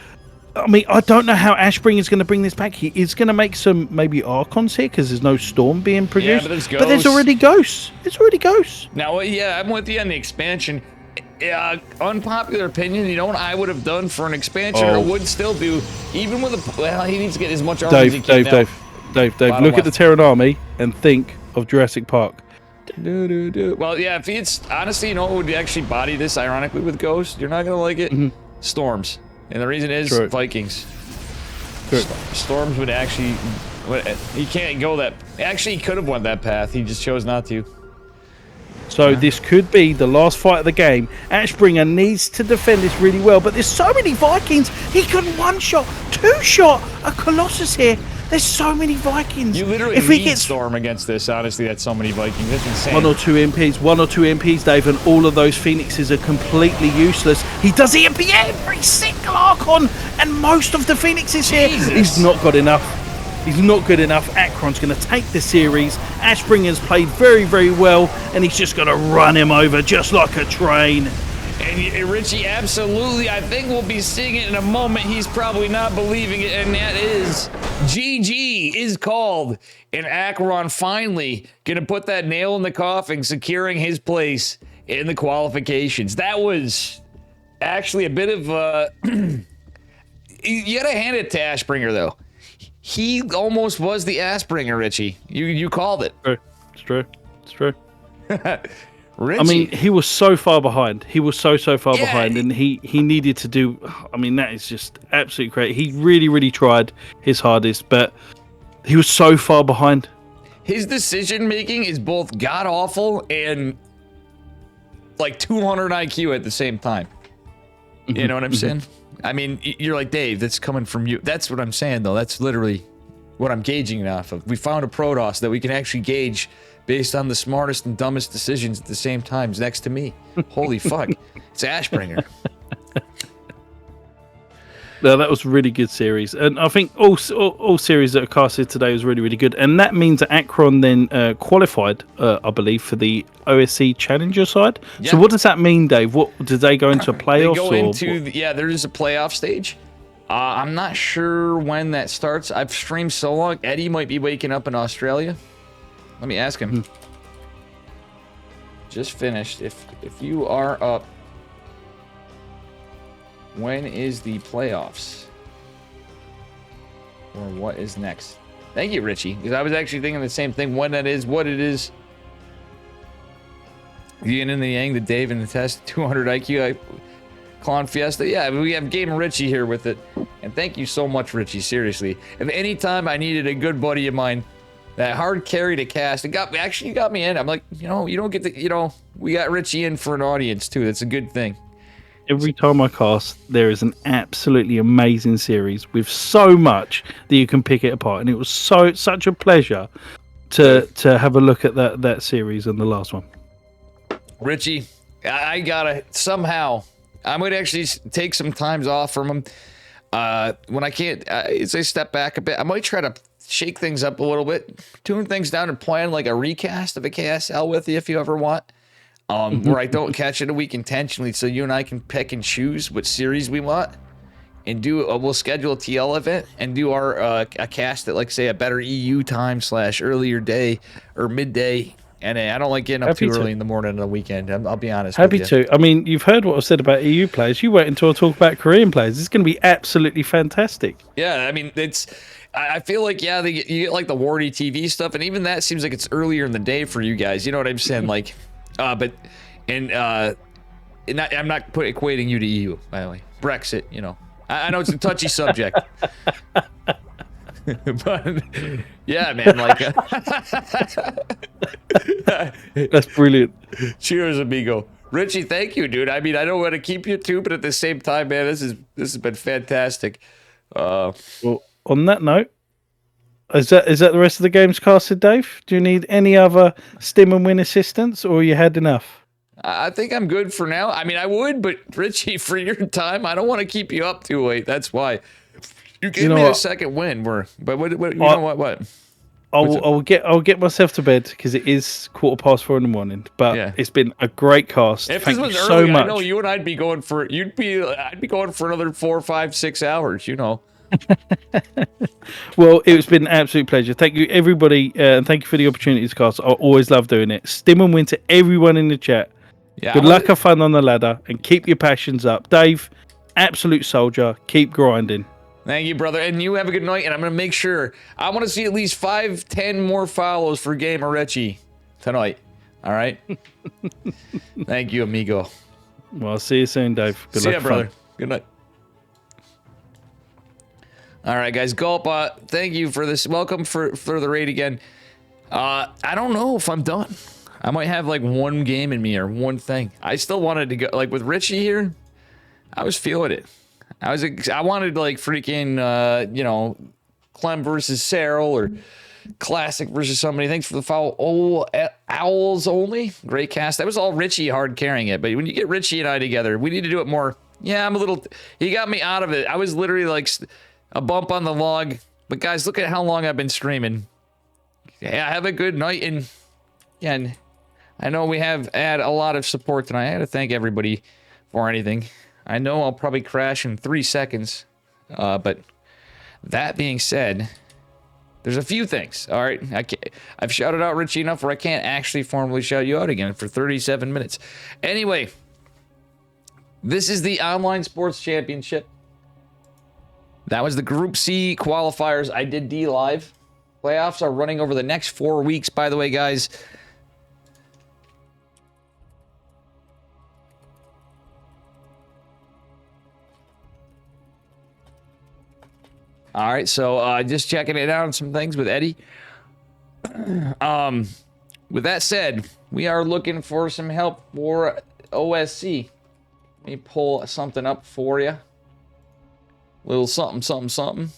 I mean, I don't know how Ashbringer's going to bring this back. He is going to make some maybe Archons here because there's no Storm being produced. Yeah, but there's already Ghosts. It's already Ghosts. Now, yeah, I'm with you on the expansion. Unpopular opinion, you know what I would have done for an expansion, or would still do, even with a... Well, he needs to get as much armor as he can now. Dave, look at the Terran army and think of Jurassic Park. Well, yeah, if it's... Honestly, you know what would actually body this, ironically, with Ghost? You're not going to like it? Storms. And the reason is Vikings. Storms would actually... He can't go that... Actually, he could have went that path. He just chose not to. So this could be the last fight of the game. Ashbringer needs to defend this really well, but there's so many Vikings. He can one-shot, two-shot a Colossus here. There's so many Vikings. You literally need Storm against this, honestly. That's so many Vikings. That's insane. One or two MPs, Dave, and all of those Phoenixes are completely useless. He does EMP every single Archon, and most of the Phoenixes here. He's not got enough. He's not good enough. Acheron's going to take the series. Ashbringer's played very, very well, and he's just going to run him over just like a train. And Richie, absolutely, I think we'll be seeing it in a moment. He's probably not believing it, and that is GG is called. And Acheron finally going to put that nail in the coffin, securing his place in the qualifications. That was actually a bit of you gotta hand it to Ashbringer, though. He almost was the Ashbringer, Richie. You called it. It's true. It's true. Richie. I mean, he was so far behind. He was so far behind, and he needed to do. I mean, that is just absolutely great. He really tried his hardest, but he was so far behind. His decision making is both god awful and like 200 IQ at the same time. You know what I'm saying? I mean, you're like, Dave, that's coming from you. That's what I'm saying, though. That's literally what I'm gauging it off of. We found a Protoss that we can actually gauge based on the smartest and dumbest decisions at the same time next to me. Holy fuck. It's Ashbringer. No, that was a really good series. And I think all series that are casted today was really good. And that means that Acheron then qualified, I believe, for the OSC Challenger side. Yeah. So what does that mean, Dave? What did they go into playoffs? They go into, yeah, there is a playoff stage. I'm not sure when that starts. I've streamed so long. Eddie might be waking up in Australia. Let me ask him. Just finished. If you are up, when is the playoffs? Or what is next? Thank you, Richie. Because I was actually thinking the same thing. When that is, what it is. The yin and the yang, the Dave and the test, 200 IQ, Clon Fiesta. Yeah, we have Game Richie here with it. And thank you so much, Richie. Seriously. If any time I needed a good buddy of mine, that hard carry to cast, it got me in. I'm like, you know, you don't get to, we got Richie in for an audience too. That's a good thing. Every time I cast, there is an absolutely amazing series with so much that you can pick it apart, and it was such a pleasure to have a look at that series and the last one. Richie, I gotta somehow. I'm gonna actually take some times off from him when I can't. As I step back a bit, I might try to shake things up a little bit, tune things down, and plan like a recast of a KSL with you if you ever want. Where I don't catch it a week intentionally, so you and I can pick and choose what series we want, and do. We'll schedule a TL event and do our a cast at, like, say, a better EU time / earlier day or midday. And I don't like getting up too early in the morning on the weekend. I'll be honest. Happy to. I mean, you've heard what I said about EU players. You wait until I talk about Korean players. It's going to be absolutely fantastic. Yeah, I mean, I feel like, yeah, you get like the Wardy TV stuff, and even that seems like it's earlier in the day for you guys. You know what I'm saying? Like. I'm not equating you to EU, by the way. Brexit, I know it's a touchy subject. But yeah, man, like that's brilliant. Cheers, amigo. Richie, thank you, dude. I mean, I don't want to keep you too, but at the same time, man, this has been fantastic. Well, on that note, is that the rest of the games casted, Dave? Do you need any other stim and win assistance, or you had enough? I think I'm good for now. I mean, I would, but Richie, for your time, I don't want to keep you up too late. That's why. You gave me a second win. But what you know what? I'll get myself to bed because it is 4:15 in the morning. But yeah. It's been a great cast. If Thank this was you early, so much. I know you and I'd be going for. I'd be going for another 4, 5, 6 hours. Well, it's been an absolute pleasure. Thank you, everybody, and thank you for the opportunity to cast. I always love doing it. Stim and win to everyone in the chat. Yeah, good luck, have fun on the ladder, and keep your passions up. Dave, absolute soldier. Keep grinding. Thank you, brother, and you have a good night. And I'm gonna make sure. I want to see at least 5, 10 more follows for Gamer Richie tonight. All right. Thank you, amigo. Well, I'll see you soon, Dave. Good luck, ya, brother. Good night. All right, guys. Gulp, thank you for this. Welcome for the raid again. I don't know if I'm done. I might have like one game in me or one thing. I still wanted to go, like with Richie here. I was feeling it. I wanted like freaking, Clem versus Cyril or Classic versus somebody. Thanks for the follow. Oh, Owls only. Great cast. That was all Richie hard carrying it. But when you get Richie and I together, we need to do it more. Yeah, he got me out of it. I was literally like a bump on the log. But guys, look at how long I've been streaming. Yeah, have a good night. And again, I know we have had a lot of support tonight. I got to thank everybody for anything. I know I'll probably crash in 3 seconds. But that being said, there's a few things. All right, I've shouted out Richie enough where I can't actually formally shout you out again for 37 minutes. Anyway, this is the Online Sports Championship. That was the Group C qualifiers. I did D live. Playoffs are running over the next 4 weeks, by the way, guys. All right, so just checking it out on some things with Eddie. With that said, we are looking for some help for OSC. Let me pull something up for you. Little something, something, something.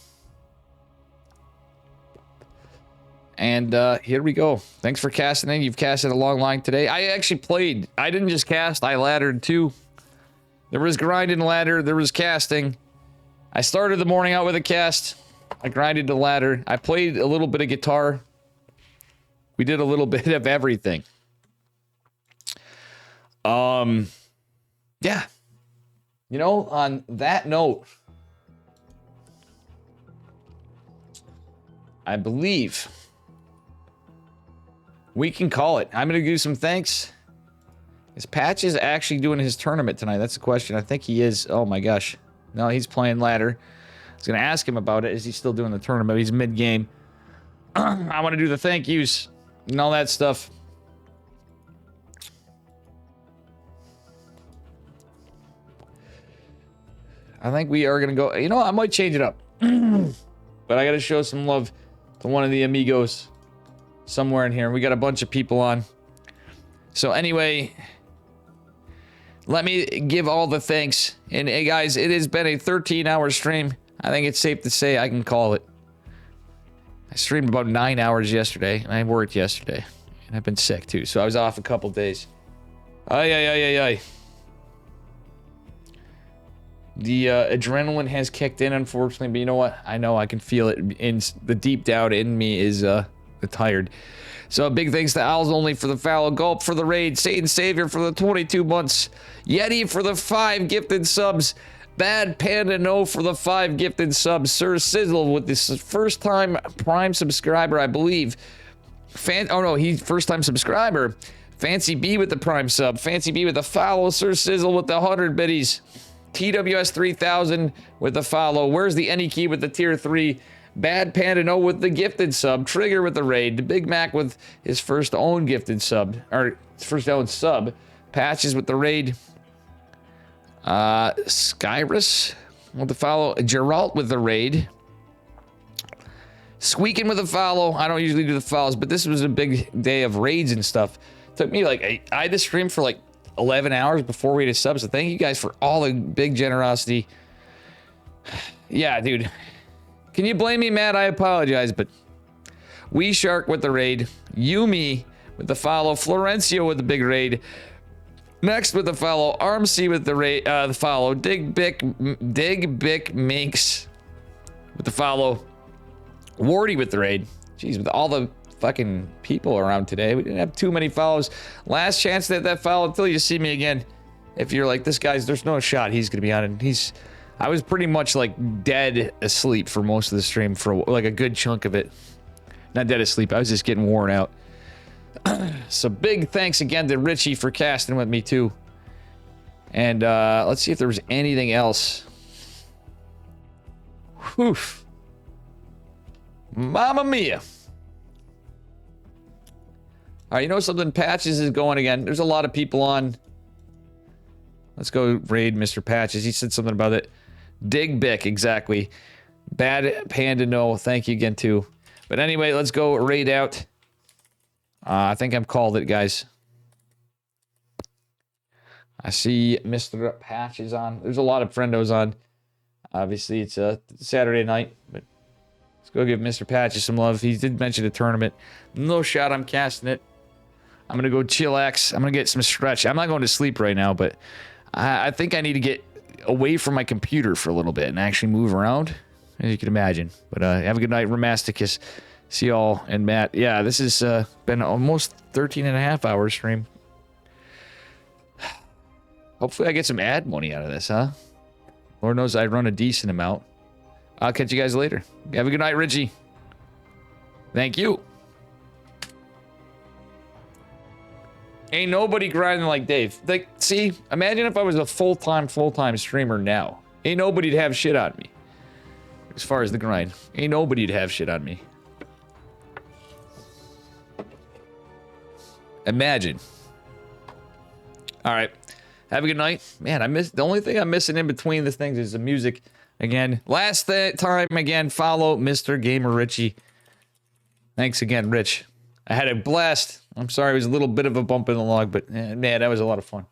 And here we go. Thanks for casting in. You've casted a long line today. I actually played. I didn't just cast. I laddered too. There was grinding ladder. There was casting. I started the morning out with a cast. I grinded the ladder. I played a little bit of guitar. We did a little bit of everything. Yeah. You know, on that note, I believe we can call it. I'm going to do some thanks. Is Patches actually doing his tournament tonight? That's the question. I think he is. Oh my gosh. No, he's playing ladder. I was going to ask him about it. Is he still doing the tournament? He's mid-game. I want to do the thank yous and all that stuff. I think we are going to go... You know, I might change it up. But I got to show some love to one of the amigos somewhere in here. We got a bunch of people on. So anyway... Let me give all the thanks. And hey guys, it has been a 13-hour stream. I think it's safe to say I can call it. I streamed about 9 hours yesterday, and I worked yesterday. And I've been sick too, so I was off a couple days. Ay. The adrenaline has kicked in, unfortunately, but you know what? I know I can feel it. In the deep down in me is tired. So big thanks to Owls Only for the follow, Gulp for the raid, Satan Savior for the 22 months, Yeti for the 5 gifted subs, Bad Panda No for the 5 gifted subs, Sir Sizzle with this first time Prime subscriber, I believe. He's first time subscriber. Fancy B with the Prime sub, Fancy B with the follow, Sir Sizzle with the 100 biddies, TWS 3000 with the follow. Where's the Any Key with the tier 3? Bad Panda No with the gifted sub, Trigger with the raid, the Big Mac with his first own gifted sub, or first own sub, Patches with the raid, Skyrus with the follow, Geralt with the raid, Squeaking with the follow. I don't usually do the follows, but this was a big day of raids and stuff. Took me I had to stream for like 11 hours before we had subs, so thank you guys for all the big generosity. Yeah, dude. Can you blame me, Matt? I apologize, but Wee Shark with the raid, Yumi with the follow, Florencio with the big raid, next with the follow, Armc with the raid, the follow, Dig Bick Minx with the follow, Wardy with the raid. Jeez, with all the fucking people around today, we didn't have too many follows. Last chance to hit that follow until you see me again. If you're like, this guy's, there's no shot he's gonna be on it. I was pretty much like dead asleep for most of the stream for like a good chunk of it. Not dead asleep, I was just getting worn out. So big thanks again to Richie for casting with me too. And let's see if there was anything else. Whew. Mamma mia. All right, you know something? Patches is going again. There's a lot of people on. Let's go raid Mr. Patches. He said something about it. Dig Bick, exactly. Bad Panda No, thank you again too. But anyway, let's go raid out. I think I've called it, guys. I see Mr. Patches on. There's a lot of friendos on. Obviously, it's a Saturday night, but let's go give Mr. Patches some love. He did mention a tournament. No shot I'm casting it. I'm going to go chillax. I'm going to get some stretch. I'm not going to sleep right now, but I think I need to get away from my computer for a little bit and actually move around, as you can imagine. But have a good night, Ramasticus. See y'all. And Matt, yeah, this has been almost 13 and a half hour stream. Hopefully I get some ad money out of this, huh? Lord knows I run a decent amount. I'll catch you guys later. Have a good night, Richie. Thank you. Ain't nobody grinding like Dave. Like, see, imagine if I was a full-time streamer now. Ain't nobody'd have shit on me. As far as the grind. Ain't nobody'd have shit on me. Imagine. Alright. Have a good night. Man, the only thing I'm missing in between the things is the music. Again, last time again, follow Mr. Gamer Richie. Thanks again, Rich. I had a blast. I'm sorry it was a little bit of a bump in the log, but man, that was a lot of fun.